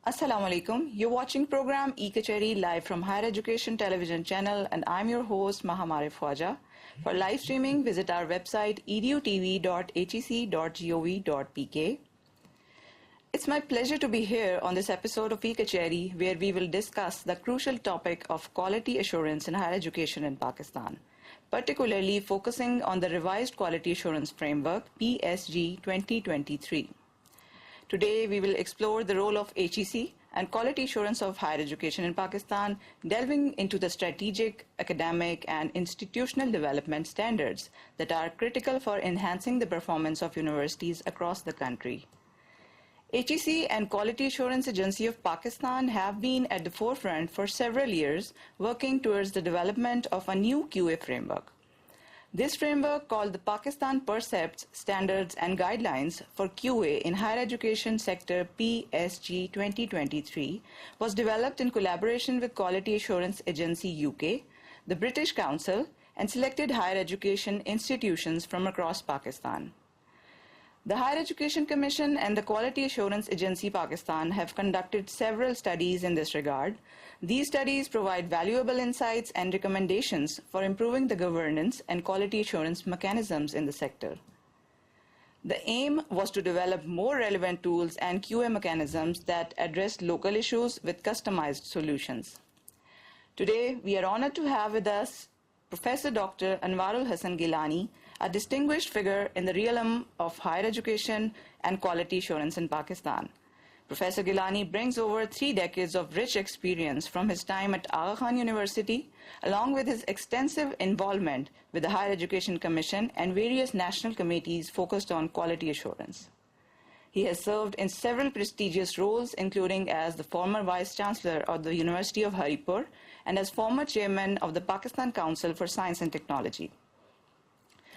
Assalamu alaikum. You're watching program E-Kacheri live from Higher Education Television Channel, and I'm your host Mahamarif Khwaja. For live streaming, visit our website edutv.hec.gov.pk. It's my pleasure to be here on this episode of E-Kacheri, where we will discuss the crucial topic of quality assurance in higher education in Pakistan, particularly focusing on the revised Quality Assurance Framework PSG 2023. Today, we will explore the role of HEC and quality assurance of higher education in Pakistan, delving into the strategic, academic, and institutional development standards that are critical for enhancing the performance of universities across the country. HEC and Quality Assurance Agency of Pakistan have been at the forefront for several years, working towards the development of a new QA framework. This framework, called the Pakistan Percepts, Standards and Guidelines for QA in Higher Education Sector PSG 2023, was developed in collaboration with Quality Assurance Agency UK, the British Council, and selected higher education institutions from across Pakistan. The Higher Education Commission and the Quality Assurance Agency Pakistan have conducted several studies in this regard. These studies provide valuable insights and recommendations for improving the governance and quality assurance mechanisms in the sector. The aim was to develop more relevant tools and QA mechanisms that address local issues with customized solutions. Today, we are honored to have with us Professor Dr. Anwarul Hasan Gilani, a distinguished figure in the realm of higher education and quality assurance in Pakistan. Professor Gilani brings over 3 decades of rich experience from his time at Aga Khan University, along with his extensive involvement with the Higher Education Commission and various national committees focused on quality assurance. He has served in several prestigious roles, including as the former Vice Chancellor of the University of Haripur and as former Chairman of the Pakistan Council for Science and Technology.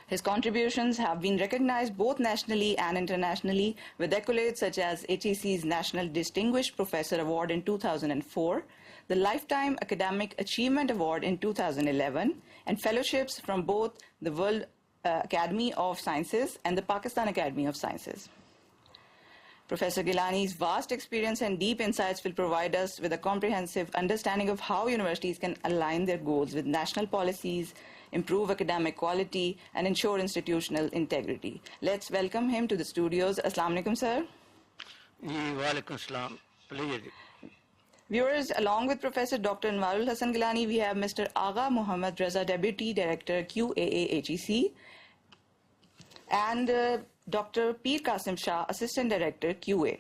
His contributions have been recognized both nationally and internationally with accolades such as HEC's National Distinguished Professor Award in 2004, the Lifetime Academic Achievement Award in 2011, and fellowships from both the World Academy of Sciences and the Pakistan Academy of Sciences. Professor Gilani's vast experience and deep insights will provide us with a comprehensive understanding of how universities can align their goals with national policies, improve academic quality, and ensure institutional integrity. Let's welcome him to the studios. Assalamu alaikum, sir. Walaikum salam. Please. Viewers, along with Professor Dr. Anwarul Hasan Gilani, we have Mr. Agha Muhammad Raza, Deputy Director, QAA HEC, and Dr. Peer Qasim Shah, Assistant Director, QA.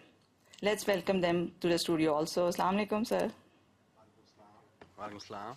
Let's welcome them to the studio also. Assalamu alaikum, sir. Walaikum salam.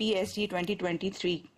PSG 2023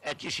HEC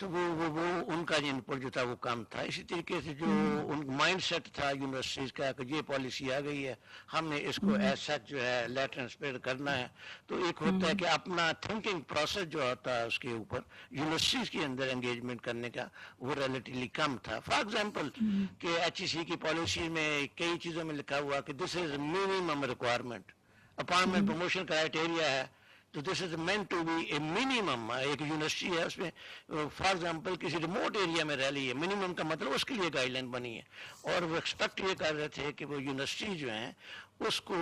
تو وہ ان کا ان پر جو تھا وہ کام تھا. اسی طریقے سے جو ان مائنڈ سیٹ تھا یونیورسٹیز کا کہ یہ پالیسی آ گئی ہے, ہم نے اس کو ایز سچ جو ہے لیٹر اینڈ اسپیڈ کرنا ہے. تو ایک ہوتا ہے کہ اپنا تھنکنگ پروسیس جو ہوتا ہے اس کے اوپر یونیورسٹیز کے اندر انگیجمنٹ کرنے کا وہ ریلیٹیولی کم تھا. فار ایگزامپل کہ ایچ ای سی کی پالیسی میں کئی چیزوں میں لکھا ہوا کہ this is minimum requirement, appointment promotion criteria ہے, تو this is meant to be a minimum. ایک یونیورسٹی ہے اس میں فار ایگزامپل کسی ریموٹ ایریا میں رہ لی ہے, منیمم کا مطلب اس کے لیے گائیڈ لائن بنی ہے, اور وہ ایکسپیکٹ یہ کر رہے تھے کہ وہ یونیورسٹی جو ہیں اس کو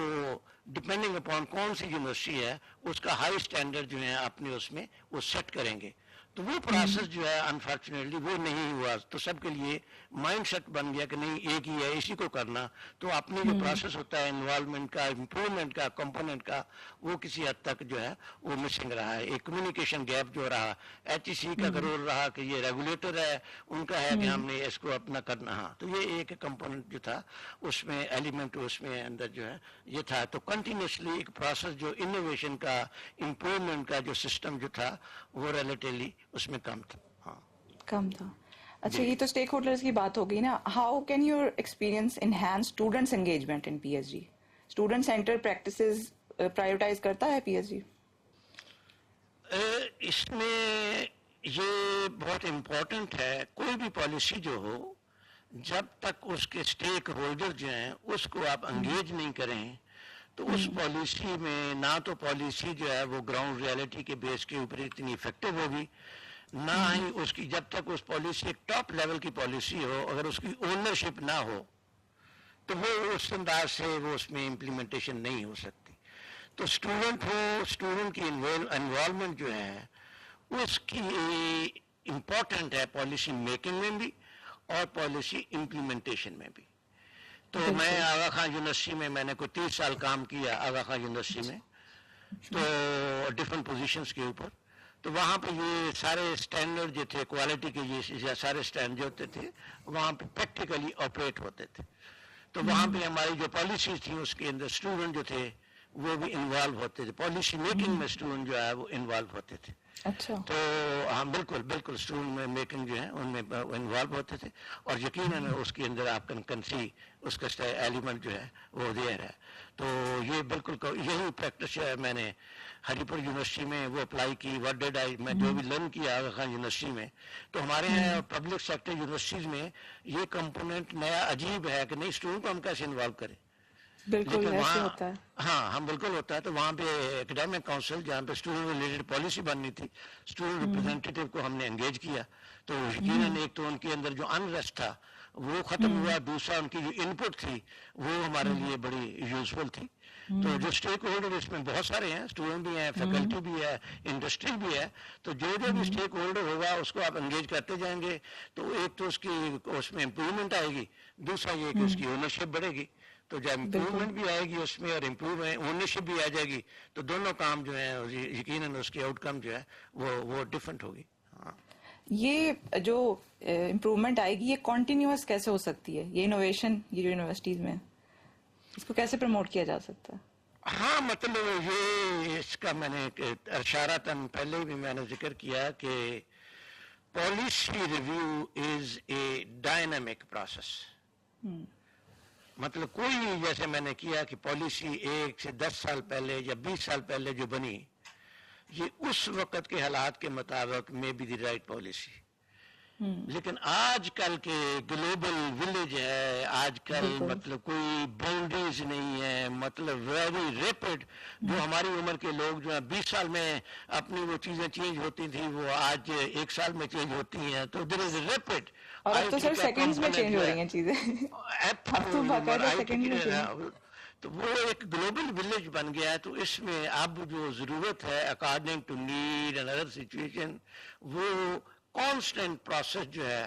ڈپینڈنگ اپون کون سی یونیورسٹی ہے اس کا ہائی اسٹینڈرڈ جو ہے اپنے اس میں وہ سیٹ کریں گے. تو وہ پروسیس جو ہے انفارچونیٹلی وہ نہیں ہوا, تو سب کے لیے مائنڈ سیٹ بن گیا کہ نہیں ایک ہی ہے اسی کو کرنا. تو اپنی جو پروسیس ہوتا ہے انوالومنٹ کا, امپروومنٹ کا, کمپوننٹ کا, وہ کسی حد تک جو ہے وہ مسنگ رہا ہے. ایک کمیونیکیشن گیپ جو رہا, ایچ ای سی کا ضرور رہا کہ یہ ریگولیٹر ہے ان کا ہے کہ ہم نے اس کو اپنا کرنا. ہاں, تو یہ ایک کمپوننٹ جو تھا اس میں ایلیمنٹ اس میں اندر جو ہے یہ تھا. تو کنٹینیوسلی ایک پروسیس جو انوویشن کا, امپروومنٹ کا جو سسٹم جو تھا وہ ریلیٹیولی اس میں کم تھا. ہاں, کم تھا. اچھا, یہ تو اسٹیک ہولڈرز کی بات ہو گئی نا. How can your experience enhance students engagement in P S G? Student centre practices prioritize کرتا ہے پی ایس جی؟ اس میں یہ بہت امپورٹنٹ ہے. کوئی بھی پالیسی جو ہو, جب تک اس کے اسٹیک ہولڈر جو ہیں اس کو آپ انگیج نہیں کریں تو اس پالیسی میں نہ تو پالیسی جو ہے وہ گراؤنڈ ریالٹی کے بیس کے اوپر اتنی افیکٹو ہوگی, نہ ہی اس کی جب تک اس پالیسی ایک ٹاپ لیول کی پالیسی ہو, اگر اس کی اونرشپ نہ ہو تو وہ اس انداز سے وہ اس میں امپلیمنٹیشن نہیں ہو سکتی. تو اسٹوڈنٹ ہو, اسٹوڈنٹ کی انوالومنٹ جو ہے اس کی امپورٹنٹ ہے پالیسی میکنگ میں بھی اور پالیسی امپلیمنٹیشن میں بھی. تو میں آغا خان یونیورسٹی میں نے کوئی 30 سال کام کیا آغا خان یونیورسٹی میں, تو ڈفرینٹ پوزیشنز کے اوپر. تو وہاں پہ یہ سارے اسٹینڈرڈ جو تھے کوالٹی کے, یہ سارے اسٹینڈرڈ جو ہوتے تھے وہاں پہ پریکٹیکلی آپریٹ ہوتے تھے. تو وہاں پہ ہماری جو پالیسیز تھیں اس کے اندر اسٹوڈنٹ جو تھے وہ بھی انوالو ہوتے تھے, پالیسی میکنگ میں اسٹوڈنٹ جو ہے وہ انوالو ہوتے تھے. اچھا, تو ہاں بالکل بالکل اسٹوڈنٹ میں میکنگ جو ہے ان میں انوالو ہوتے تھے, اور یقیناً اس کے اندر آپ کنسی اس کا ایلیمنٹ جو ہے وہ دیر ہے. تو یہ بالکل یہی پریکٹس ہے میں نے ہری پور یونیورسٹی میں وہ اپلائی کی. وٹ ڈیڈ آئی, میں جو بھی لرن کیا آغا خان یونیورسٹی میں. تو ہمارے یہاں پبلک سیکٹر یونیورسٹیز میں یہ کمپوننٹ نیا عجیب ہے کہ نہیں اسٹوڈنٹ کو ہم کیسے انوالو کریں. بالکل ایسے ہوتا ہے. ہاں ہم بالکل ہوتا ہے. تو وہاں پہ ایکڈیمک کاؤنسل جہاں پہ اسٹوڈنٹ ریلیٹڈ پالیسی بننی تھی, اسٹوڈنٹ ریپرزینٹیو کو ہم نے انگیج کیا. تو یقیناً ایک تو ان کے اندر جو انریسٹ تھا وہ ختم ہوا, دوسرا ان کی جو ان پٹ تھی وہ ہمارے لیے بڑی یوزفل تھی. تو جو اسٹیک ہولڈر اس میں بہت سارے ہیں, اسٹوڈنٹ بھی ہیں, فیکلٹی بھی ہے, انڈسٹری بھی ہے. تو جو بھی اسٹیک ہولڈر ہوگا اس کو آپ انگیج کرتے جائیں گے تو ایک تو اس کی اس میں امپروومنٹ آئے گی, دوسرا یہ کہ اس کی اونرشپ بڑھے گی. تو جب امپروومنٹ بھی آئے گی اس میں اور اونرشپ بھی آ جائے گی تو دونوں کام جو ہیں یقیناً اس کی آؤٹ کم جو ہے وہ ڈفرینٹ ہوگی. ہاں, یہ جو امپروومنٹ آئے گی یہ کنٹینیوس کیسے ہو سکتی ہے؟ یہ انوویشن یہ جو یونیورسٹیز میں اس کو کیسے پروموٹ کیا جا سکتا ہے؟ ہاں مطلب یہ اس کا میں نے اشارتاً پہلے بھی میں نے ذکر کیا کہ policy review is a dynamic process. مطلب کوئی جیسے میں نے کیا کہ پالیسی 1 سے 10 سال پہلے یا 20 سال پہلے جو بنی یہ اس وقت کے حالات کے مطابق میں بی دی رائٹ پالیسی. لیکن آج کل کے گلوبل ولیج ہے, آج کل مطلب کوئی باؤنڈریز نہیں ہے, مطلب ویری ریپڈ. جو ہماری عمر کے لوگ جو ہیں 20 سال میں اپنی وہ چیزیں چینج ہوتی تھیں وہ آج 1 سال میں چینج ہوتی ہیں. تو دیر از ریپڈ, اور اب تو صرف سیکنڈز میں چینج ہو رہی ہیں چیزیں. تو وہ ایک گلوبل ولیج بن گیا ہے. تو اس میں اب جو ضرورت ہے according to need and other situation وہ کانسٹنٹ پروسیس جو ہے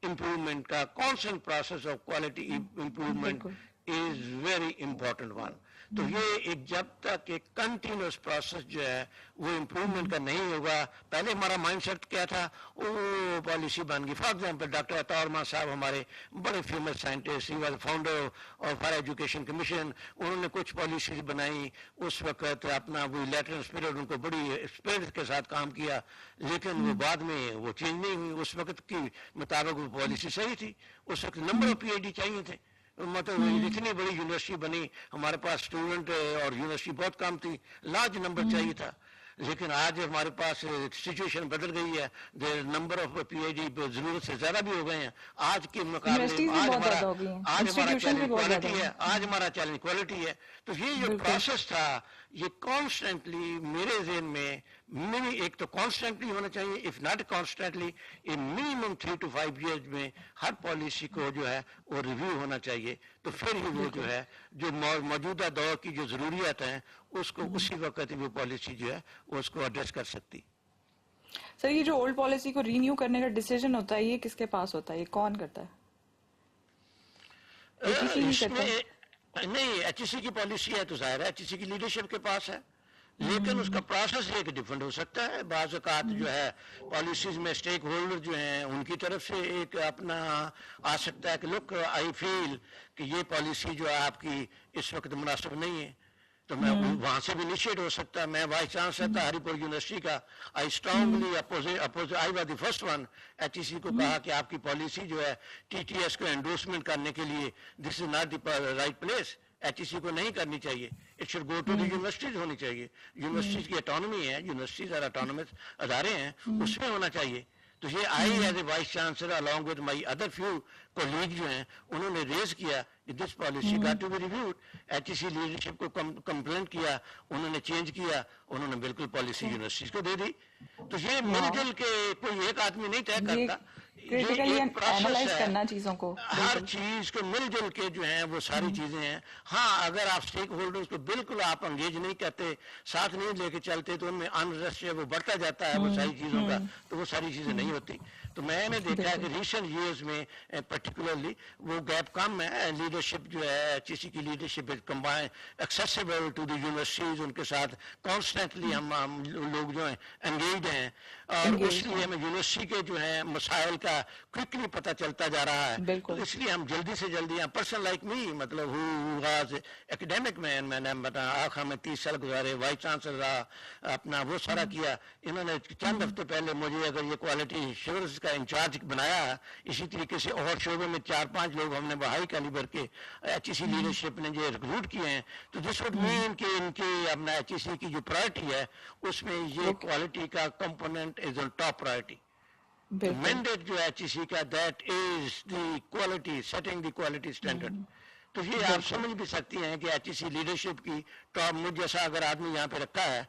امپروومنٹ کا, constant process of quality improvement is very important one. تو یہ ایک جب تک ایک کنٹینیوس پروسیس جو ہے وہ امپروومنٹ کا نہیں ہوگا. پہلے ہمارا مائنڈ سیٹ کیا تھا, وہ پالیسی بن گئی. فار ایگزامپل ڈاکٹر عطا رحمان صاحب ہمارے بڑے famous scientist, he was founder of Higher Education Commission. انہوں نے کچھ پالیسیز بنائی, اس وقت اپنا وہ لیٹرل اسپرٹ ان کو بڑی اسپرٹ کے ساتھ کام کیا, لیکن وہ بعد میں وہ چینج نہیں ہوئی. اس وقت کی مطابق وہ پالیسی صحیح تھی. اس وقت نمبر آف PhD چاہیے تھے, مطلب اتنی بڑی یونیورسٹی بنی, ہمارے پاس اسٹوڈنٹ اور یونیورسٹی بہت کم تھی, لارج نمبر چاہیے تھا. لیکن آج ہمارے پاس سچویشن بدل گئی ہے, نمبر آف PhD ضرورت سے زیادہ بھی ہو گئے ہیں. آج کے مقابلے آج ہمارا چیلنج کوالٹی ہے, آج ہمارا چیلنج کوالٹی ہے. تو یہ جو پروسیس تھا یہ کانسٹنٹلی میرے ذہن میں ایک تو کانسٹنٹلی ہونا چاہیے, if not constantly minimum 3 to 5 years میں ہر پالیسی کو جو ہے وہ ریویو ہونا چاہیے. تو پھر ہی وہ جو ہے جو موجودہ دور کی جو ضروریات ہیں اس کو اسی وقت وہ پالیسی جو ہے وہ اس کو ایڈریس کر سکتی. سر یہ جو اولڈ پالیسی کو رینیو کرنے کا ڈیسیجن ہوتا ہے یہ کس کے پاس ہوتا ہے, یہ کون کرتا ہے؟ اس میں نہیں, HEC کی پالیسی ہے تو ظاہر ہے HEC کی لیڈرشپ کے پاس ہے, لیکن اس کا پروسیس ایک ڈفرینٹ ہو سکتا ہے. بعض اوقات جو ہے پالیسیز میں اسٹیک ہولڈر جو ہیں ان کی طرف سے ایک اپنا آ سکتا ہے کہ لک آئی فیل کہ یہ پالیسی جو ہے آپ کی اس وقت مناسب نہیں ہے, تو میں وہاں سے بھی انیشیٹ ہو سکتا. میں وائس چانسلر تھا ہری پور یونیورسٹی کا, I strongly oppose, I was the first one. HEC کو کہا کہ آپ کی پالیسی جو ہے TTS کو انڈورسمنٹ کرنے کے لیے this is not the right place, HEC کو نہیں کرنی چاہیے. It should go to the universities ہونی چاہیے. یونیورسٹیز کی اٹانومی ہے, یونیورسٹیز اور اٹانومس ادارے ہیں, اس میں ہونا چاہیے. تو یہ I as a vice chancellor along with my other few colleagues جو ہیں انہوں نے ریز کیا کہ this policy got to be reviewed. HEC leadership کو کمپلینٹ کیا, انہوں نے چینج کیا, انہوں نے بالکل پالیسی یونیورسٹیز کو دے دی. تو یہ مل جل کے کوئی ایک آدمی نہیں طے کرتا, چیزوں کو ہر چیز کو مل جل کے جو ہیں وہ ساری چیزیں ہیں. ہاں اگر آپ اسٹیک ہولڈرز کو بالکل آپ انگیج نہیں کرتے, ساتھ نہیں لے کے چلتے, تو ان میں انرسٹ ہے وہ بڑھتا جاتا ہے وہ ساری چیزوں کا, تو وہ ساری چیزیں نہیں ہوتی. تو میں نے دیکھا ہے کہ ریسنٹ ایئرز میں پرٹیکولرلی وہ گیپ کم ہے. لیڈرشپ جو ہے HEC کی leadership combine accessible to the universities, ان کے ساتھ کانسٹنٹلی ہم لوگ جو ہیں انگیجڈ ہیں, اور اس لیے ہمیں یونیورسٹی کے جو ہیں مسائل کا کوئکلی پتہ چلتا جا رہا ہے. تو اس لیے ہم جلدی سے جلدی, پرسن لائک می, مطلب ہو واز ایکڈیمک مین, میں نے آخر میں 30 سال گزارے, وائس چانسلر رہا, اپنا وہ سارا کیا. انہوں نے چند ہفتے پہلے مجھے اگر یہ کوالٹی ایشورنس کا انچارج بنایا, اسی طریقے سے اور شعبے میں 4-5 لوگ ہم نے ہائی کیلیبر کے HEC لیڈرشپ نے جو ریکروٹ کیے ہیں, تو دس وڈ مین کہ ان کے اپنا HEC کی جو پرائرٹی ہے اس میں یہ کوالٹی کا component is on top priority. Mandate جو HEC کا that is the quality, setting the quality standard. تو یہ آپ سمجھ بھی سکتی ہیں کہ HEC لیڈرشپ کی ٹاپ, مجھ جیسا اگر آدمی یہاں پہ رکھا ہے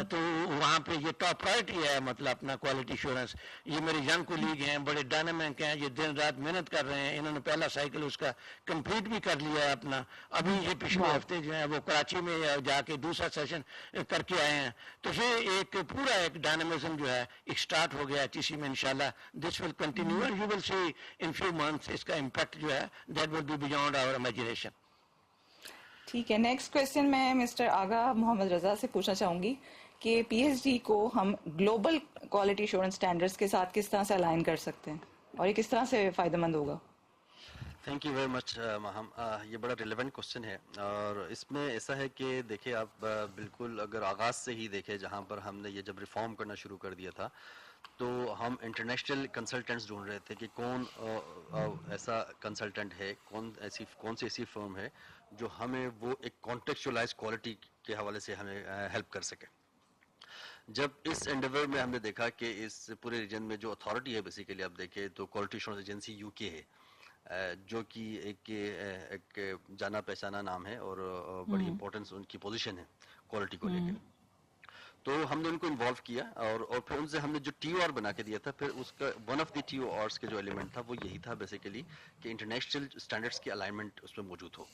تو وہاں پہ یہ ٹاپ پرائرٹی ہے, مطلب اپنا کوالٹی ایشورنس. یہ میرے ینگ کولیگ ہیں, بڑے ڈائنامک ہیں, یہ دن رات محنت کر رہے ہیں. انہوں نے پہلا سائیکل اس کا کمپلیٹ بھی کر لیا ہے اپنا. ابھی یہ پچھلے ہفتے جو ہیں وہ کراچی میں جا کے دوسرا سیشن کر کے آئے ہیں. تو یہ ایک پورا ایک ڈائنامزم جو ہے ایک سٹارٹ ہو گیا HEC میں. انشاءاللہ this will continue and you will see in few months اس کا امپیکٹ جو ہے that will be beyond our imagination. ٹھیک ہے. نیکسٹ کویسچن میں مسٹر آغا محمد رضا سے پوچھنا چاہوں گی کہ PhD کو ہم گلوبل کوالٹی ایشورنس اسٹینڈرڈس کے ساتھ کس طرح سے الائن کر سکتے ہیں, اور یہ کس طرح سے فائدہ مند ہوگا؟ تھینک یو ویری مچ مہم. یہ بڑا ریلیونٹ کوشچن ہے, اور اس میں ایسا ہے کہ دیکھیں آپ بالکل اگر آغاز سے ہی دیکھیں, جہاں پر ہم نے یہ جب ریفارم کرنا شروع کر دیا تھا تو ہم انٹرنیشنل کنسلٹنٹس ڈھونڈ رہے تھے کہ کون ایسا کنسلٹنٹ ہے, کون سی ایسی فرم ہے جو ہمیں وہ ایک کانٹیکچولائز کوالٹی کے حوالے سے ہمیں ہیلپ کر سکے. جب اس انڈیور میں ہم نے دیکھا کہ اس پورے ریجن میں جو اتھارٹی ہے, بیسیکلی آپ دیکھیں تو کوالٹی ایشورنس ایجنسی UK ہے, جو کہ ایک جانا پہچانا نام ہے اور بڑی امپورٹنس ان کی پوزیشن ہے کوالٹی کو لے کے. تو ہم نے ان کو انوالو کیا, اور پھر ان سے ہم نے جو TOR بنا کے دیا تھا, پھر اس کا ون آف دی TORs کے جو ایلیمنٹ تھا وہ یہی تھا بیسیکلی کہ انٹرنیشنل اسٹینڈرڈس کی الائنمنٹ اس میں موجود ہو,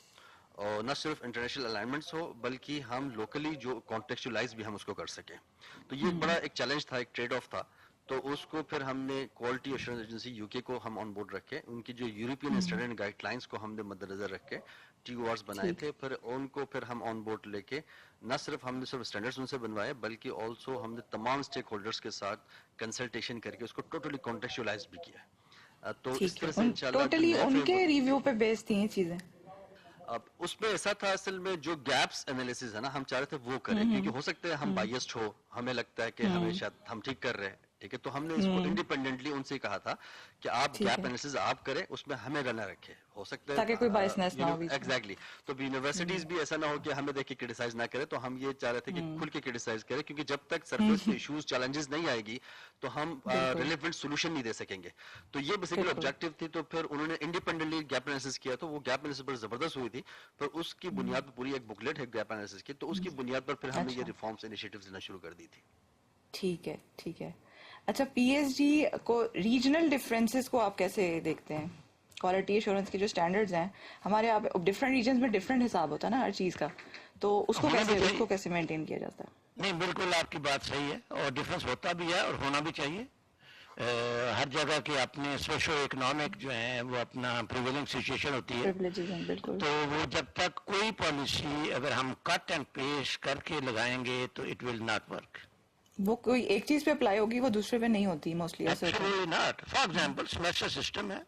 اور نہ صرف انٹرنیشنل الائنمنٹس ہو بلکہ ہم لوکلی جو کانٹیکچولائز بھی ہم اس کو کر سکیں. تو یہ بڑا ایک چیلنج تھا, ایک ٹریڈ آف تھا. تو اس کو پھر ہم نے کوالٹی ایشورنس ایجنسی یو کے کو ہم آن بورڈ رکھے, ان کی جو یورپین اسٹینڈرڈ گائیڈ لائنس کو ہم نے مد نظر رکھ کے ٹی او آرس بنائے تھے. پھر ان کو پھر ہم آن بورڈ لے کے نہ صرف ہم نے صرف اسٹینڈرڈس ان سے بنوائے, بلکہ آلسو ہم نے تمام اسٹیک ہولڈرس کے ساتھ کنسلٹیشن کر کے اس کو ٹوٹلی کانٹیکچوائز بھی کیا. تو اس طرح سے انشاءاللہ ٹوٹلی ان کے ریویو پہ بیس تھی یہ چیزیں. اب اس میں ایسا تھا اصل میں جو گیپس انالیسز ہے نا ہم چاہ رہے تھے وہ کریں, کیونکہ ہو سکتا ہے ہم بائیسڈ ہو, ہمیں لگتا ہے کہ ہمیں شاید ہم ٹھیک کر رہے ہیں, ٹھیک ہے, تو ہم نے اس کو انڈیپینڈنٹلی ان سے کہا تھا کہ آپ گیپ انالیسز آپ کریں, اس میں ہمیں رہنا رکھے, ہو سکتا ہے تاکہ کوئی بائسنس نہ ہو. ایگزیکٹلی. تو یونیورسٹیز بھی ایسا نہ ہو کہ ہمیں دیکھ کے کرٹیسائز نہ کرے, تو ہم یہ چاہ رہے تھے کہ کھل کے کرٹیسائز کرے, کیونکہ جب تک سرفیس پہ ایشوز چیلنجز نہیں آئے گی تو ہم ریلیونٹ سولوشن نہیں دے سکیں گے. تو یہ بیسیکلی آبجیکٹو تھی. تو پھر انہوں نے انڈیپینڈنٹلی گیپ انالیسز کیا, تو وہ گیپ انالیسز بڑی زبردست ہوئی تھی. پر اس کی بنیاد پر پوری ایک بکلیٹ ہے گیپ انالیسز کی, تو اس کی بنیاد پر پھر ہم نے یہ ریفارمز انیشیٹیوز لینا شروع کر دی تھی. ٹھیک ہے, ٹھیک ہے. اچھا, پی ایس ڈی کو ریجنل ڈفرینسز کو آپ کیسے دیکھتے ہیں؟ کوالٹی ایشورنس کے جو اسٹینڈرڈز ہیں ہمارے آپ ڈفرینٹ ریجنز میں ڈفرینٹ حساب ہوتا ہے نا ہر چیز کا, تو اس کو کیسے مینٹین کیا جاتا ہے؟ نہیں, بالکل آپ کی بات صحیح ہے, اور ڈفرینس ہوتا بھی ہے اور ہونا بھی چاہیے. ہر جگہ کے اپنے سوشو اکنامک جو ہیں وہ اپنا پریویلنگ سچویشن ہوتی ہے, تو وہ جب تک کوئی پالیسی اگر ہم کٹ اینڈ پیسٹ کر کے لگائیں گے تو اٹ ول ناٹ ورک. وہ کوئی ایک چیز پہ اپلائی ہوگی, وہ دوسرے پہ نہیں ہوتی mostly. Actually not. For example semester system ہے,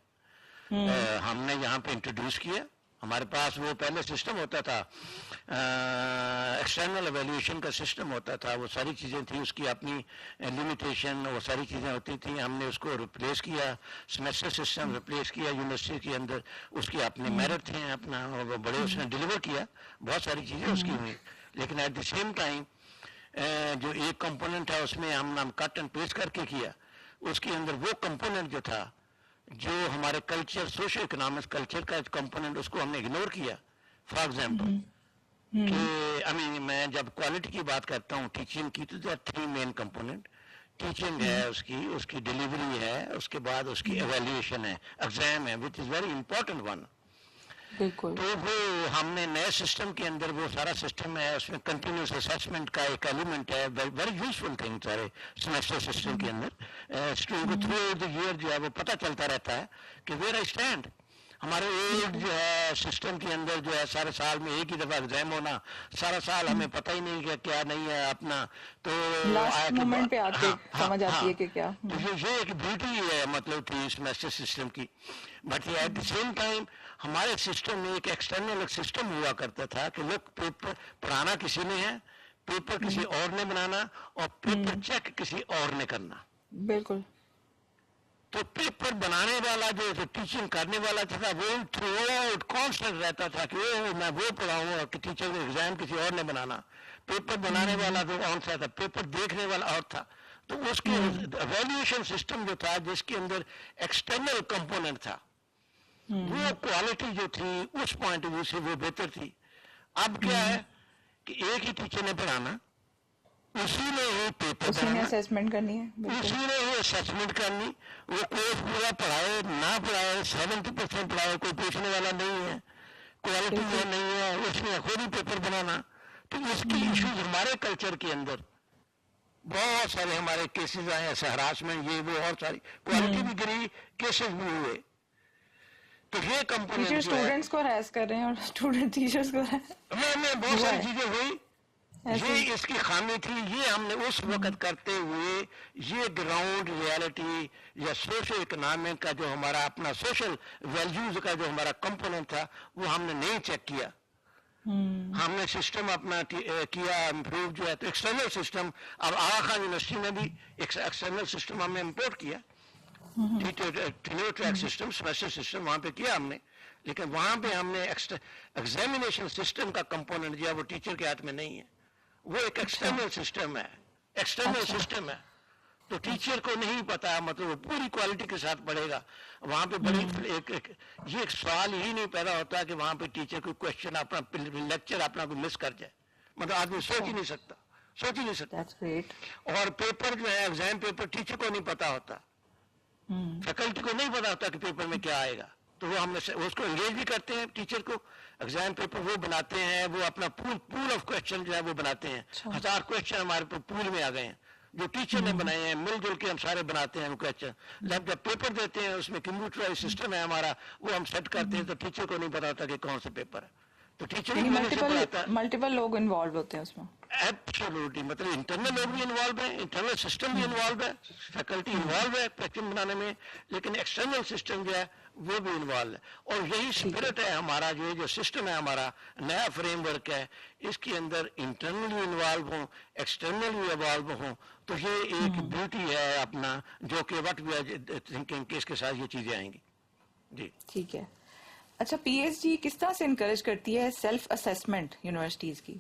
ہم نے یہاں پہ انٹروڈیوس کیا. ہمارے پاس وہ پہلے سسٹم ہوتا تھا, ایکسٹرنل ایویلیویشن کا سسٹم ہوتا تھا, وہ ساری چیزیں تھیں, اس کی اپنی لمیٹیشن, وہ ساری چیزیں ہوتی تھیں. ہم نے اس کو ریپلیس کیا, سیمیسٹر سسٹم ریپلیس کیا یونیورسٹی کے اندر. اس کے اپنے میرٹ تھے, اپنا بڑے اس نے ڈلیور کیا, بہت ساری چیزیں اس کی ہوئی. لیکن ایٹ دی سیم ٹائم جو ایک کمپوننٹ ہے اس میں ہم کٹ اینڈ پیسٹ کر کے کیا, اس کے اندر وہ کمپوننٹ جو تھا جو ہمارے کلچر, سوشو اکنامک کلچر کا کمپوننٹ, اس کو ہم نے اگنور کیا. فار ایگزامپل کہ میں جب کوالٹی کی بات کرتا ہوں ٹیچنگ کی, تو دیر 3 مین کمپوننٹ. ٹیچنگ ہے, اس کی ڈلیوری ہے, اس کے بعد اس کی ایویلیویشن ہے, ایگزام ہے, وچ از ویری امپورٹنٹ ون. بالکل. تو وہ ہم نے نئے سسٹم کے اندر وہ سارا سسٹم ہے, اس میں کنٹینیوس اسیسمنٹ کا ایک ایلیمنٹ ہے, ویری یوزفل تھنگ سارے سیمیسٹر سسٹم کے اندر. اسٹوڈنٹ کو تھرو آؤٹ دی ایئر جو ہے وہ پتہ چلتا رہتا ہے کہ ویئر آئی اسٹینڈ. ہمارے اولڈ جو ہے سسٹم کے اندر جو ہے سارے سال میں ایک ہی دفعہ ایگزام ہونا, سارا سال ہمیں پتہ ہی نہیں کہ کیا نہیں ہے اپنا, تو لاسٹ مومنٹ پہ آتے سمجھ آتی ہے کہ کیا. تو یہ ایک بیوٹی ہے مطلب تھی سیمیسٹر سسٹم کی. But at the same time ہمارے سسٹم میں ایک ایکسٹرنل سسٹم ہوا کرتا تھا کہ لوگ پیپر پڑھانا کسی نے ہے, پیپر کسی اور نے بنانا, اور پیپر چیک کسی اور نے کرنا. بالکل. تو پیپر بنانے والا جو ٹیچنگ کرنے والا تھا وہ تھرو آؤٹ کانسٹنٹ رہتا تھا کہ میں وہ پڑھاؤں, اور ٹیچر کو ایگزام کسی اور نے بنانا. پیپر بنانے والا جو کون سا تھا, پیپر دیکھنے والا اور تھا. تو اس کے ایویلیویشن سسٹم جو تھا جس کے اندر ایکسٹرنل کمپوننٹ تھا, وہ کوالٹی جو تھی اس پوائنٹ آف ویو سے وہ بہتر تھی. اب کیا ہے کہ ایک ہی ٹیچر نے پڑھانا, اسی نے ہی پیپر بنانا, اسیسمنٹ کرنی ہے, اسی نے ہی اسیسمنٹ کرنی. وہ کورس پورا پڑھائے نہ پڑھائے, 70% پڑھائے, کوئی پوچھنے والا نہیں ہے, کوالٹی میں نہیں ہے, اس نے خود ہی پیپر بنانا. تو اس کی ایشوز ہمارے کلچر کے اندر بہت سارے ہمارے کیسز آئے ہیں, ہراسمنٹ, یہ وہ, اور ساری کوالٹی بھی گری, کیسز بھی ہوئے. تو یہ کمپنی اسٹوڈنٹس کو ہراس کر رہے ہیں اور اسٹوڈنٹ ٹیچرز کو بہت ساری چیزیں ہوئی. یہ اس کی خامی تھی. یہ ہم نے اس وقت کرتے ہوئے یہ گراؤنڈ ریالٹی یا سوشل اکنامک کا جو ہمارا اپنا سوشل ویلیوز کا جو ہمارا کمپوننٹ تھا وہ ہم نے نہیں چیک کیا. ہم نے سسٹم اپنا کیا امپروو جو ہے. تو ایکسٹرنل سسٹم, اب آغا خان یونیورسٹی میں بھی ایکسٹرنل سسٹم ہم نے امپورٹ کیا, ٹریک سسٹم, سیمیسٹر سسٹم وہاں پہ کیا ہم نے. لیکن وہاں پہ ہم نے ایگزامینیشن سسٹم کا کمپوننٹ جو ہے وہ ٹیچر کے ہاتھ میں نہیں ہے, وہ ایک ایکسٹرنل سسٹم ہے, ایکسٹرنل سسٹم ہے. تو ٹیچر کو نہیں پتا, مطلب وہ پوری کوالٹی کے ساتھ پڑھے گا. وہاں پہ بڑی یہ ایک سوال ہی نہیں پیدا ہوتا کہ وہاں پہ ٹیچر کوئی کوشچن اپنا لیکچر اپنا کوئی مس کر جائے. مطلب آدمی سوچ ہی نہیں سکتا. اور پیپر جو ہے ایگزام پیپر ٹیچر کو نہیں پتا ہوتا, فیکلٹی کو نہیں پتا ہوتا کہ پیپر میں کیا آئے گا. تو وہ ہم اس کو انگیج بھی کرتے ہیں ٹیچر کو. ایگزام پیپر وہ بناتے ہیں, وہ اپنا پول آف کوشچن جو ہے وہ بناتے ہیں. 1000 کوشچن ہمارے پول میں آ گئے ہیں. جو ٹیچر نے بنائے ہیں، مل جل کے ہم سارے بناتے ہیں ان کو. اچھا جب پیپر دیتے ہیں اس میں کمپیوٹرائز سسٹم ہے ہمارا، وہ ہم سیٹ کرتے ہیں تو ٹیچر کو نہیں پتا ہوتا کہ کون سا پیپر ہے، تو ٹیچر یعنی میرے سے پڑھاتا ہے. ملٹیپل لوگ انوالو ہوتے ہیں اس میں. ایبسولوٹلی، مطلب انٹرنل لوگ بھی انوالو ہیں، انٹرنل سسٹم بھی انوالو ہے، فیکلٹی انوالو ہے پیکجنگ بنانے میں، لیکن ایکسٹرنل سسٹم جو ہے وہ بھی انوالو ہے. اور یہی اسپرٹ ہے ہمارا، جو سسٹم ہے ہمارا نیا فریم ورک ہے، اس کے اندر انٹرنل بھی انوالو ہوں، ایکسٹرنل بھی انوالو ہوں. تو یہ ایک بیوٹی ہے اپنا، جو کہ وقت بھی تھنکنگ کہ اس کے ساتھ یہ چیزیں آئیں گی. جی ٹھیک ہے. اچھا پی ایس جی کس طرح سے انکریج کرتی ہے سیلف اسیسمنٹ یونیورسٹیز کی؟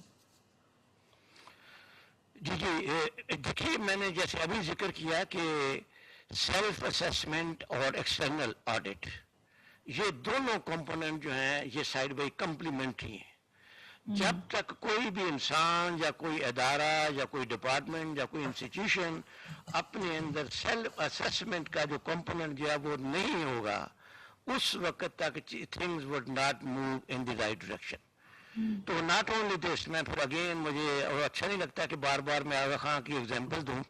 جی دیکھیے میں نے جیسے ابھی ذکر کیا کہ سیلف اسیسمنٹ اور ایکسٹرنل آڈٹ، یہ دونوں کمپوننٹ جو ہیں یہ سائڈ بائی کمپلیمنٹری ہیں. جب تک کوئی بھی انسان یا کوئی ادارہ یا کوئی ڈپارٹمنٹ یا کوئی انسٹیٹیوشن اپنے اندر سیلف اسیسمنٹ کا جو کمپوننٹ جو ہے وہ نہیں ہوگا، اس وقت تک things would not move in the right direction. تو ناٹ اونلی دس، میں پھر اگین مجھے اور اچھا نہیں لگتا کہ بار بار میں آغا خان کی ایگزامپل دوں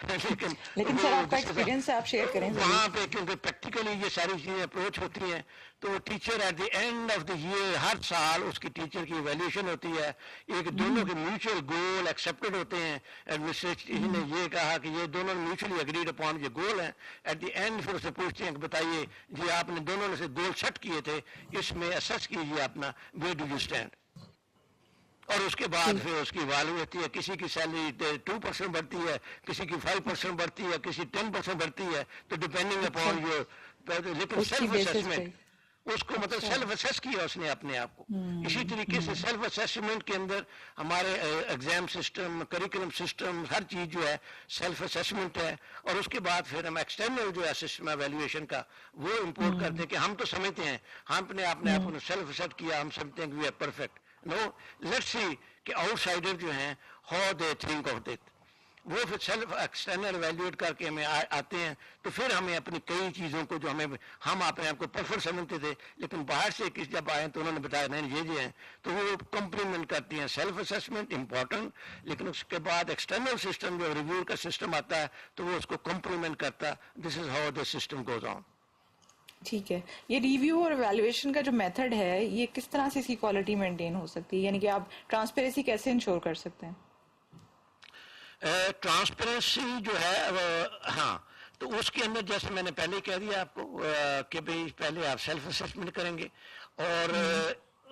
لیکن سر آپ کا ایکسپیرینس آپ شیئر کریں وہاں پہ، کیونکہ پریکٹیکلی یہ ساری چیزیں اپروچ ہوتی ہیں. تو teacher at the end of the year ہر سال اس کی ٹیچر کی ایویلیوشن ہوتی ہے، ایک دونوں کے میوچل گول ایکسیپٹڈ ہوتے ہیں. ایڈمنسٹریشن نے یہ کہا کہ یہ دونوں میوچلی اگریڈ اپون یہ گول ہیں. ایٹ دی اینڈ پھر اسے پوچھتے ہیں کہ بتائیے جی آپ نے دونوں نے سے گول سیٹ کیے تھے، اس میں اسیس کیجیے اپنا ویئر ڈو یو اسٹینڈ. اور اس کے بعد پھر اس کی ویلیو ہوتی ہے. کسی کی سیلری 2% بڑھتی ہے، کسی کی 5% بڑھتی ہے، کسی 10% بڑھتی ہے، تو ڈپینڈنگ اپون یور. لیکن سیلف اسیسمنٹ اس کو مطلب سیلف اسیس کیا اس نے اپنے آپ کو. اسی طریقے سے سیلف اسیسمنٹ کے اندر ہمارے ایگزام سسٹم، کریکولم سسٹم، ہر چیز جو ہے سیلف اسیسمنٹ ہے. اور اس کے بعد پھر ہم ایکسٹرنل جو ہے سسٹم ایویلیویشن کا وہ امپورٹ کرتے ہیں کہ ہم تو سمجھتے ہیں، ہم نے اپنے آپ کو سیلف اسیس کیا، ہم سمجھتے ہیں کہ we are perfect. No, let's see کہ آؤٹ سائڈر جو ہیں how they think of that, وہ پھر سیلف ایکسٹرنل ایویلیویٹ کر کے ہمیں آتے ہیں. تو پھر ہمیں اپنی کئی چیزوں کو جو ہم اپنے آپ کو پرفیکٹ سمجھتے تھے، لیکن باہر سے کس جب آئے تو انہوں نے بتایا نہیں یہ جو ہیں، تو وہ کمپلیمنٹ کرتی ہیں. سیلف اسیسمنٹ امپورٹنٹ، لیکن اس کے بعد ایکسٹرنل سسٹم جو ریویو کا سسٹم آتا ہے تو وہ اس کو کمپلیمنٹ کرتا ہے. This is how the system goes on. ٹھیک ہے. یہ ریویو اور ایویلویشن کا جو میتھڈ ہے یہ کس طرح سے اس کی کوالٹی مینٹین ہو سکتی ہے، یعنی کہ آپ ٹرانسپیرنسی کیسے انشور کر سکتے ہیں؟ ٹرانسپیرنسی جو ہے ہاں، تو اس کے اندر جیسے میں نے پہلے کہہ دیا آپ کو کہ بھئی پہلے آپ سیلف اسیسمنٹ کریں گے اور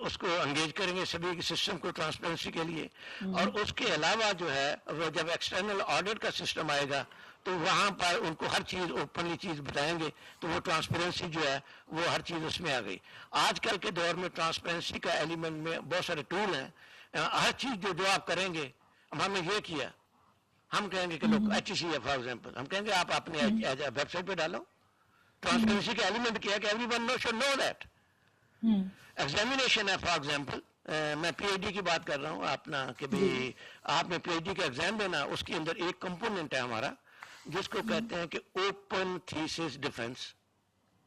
اس کو انگیج کریں گے سبھی سسٹم کو ٹرانسپیرنسی کے لیے. اور اس کے علاوہ جو ہے وہ جب ایکسٹرنل آڈٹ کا سسٹم آئے گا تو وہاں پر ان کو ہر چیز اوپنلی چیز بتائیں گے، تو وہ ٹرانسپیرنسی جو ہے وہ ہر چیز اس میں آ گئی. آج کل کے دور میں ٹرانسپیرنسی کا ایلیمنٹ میں بہت سارے ٹول ہیں. ہر چیز جو آپ کریں گے، ہم نے یہ کیا، ہم کہیں گے کہ لوگ ایچ سی ہے فار ایگزامپل، ہم کہیں گے آپ اپنے ویب سائٹ پہ ڈالو. ٹرانسپیرنسی کا ایلیمنٹ کیا کہ everyone should know that. Examination ہے فار ایگزامپل، میں پی ایچ ڈی کی بات کر رہا ہوں اپنا کہ بھائی آپ نے پی ایچ ڈی کا ایگزام دینا، اس کے اندر ایک کمپوننٹ ہے ہمارا جس کو کہتے ہیں کہ open thesis defence.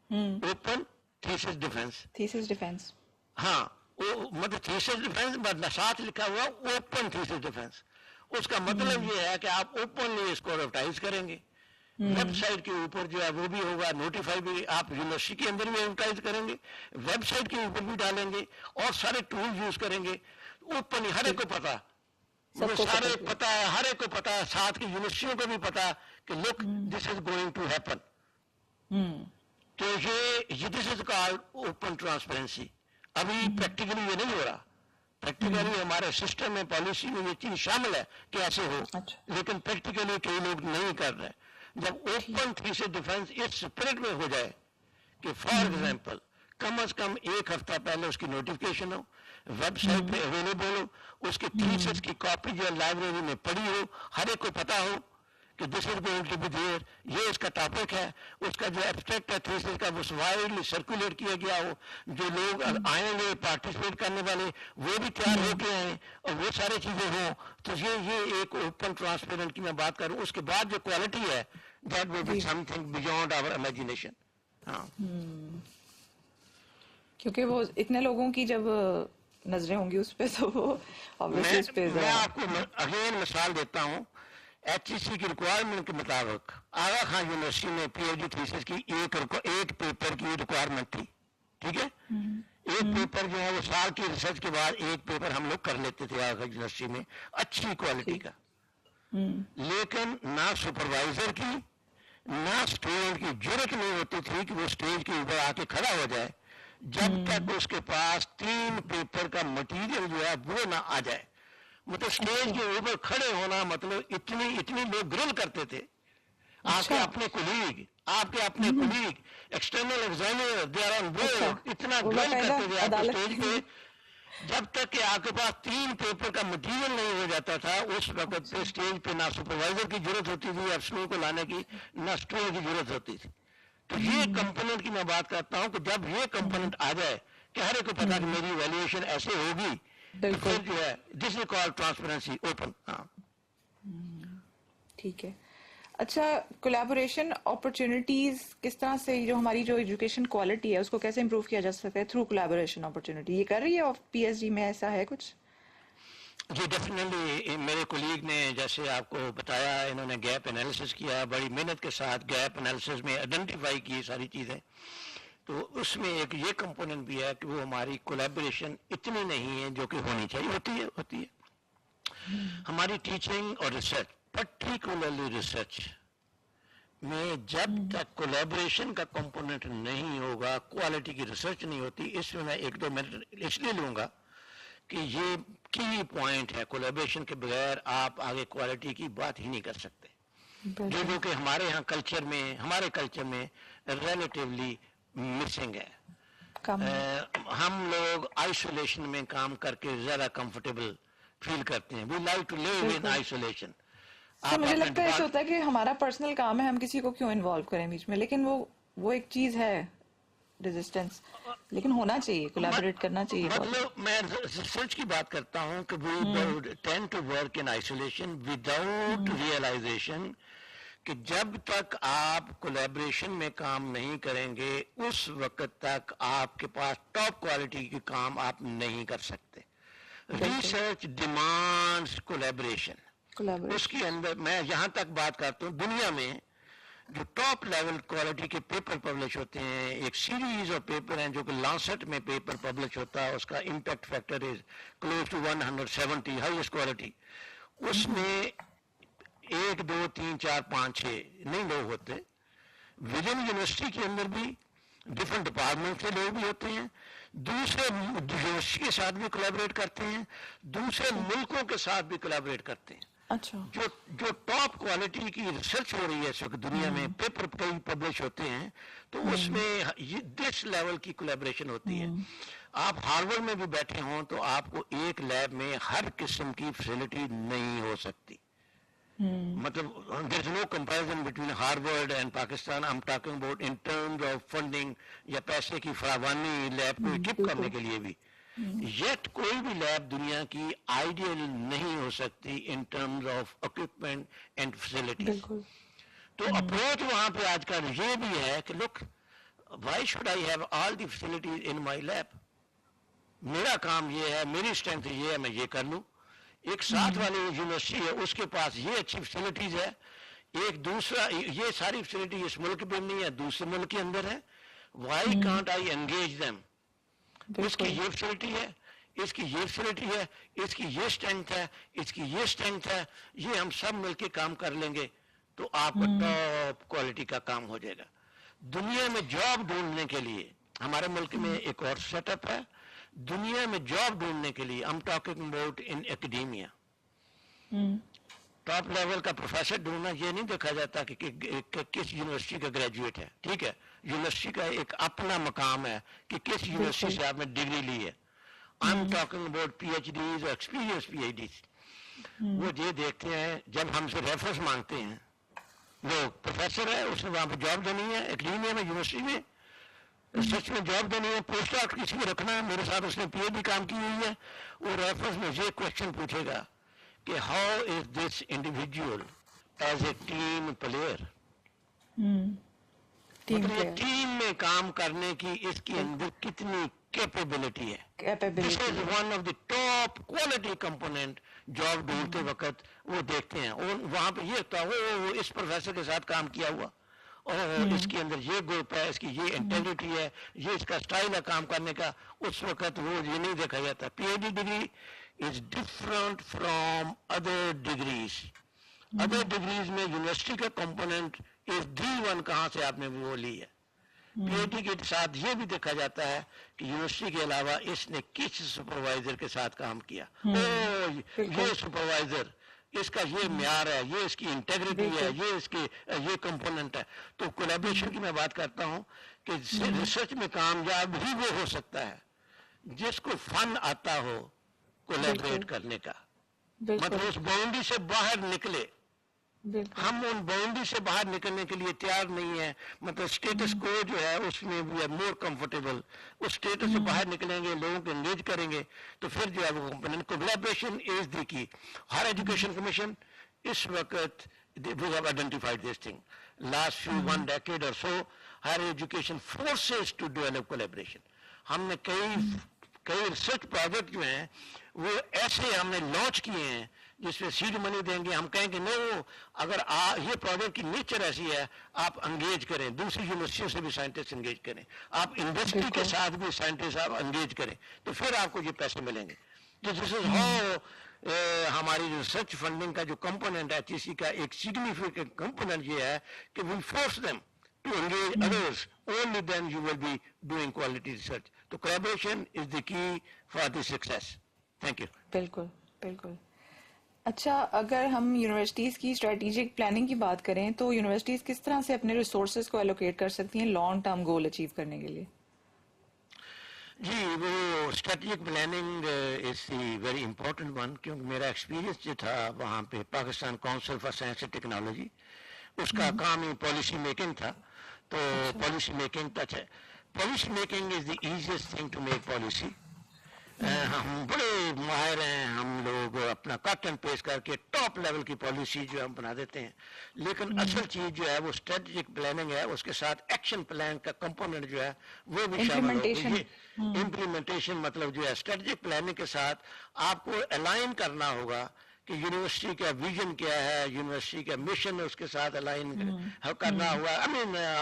Open thesis defence. ہاں، مطلب تھیسس ڈیفنس ساتھ لکھا ہوا اوپن تھیسس ڈیفنس. اس کا مطلب یہ ہے کہ آپ اوپنلی اس کو ایڈورٹائز کریں گے، ویب سائٹ کے اوپر جو ہے وہ بھی ہوگا، نوٹیفائی بھی آپ یونیورسٹی کے اندر بھی ایڈورٹائز کریں گے، ویب سائٹ کے اوپر بھی ڈالیں گے اور سارے ٹول یوز کریں گے. اوپنلی ہر ایک کو پتا، سارے پتا ہے، ہر ایک کو پتا ہے، ساتھ کی یونیورسٹیوں کو بھی پتا کہ لک دس از گوئنگ ٹو ہیپن. تو یہ دس از کالڈ اوپن ٹرانسپیرنسی. ابھی پریکٹیکلی یہ نہیں ہو رہا، پریکٹیکلی ہمارے سسٹم میں پالیسی میں یہ چیز شامل ہے کہ ایسے ہو، لیکن پریکٹیکلی کئی لوگ نہیں کر رہے. جب اوپن تھیسس ڈیفنس اس اسپرٹ میں ہو جائے کہ فار ایگزامپل کم از کم ایک ہفتہ پہلے اس کی نوٹیفکیشن ہو، ویب سائٹ پہ اویلیبل ہو، اس کے تھیسس کی کاپی جو لائبریری میں پڑی ہو، ہر ایک کو پتا ہو کہ this is going to be there, یہ اس کا ٹاپک ہے، اس کا جو ایبسٹریکٹ ہے تھیسس کا وہ وائڈلی سرکولیٹ کیا گیا ہو، جو لوگ آئیں گے پارٹیسپیٹ کرنے والے وہ بھی تیار ہو کے آئیں اور وہ سارے چیزیں ہوں. تو یہ ایک اوپن ٹرانسپیرنٹ کی میں بات کروں. اس کے بعد جو کوالٹی ہے that will be something beyond our imagination. ہاں، کیونکہ وہ اتنے لوگوں کی جب نظریں ہوں گی اس پہ تو وہ میں آپ کو اگین مثال دیتا ہوں. HEC کی ریکوائرمنٹ کے مطابق آغا خان یونیورسٹی میں پی ایچ ڈی تھیسس کی ایک پیپر کی ریکوائرمنٹ تھی. ٹھیک ہے, ایک پیپر جو ہے وہ سال کی ریسرچ کے بعد ایک پیپر ہم لوگ کر لیتے تھے آغا خان یونیورسٹی میں اچھی کوالٹی کا. لیکن نہ سپروائزر کی نہ اسٹوڈنٹ کی جرت نہیں ہوتی تھی کہ وہ اسٹیج کے اوپر آ کے کھڑا ہو جائے جب تک اس کے پاس 3 پیپر کا مٹیریل جو ہے وہ نہ آ جائے. مطلب اسٹیج کے اوپر کھڑے ہونا مطلب اتنی لوگ گرل کرتے تھے. آپ کے اپنے colleague external examiner they are on board اتنا گرل کرتے تھے آپ کے اسٹیج پہ, جب تک کہ آپ کے پاس 3 پیپر کا مٹیریل نہیں ہو جاتا تھا اس وقت پہ اسٹیج پہ نہ سپروائزر کی ضرورت ہوتی تھی افسروں کو لانے کی, نہ اسٹوڈنٹ کی ضرورت ہوتی تھی. تو یہ کمپوننٹ کی میں بات کرتا ہوں کہ جب یہ کمپوننٹ آ جائے کہ ہر ایک کو پتا کہ میری ویلیویشن ایسے ہوگی, پھر جو ہے this is call transparency open. ہاں ٹھیک ہے. اچھا, کولیبوریشن اپرچونیٹیز کس طرح سے جو ہماری جو ایجوکیشن کوالٹی ہے اس کو کیسے امپروو کیا جا سکتا ہے تھرو کولیبوریشن اپرچونیٹی, یہ کر رہی ہے پی ایچ ڈی میں, ایسا ہے کچھ؟ جی ڈیفینیٹلی. میرے کولیگ نے جیسے آپ کو بتایا انہوں نے گیپ انالیسس کیا, بڑی محنت کے ساتھ گیپ انالیسس میں آئیڈینٹیفائی کی ساری چیزیں. تو اس میں ایک یہ کمپوننٹ بھی ہے کہ وہ ہماری کولیبوریشن اتنی نہیں ہے جو کہ ہونی چاہیے. ہوتی ہے ہماری ٹیچنگ اور ریسرچ, پرٹیکولرلی ریسرچ میں جب تک کولیبوریشن کا کمپوننٹ نہیں ہوگا کوالٹی کی ریسرچ نہیں ہوتی. اس میں 1-2 منٹ اس لیے لوں گا کہ یہ کی پوائنٹ ہے, کولیبوریشن کے بغیر آپ آگے کوالٹی کی بات ہی نہیں کر سکتے. جو کہ ہمارے کلچر میں ریلیٹیولی مسنگ ہے. ہم لوگ آئسولیشن میں کام کر کے زیادہ کمفرٹیبل فیل کرتے ہیں. We like to live in isolation. مجھے لگتا ہے ایسا ہوتا ہے کہ ہمارا پرسنل کام ہے, ہم کسی کو کیوں انوالو کریں بیچ میں, لیکن وہ ایک چیز ہے ریزسٹنس, لیکن ہونا چاہیے, کولیبوریٹ کرنا چاہیے. مطلب میں ریسرچ کی بات کرتا ہوں کہ we tend to work in isolation without realization کہ جب تک آپ کولیبریشن میں کام نہیں کریں گے اس وقت تک آپ کے پاس ٹاپ کوالٹی کے کام آپ نہیں کر سکتے. Research demands collaboration. اس کے اندر میں یہاں تک بات کرتا ہوں دنیا میں جو ٹاپ لیول کوالٹی کے پیپر پبلش ہوتے ہیں, ایک سیریز آف پیپر ہیں جو کہ لانسٹ میں پیپر پبلش ہوتا ہے, اس کا impact factor is close to 170 highest quality. اس میں 1 2 3 4 5 6 نہیں لوگ ہوتے. ود ان یونیورسٹی کے اندر بھی ڈفرنٹ ڈپارٹمنٹ کے لوگ بھی ہوتے ہیں, دوسرے یونیورسٹی کے ساتھ بھی کولیبریٹ کرتے ہیں, دوسرے ملکوں کے ساتھ بھی کولیبریٹ کرتے ہیں. اچھا, جو ٹاپ کوالٹی کی ریسرچ ہو رہی ہے اس وقت دنیا میں, پیپر کئی پبلش ہوتے ہیں, تو اس میں دس لیول کی کولیبریشن ہوتی ہے. آپ ہارورڈ میں بھی بیٹھے ہوں تو آپ کو ایک لیب میں ہر قسم کی فیسلٹی نہیں ہو سکتی. مطلب there is no comparison between Harvard and Pakistan. I'm talking about in terms of funding یا پیسے کی فراوانی لیب کو اکپ کرنے کے لیے بھی. یٹ کوئی بھی لیب دنیا کی آئیڈیل نہیں ہو سکتی in terms of equipment and facilities. تو اپروچ وہاں پہ آج کل یہ بھی ہے کہ look why should I have all the facilities in my lab. میرا کام یہ ہے, میری اسٹرینتھ یہ ہے, میں یہ کر لوں. ایک ساتھ والی یونیورسٹی ہے اس کے پاس یہ اچھی فیسلٹیز ہے, ایک دوسرا یہ ساری فیسلٹی اس ملک میں نہیں ہے دوسرے ملک کے اندر ہے. Why can't I engage them. اس کی یہ فیسلٹی ہے, اس کی یہ فیسلٹی ہے, اس کی یہ اسٹرینتھ ہے, اس کی یہ اسٹرینتھ ہے, یہ ہم سب مل کے کام کر لیں گے تو آپ کا ٹاپ کوالٹی کا کام ہو جائے گا. دنیا میں جاب ڈھونڈنے کے لیے ہمارے ملک میں ایک اور سیٹ اپ ہے. دنیا میں جاب ڈھونڈنے کے لیے I'm talking about in academia. Top level کا پروفیسر ڈھونڈنا یہ نہیں دیکھا جاتا کہ کس یونیورسٹی کا گریجویٹ ہے. ٹھیک ہے, یونیورسٹی کا ایک اپنا مقام ہے کہ کس یونیورسٹی سے آپ نے ڈگری لی ہے. I'm talking about PhDs اور ایکسپیرینس PhDs. وہ یہ دیکھتے ہیں جب ہم سے ریفرنس مانگتے ہیں, وہ پروفیسر ہے اس نے وہاں پہ جاب دینی ہے اکیڈیمیا میں یونیورسٹی میں ریسرچ میں جاب دینی ہے, پوسٹ ڈاک کسی کو رکھنا ہے, میرے ساتھ اس نے پی ایچ ڈی کام کی ہوئی ہے, وہ ریفرنس میں یہ کوشچن پوچھے گا کہ how is this individual as a team player. مطلب ٹیم میں کام کرنے کی اس کے اندر کتنی کیپیبلٹی ہے. This is one of the top quality component job ڈھونڈتے وقت وہ دیکھتے ہیں اور وہاں پہ یہ ہوتا ہے وہ اس پروفیسر کے ساتھ کام کیا ہوا اور اس کے اندر یہ گروپ ہے, اس کی یہ انٹیگریٹی ہے, یہ اس کا سٹائل ہے کام کرنے کا, اس وقت وہ یہ نہیں دیکھا جاتا. P H D degree is different from other degrees. Other degrees میں یونیورسٹی کا کمپوننٹ از دی ون کہاں سے آپ نے وہ لی ہے. پی ایچ ڈی کے ساتھ یہ بھی دیکھا جاتا ہے کہ یونیورسٹی کے علاوہ اس نے کس سپروائزر کے ساتھ کام کیا, یہ سپروائزر اس کا یہ معیار ہے, یہ اس کی انٹیگریٹی ہے, یہ اس کی یہ کمپوننٹ ہے. تو کولیبریشن کی میں بات کرتا ہوں کہ ریسرچ میں کامیاب ہی وہ ہو سکتا ہے جس کو فن آتا ہو کولیبریٹ کرنے کا, مطلب اس باؤنڈری سے باہر نکلے. ہم ان باؤنڈری سے باہر نکلنے کے لیے تیار نہیں ہیں, مطلب اسٹیٹس کو جو ہے اس میں وی آر مور کمفرٹیبل. اس اسٹیٹس سے باہر نکلیں گے, لوگوں کو انگیج کریں گے تو پھر جو ہے وہ کمپوننٹ کولیبریشن از دی کی. ہر ایجوکیشن کمیشن اس وقت we have identified this thing. Last few 1 decade or so, higher education forces to develop collaboration. ہم نے کئی ریسرچ پروجیکٹ جو ہیں وہ ایسے ہم نے لانچ کیے ہیں جس میں سیڈ منی دیں گے, ہم کہیں گے نو اگر یہ پروجیکٹ کی نیچر ایسی ہے آپ انگیج کریں, دوسری یونیورسٹیوں سے بھی سائنٹسٹ انگیج کریں, آپ انڈسٹری کے ساتھ بھی سائنٹسٹ آپ انگیج کریں تو پھر آپ کو یہ پیسے ملیں گے. دس از ہاؤ ہماری ریسرچ فنڈنگ کا جو کمپوننٹ ہے کسی کا ایک سگنیفیکنٹ کمپوننٹ یہ ہے کہ we force them to engage others, only then you will be doing quality research. So collaboration is the key for the success. Thank you. بالکل بالکل. اچھا, اگر ہم یونیورسٹیز کی اسٹریٹجک پلاننگ کی بات کریں تو یونیورسٹیز کس طرح سے اپنے ریسورسز کو ایلوکیٹ کر سکتی ہیں لانگ ٹرم گول اچیو کرنے کے لیے؟ جی وہ strategic planning is the very important one, کیونکہ میرا ایکسپیرینس جو تھا وہاں پہ Pakistan council for science and technology, اس کا کام ہی پالیسی میکنگ تھا. تو پالیسی میکنگ ٹچ ہے. Policy making is the easiest thing to make policy. ہم بڑے ماہر ہیں, ہم لوگ اپنا کٹ اینڈ پیسٹ کر کے ٹاپ لیول کی پالیسی جو ہم بنا دیتے ہیں, لیکن اصل چیز جو ہے وہ اسٹریٹجک پلاننگ ہے, اس کے ساتھ ایکشن پلان کا کمپوننٹ جو ہے وہ بھی شامل ہوگی. امپلیمنٹیشن مطلب جو ہے اسٹریٹجک پلاننگ کے ساتھ آپ کو الائن کرنا ہوگا کہ یونیورسٹی کا ویژن کیا ہے, یونیورسٹی کا مشن اس کے ساتھ الائن کرنا ہوا.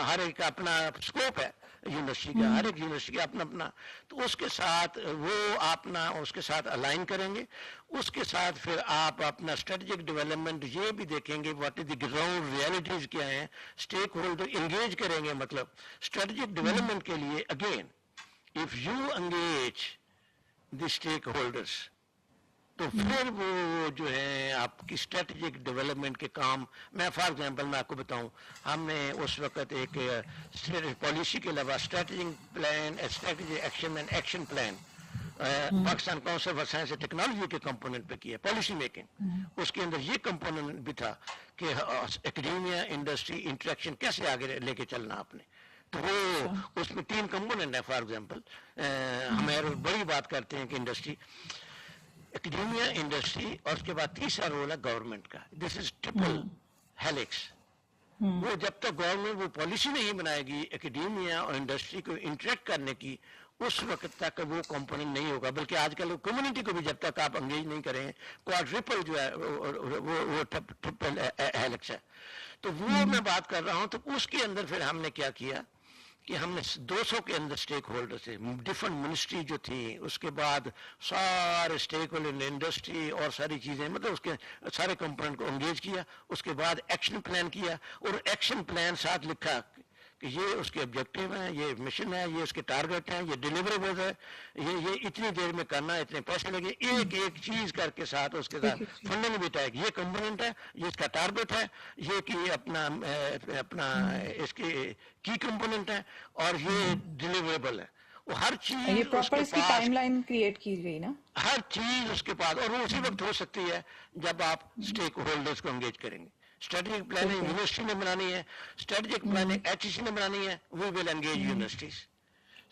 ہر ایک کا اپنا اسکوپ ہے یونیورسٹی کا, ہر ایک یونیورسٹی کا اپنا اپنا, تو اس کے ساتھ وہ اپنا اس کے ساتھ الائن کریں گے. اس کے ساتھ پھر آپ اپنا اسٹریٹجک ڈیولپمنٹ یہ بھی دیکھیں گے what is the ground realities کیا ہیں, اسٹیک ہولڈر انگیج کریں گے. مطلب اسٹریٹجک ڈیولپمنٹ کے لیے again if you engage the stack holders تو پھر وہ جو ہے آپ کی اسٹریٹجک ڈیولپمنٹ کے کام. میں فار ایگزامپل میں آپ کو بتاؤں, ہم نے اس وقت ایک پالیسی کے علاوہ strategic plan, strategic action and action plan Pakistan council for science and technology کے کمپوننٹ پہ کیا پالیسی میکنگ. اس کے اندر یہ کمپوننٹ بھی تھا کہ اکیڈیمیا انڈسٹری انٹریکشن کیسے آگے لے کے چلنا آپ نے. تو وہ اس میں 3 کمپوننٹ ہیں. فار ایگزامپل ہمیں بڑی بات کرتے ہیں کہ انڈسٹری, اکیڈیمیا, انڈسٹری, اور اس کے بعد تیسرا رول ہے گورنمنٹ کا. دس از ٹرپل ہیلکس. وہ جب تک گورنمنٹ وہ پالیسی نہیں بنائے گی اکیڈیمیا اور انڈسٹری کو انٹریکٹ کرنے کی, اس وقت تک وہ کمپوننٹ نہیں ہوگا. بلکہ آج کل کمیونٹی کو بھی جب تک آپ انگیج نہیں کریں, کوادرپل جو ہے وہ ٹرپل ہیلکس ہے. تو وہ میں بات کر رہا ہوں. تو اس کے اندر پھر ہم نے کیا کیا کہ ہم نے 200 کے اندر اسٹیک ہولڈر سے ڈفرنٹ منسٹری جو تھی, اس کے بعد سارے اسٹیک ہولڈر انڈسٹری اور ساری چیزیں, مطلب اس کے سارے کمپوننٹ کو انگیج کیا. اس کے بعد ایکشن پلان کیا, اور ایکشن پلان ساتھ لکھا کہ یہ اس کے آبجیکٹو ہیں, یہ مشن ہے, یہ اس کے ٹارگیٹ ہیں, یہ ڈیلیوریبلز ہے, یہ اتنی دیر میں کرنا ہے, اتنے پیسے لگے. ایک ایک چیز کر کے ساتھ اس کے ساتھ فنڈنگ بھی ٹیگ, یہ کمپوننٹ ہے, یہ اس کا ٹارگیٹ ہے, یہ کہ اپنا اس کے کی کمپوننٹ ہے, اور یہ ڈیلیوریبل ہے. وہ ہر چیز یہ پراپر اس کی ٹائم لائن کریٹ کی گئی نا, ہر چیز اس کے پاس. اور وہ اسی وقت ہو سکتی ہے جب آپ اسٹیک ہولڈرز کو انگیج کریں گے. اسٹریٹجک پلاننگ یونیورسٹی نے بنانی ہے, اسٹریٹجک پلاننگ ایچ ای سی نے بنانی ہے. وی ول انگیج یونیورسٹیز,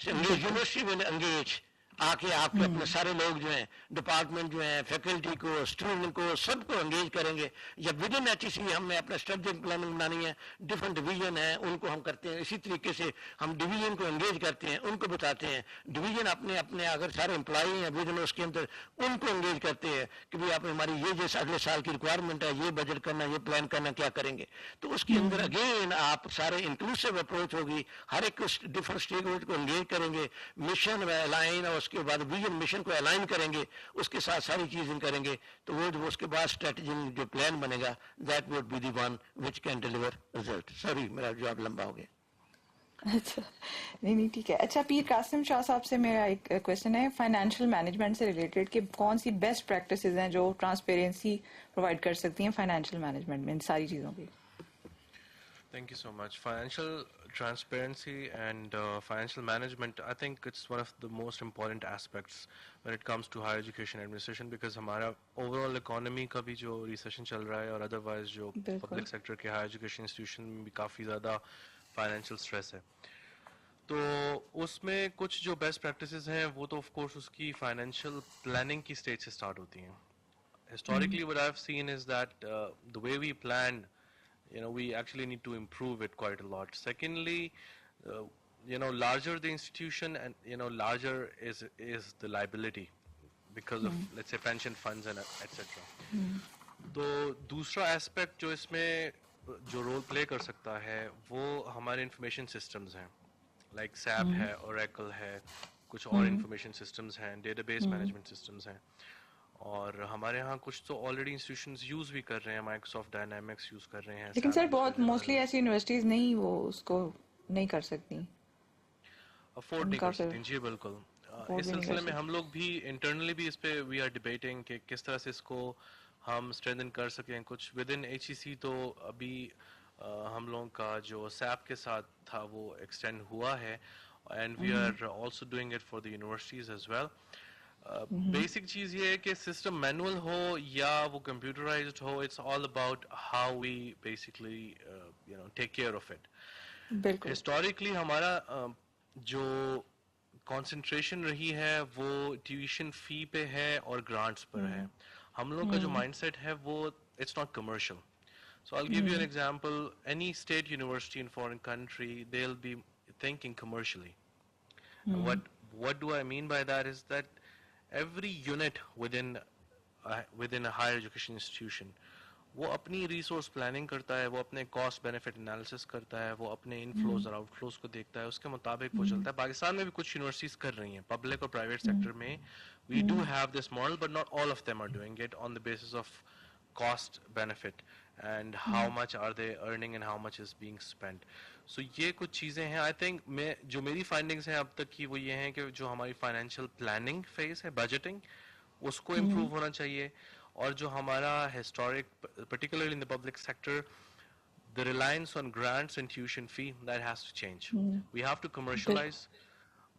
یونیورسٹی ول انگیج آکے آپ کے اپنے سارے لوگ جو ہیں ڈپارٹمنٹ جو ہیں فیکلٹی کو اسٹوڈنٹ کو سب کو انگیج کریں گے. یا ود ان ایچ سی ہم نے اپنا اسٹریٹجک پلاننگ بنانی ہے, ڈفرینٹ ڈویژن ہیں ان کو ہم کرتے ہیں. اسی طریقے سے ہم ڈویژن کو انگیج کرتے ہیں, ان کو بتاتے ہیں. ڈویژن اپنے اپنے اگر سارے امپلائی ہیں ڈویژن اس کے اندر ان کو انگیج کرتے ہیں کہ بھائی آپ ہماری یہ جیسے اگلے سال کی ریکوائرمنٹ ہے, یہ بجٹ کرنا, یہ پلان کرنا, کیا کریں گے. تو اس کے اندر اگین آپ سارے انکلوسیو اپروچ ہوگی, ہر ایک ڈفرنٹ اسٹیک ہولڈر کو انگیج کریں گے, مشن الائن اور اس کے بعد ویژن مشن کو الائن کریں گے, اس کے ساتھ ساری چیزیں کریں گے. تو وہ جو اس کے بعد اسٹریٹجی جو پلان بنے گا that would be the one which can deliver result. Sorry میرا جواب لمبا ہو گیا. اچھا نہیں ٹھیک ہے. اچھا پیر قاسم شاہ صاحب سے میرا ایک کویشچن ہے فائنینشیل مینجمنٹ سے ریلیٹڈ کہ کون سی بیسٹ پریکٹسز ہیں جو ٹرانسپیرنسی پرووائڈ کر سکتی ہیں فائنینشیل مینجمنٹ میں ان ساری چیزوں کی. Thank you so much. Financial transparency and financial management, I think it's one of the most important aspects when it comes to higher education administration because ہمارا overall economy کا بھی جو recession چل رہا ہے اور otherwise جو public sector کے higher education institution میں بھی کافی زیادہ financial stress ہے. تو اس میں کچھ جو بیسٹ پریکٹسز ہیں وہ تو آف کورس اس کی فائنینشیل پلاننگ کی اسٹیج سے اسٹارٹ ہوتی ہیں. Historically what I've seen is that the way we plan, we actually need to improve it quite a lot. Secondly, larger the institution and larger is the liability because of let's say pension funds and etc. تو دوسرا aspect جو اس میں جو role play کر سکتا ہے وہ ہمارے انفارمیشن سسٹمز ہیں, لائک سیپ ہے, اوریکل ہے, کچھ اور انفارمیشن سسٹمز ہیں, ڈیٹا بیس مینجمنٹ سسٹمز ہیں, اور ہمارے ہاں کچھ تو آلریڈی انسٹیٹیوشنز یوز بھی کر رہے ہیں, مائیکروسافٹ ڈائنامکس یوز کر رہے ہیں. لیکن سر بہت موسٹلی ایسی یونیورسٹیز نہیں وہ اس کو نہیں کر سکتی, افورڈ نہیں کر سکتی. جی بالکل. اس سلسلے میں ہم لوگ بھی انٹرنلی بھی اس پہ وی آر ڈیبیٹنگ کہ کس طرح سے اس کو ہم اسٹرینتھن کر سکیں. کچھ ود ان ایچ ای سی تو ابھی ہم لوگوں کا جو سیپ کے ساتھ تھا وہ ایکسٹینڈ ہوا ہے and we are also doing it for the universities as well. Basic چیز یہ ہے کہ سسٹم مینوئل ہو یا وہ کمپیوٹرائزڈ ہو, it's all about how we basically take care of it. Historically ہمارا جو کانسنٹریشن رہی ہے وہ ٹیوشن فی پہ ہے اور گرانٹس پر ہے. ہم لوگ کا جو مائنڈ سیٹ ہے وہ it's not commercial. So I'll give you an example. Any state university in foreign country, they'll be thinking commercially. What do I mean by that is that every unit within a higher education institution, وہ اپنی resource planning کرتا ہے, وہ اپنے cost benefit analysis کرتا ہے, وہ اپنے انفلوز اور آؤٹ فلوز کو دیکھتا ہے, اس کے مطابق وہ چلتا ہے. پاکستان میں بھی کچھ یونیورسٹیز کر رہی ہیں پبلک اور پرائیویٹ سیکٹر میں. We do have this model but not all of them are doing it on the basis of cost benefit and how much are they earning and how much is being spent. So یہ کچھ چیزیں ہیں. I think جو میری findings ہیں اب تک کی وہ یہ ہیں کہ جو ہماری فائنینشیل پلاننگ فیز ہے, بجٹنگ, اس کو امپروو ہونا چاہیے. اور جو ہمارا historic particularly in the public sector, the reliance on grants and tuition fee, that has to change. We have to commercialize,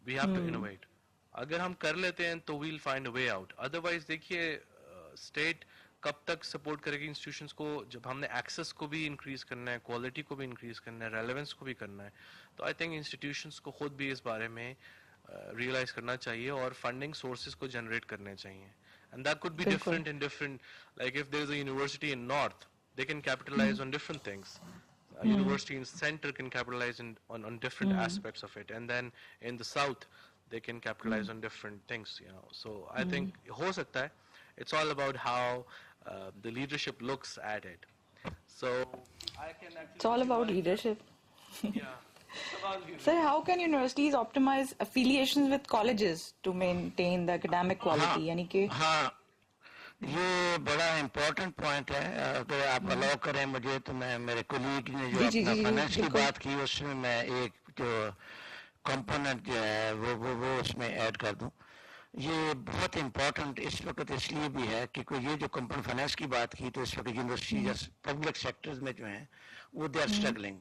we have to innovate. اگر ہم کر لیتے ہیں تو we'll find a way out. Otherwise دیکھیے state کب تک support کرے گی انسٹیٹیوشنس کو, جب ہم نے ایکسیس کو بھی انکریز کرنا ہے, کوالٹی کو بھی انکریز کرنا ہے, ریلیونس کو بھی کرنا ہے. تو آئی تھنک انسٹیٹیوشنس کو خود بھی اس بارے میں ریئلائز کرنا چاہیے اور فنڈنگ سورسز کو جنریٹ کرنے چاہیے. And that could be different in different, like if there is a university in north they can capitalise on different things. University in centre can capitalise on different aspects of it, and then in the south they can capitalize on different things, so I think ho sakta hai. It's all about how the leadership looks at it. So I can actually, it's all about leadership. Yeah, it's about leadership. Sir, how can universities optimize affiliations with colleges to maintain the academic quality? یعنی کہ یہ بڑا important point ہے. اگر آپ الاؤ کریں مجھے تو میں میرے کولیگ نے جو اپنا فائنینس کی بات کی اس میں میں ایک جو کمپوننٹ جو ہے وہ اس میں ایڈ کر دوں. یہ بہت امپورٹنٹ اس وقت اس لیے بھی ہے کہ یہ جو کمپنی فائنینس کی بات کی تو اس وقت یونیورسٹی پبلک سیکٹرز میں جو ہیں وہ دے آر اسٹرگلنگ.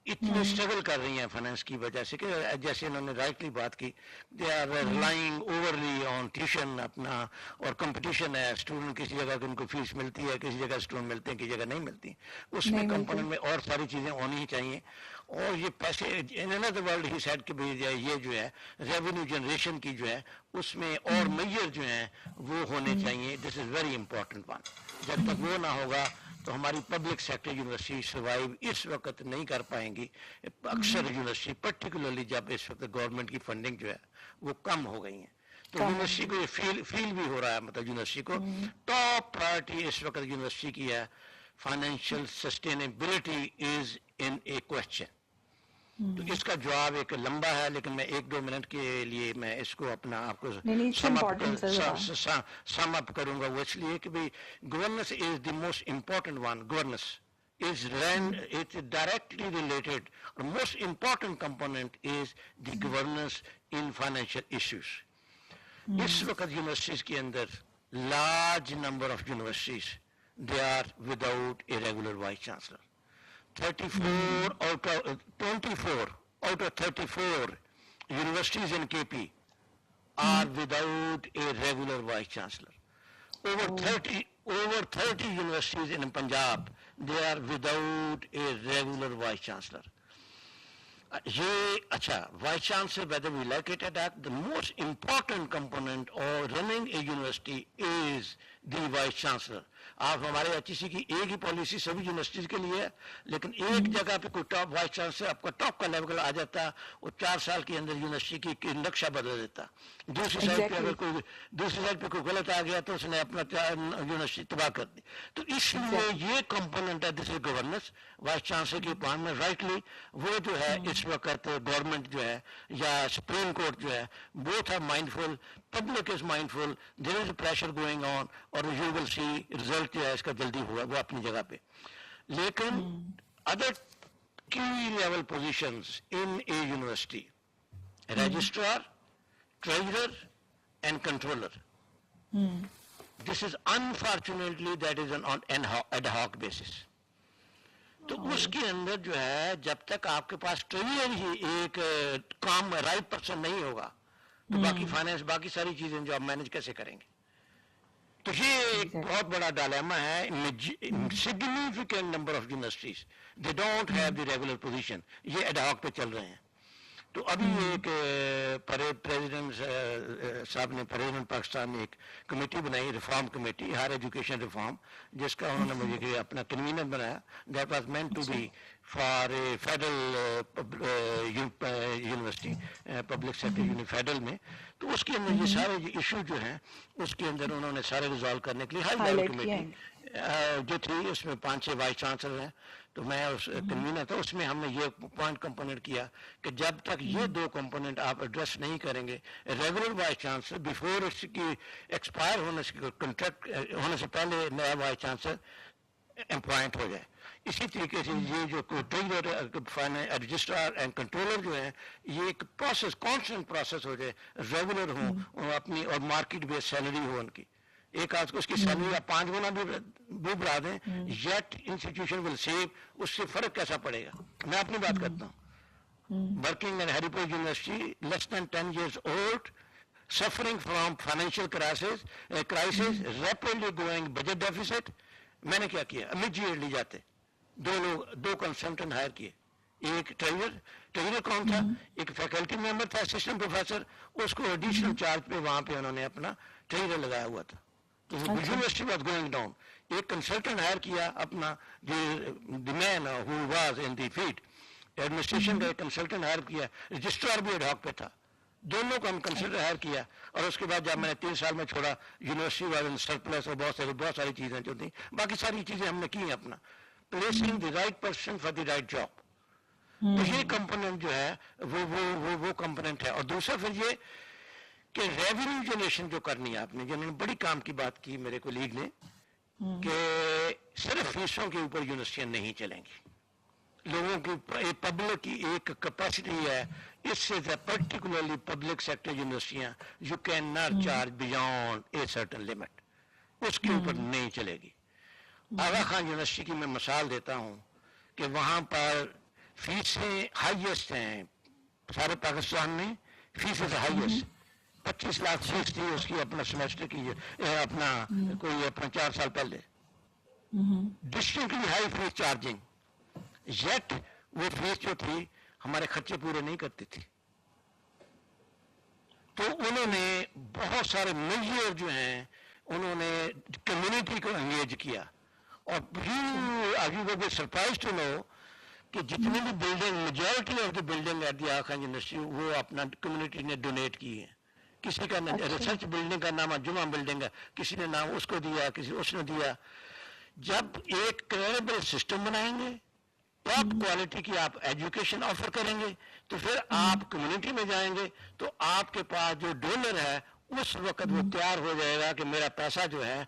اتنے اسٹرگل کر رہی ہیں فائنینس کی وجہ سے کہ جیسے انہوں نے رائٹلی بات کی they are relying overly on tuition اپنا, اور کمپٹیشن ہے, اسٹوڈنٹ کسی جگہ ان کو فیس ملتی ہے, کسی جگہ اسٹوڈنٹ ملتے ہیں, کسی جگہ نہیں ملتی, اس میں کمپوننٹ میں اور ساری چیزیں ہونی چاہیے. اور یہ پیسے ان another world ہی سیڈ کہ یہ جو ہے ریونیو جنریشن کی جو ہے اس میں اور میجر جو ہیں وہ ہونے چاہیے. دس از ویری امپورٹنٹ ون. جب تک وہ نہ ہوگا تو ہماری پبلک سیکٹر یونیورسٹی سروائیو اس وقت نہیں کر پائیں گی. اکثر یونیورسٹی پرٹیکولرلی جب اس وقت گورنمنٹ کی فنڈنگ جو ہے وہ کم ہو گئی ہیں, تو یونیورسٹی کو یہ فیل بھی ہو رہا ہے, مطلب یونیورسٹی کو ٹاپ پرائرٹی اس وقت یونیورسٹی کی ہے, financial sustainability is in a question. تو اس کا جواب ایک لمبا ہے, لیکن میں 1-2 منٹ کے لیے میں اس کو اپنا آپ کو سم اپ کروں گا. وہ اس لیے کہ بھائی governance is the most important one. Governance is it's directly related, or most important component is the governance in financial issues. اس وقت یونیورسٹیز کے اندر large number of universities they are without a regular vice chancellor. 24 out of 34 universities in KP are without a regular vice chancellor. Over 30 universities in Punjab, they are without a regular vice chancellor. Vice chancellor, whether we like it or not, the most important component of running a university is the vice chancellor. آپ ہمارے H E C کی ایک ہی policy سبھی universities کے لیے ہے, لیکن ایک جگہ پہ کوئی ٹاپ وائس چانسلر آپ کا ٹاپ کا لیول آ جاتا, وہ 4 سال کے اندر یونیورسٹی کی نقشہ بدل دیتا. دوسری سائڈ پہ کوئی غلط آ گیا تو اس نے اپنا یونیورسٹی تباہ کر دی. تو اس لیے یہ کمپوننٹ ہے this is governance. Vice chancellor کی اپوائنٹمنٹ رائٹلی وہ جو ہے اس وقت گورنمنٹ جو ہے یا سپریم کورٹ جو ہے both are mindful, public is mindful, there is a pressure going on, اور یو ول سی رزلٹ جو ہے اس کا جلدی ہوا وہ اپنی جگہ پہ. لیکن ادر کی level positions in a university, registrar, treasurer and controller, this is unfortunately that is on ad hoc basis. تو اس کے اندر جو ہے جب تک آپ کے پاس ٹریجرر ہی ایک کام رائٹ پرسن نہیں ہوگا تو باقی فائنینس باقی ساری چیزیں جو آپ مینج کیسے کریں گے. تو یہ ایک بہت بڑا ڈائلیما ہے. Significant number of universities they don't have the regular position, یہ ایڈ ہاک پہ چل رہے ہیں. تو ابھی ایک پریزیڈنٹ صاحب نے, پریزیڈنٹ پاکستان نے ایک کمیٹی بنائی, reform committee, higher education reform, جس کا انہوں نے مجھے اپنا کنوینر بنایا. That was meant to be for a federal university, public sector federal میں. تو اس کے اندر یہ سارے ایشو جو ہیں اس کے اندر انہوں نے سارے ریزالو کرنے کے لیے ہائی لیول کمیٹی جو تھی اس میں 5-6 وائس چانسلر ہیں. تو میں اس کنوینر تھا, اس میں ہم نے یہ پوائنٹ کمپوننٹ کیا کہ جب تک یہ 2 کمپوننٹ آپ ایڈریس نہیں کریں گے, ریگولر وائس چانسلر بیفور اس کی ایکسپائر ہونے سے, کنٹریکٹ ہونے سے پہلے نیا وائس چانسلر اپوائنٹ ہو جائے. اسی طریقے سے یہ جو ٹریجرر, رجسٹرار اینڈ کنٹرولر جو ہیں یہ ایک پروسیس, کانسٹنٹ پروسیس ہو جائے, ریگولر ہوں اپنی, اور مارکیٹ بیس سیلری ہو ان کی. ایک آج کو اس کی سیلری آپ 5 گنا بھی بڑھا دیں, یٹ انسٹیٹیوشن ول سیو. اس سے فرق کیسا پڑے گا؟ میں اپنی بات کرتا ہوں. ورکنگ ان ہیری پور university, less then 10 years old, suffering from financial crisis, rapidly growing budget deficit. میں نے کیا کیا, امیڈیٹلی جاتے 2 کنسلٹنٹ ہائر کیے. ایک ٹریجر کون تھا, ایک فیکلٹی ممبر تھا, اسسٹنٹ پروفیسر, اس کو ایڈیشنل چارج پہ وہاں پہ انہوں نے اپنا ٹریجر لگایا ہوا تھا. تو یونیورسٹی واز گوئنگ ڈاؤن. ایک کنسلٹنٹ ہائر کیا اپنا, the man who was in the field, administration کا ایک کنسلٹنٹ ہائر کیا, رجسٹرار بھی ایڈ ہاک پہ تھا. دونوں کو ہم کنسلٹنٹ ہائر کیا. اور اس کے بعد جب میں نے 3 سال میں چھوڑا, یونیورسٹی واز سرپلس, اور بہت ساری چیزیں جو تھیں, باقی ساری چیزیں ہم نے کی ہیں اپنا, placing the right person for the right job. تو یہ کمپوننٹ جو ہے وہ کمپوننٹ ہے. اور دوسرا پھر یہ کہ ریونیو جنریشن جو کرنی ہے آپ نے, جنہوں نے بڑی کام کی بات کی میرے کولیگ نے, کہ صرف فیسوں کے اوپر یونیورسٹیاں نہیں چلیں گی. لوگوں کی پبلک کی ایک کیپیسٹی ہے, اس سے پرٹیکولرلی پبلک سیکٹر یونیورسٹیاں you can not charge beyond a certain limit, اس کے اوپر نہیں چلے گی. آغا خان یونیورسٹی کی میں مثال دیتا ہوں کہ وہاں پر فیسیں ہائیسٹ ہیں سارے پاکستان میں، فیسز ہائیسٹ 25 لاکھ فیس تھی اس کی اپنا سیمسٹر کی، اپنا کوئی اپنا 4 سال پہلے، distinctly high fee charging, yet وہ فیس جو تھی ہمارے خرچے پورے نہیں کرتی تھی. تو انہوں نے بہت سارے میجر جو ہیں انہوں نے کمیونٹی کو انگیج کیا. اور you will be surprise to know کہ جتنی بھی building, majority of the building at the Aga Khan university وہ اپنا کمیونٹی نے ڈونیٹ کی ہے. کسی کا ریسرچ بلڈنگ کا نام جمعہ بلڈنگ ہے، کسی نے نام اس کو دیا، کسی اس نے دیا. جب ایک کریڈیبل سسٹم بنائیں گے، ٹاپ کوالٹی کی آپ ایجوکیشن آفر کریں گے، تو پھر آپ کمیونٹی میں جائیں گے تو آپ کے پاس جو ڈونر ہے اس وقت وہ تیار ہو جائے گا کہ میرا پیسہ جو ہے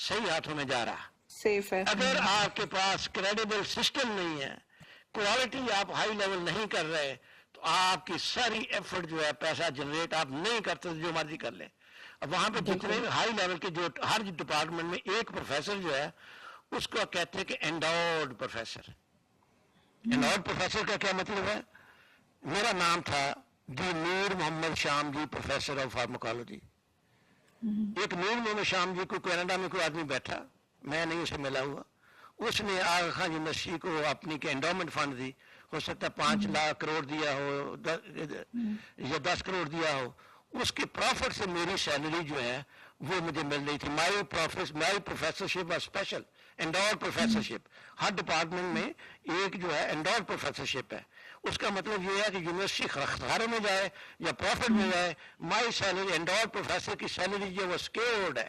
صحیح ہاتھوں میں جا رہا. سیف ہے. اگر آپ کے پاس کریڈیبل سسٹم نہیں ہے، کوالٹی آپ ہائی لیول نہیں کر رہے، تو آپ کی ساری ایفرٹ جو ہے پیسہ جنریٹ آپ نہیں کرتے، جو مرضی کر لیں. اب وہاں پہ جتنے ہائی لیول کے جو ہر ڈپارٹمنٹ میں ایک پروفیسر جو ہے اس کو کہتے ہیں کہ انڈورڈ پروفیسر. انڈورڈ پروفیسر کا کیا مطلب ہے؟ میرا نام تھا دی نور محمد شام جی، پروفیسر آف فارماکالوجی. ایک نور محمد شام جی کو کینیڈا میں کوئی آدمی بیٹھا، میں نہیں اسے ملا ہوا، اس نے آغا خان یونیورسٹی کو اپنی کے انڈومنٹ فنڈ دی، ہو سکتا ہے 5 لاکھ کروڑ دیا ہو یا 10 کروڑ دیا ہو. اس کے پروفٹ سے میری سیلری جو ہے وہ مجھے مل رہی تھی. مائی پروفیسرشپ اور اسپیشل انڈور پروفیسرشپ، ہر ڈپارٹمنٹ میں ایک جو ہے انڈور پروفیسرشپ ہے. اس کا مطلب یہ ہے کہ یونیورسٹی خسارے میں جائے یا پروفٹ میں جائے، مائی سیلری انڈور پروفیسر کی سیلری جو وہ سکیورڈ ہے.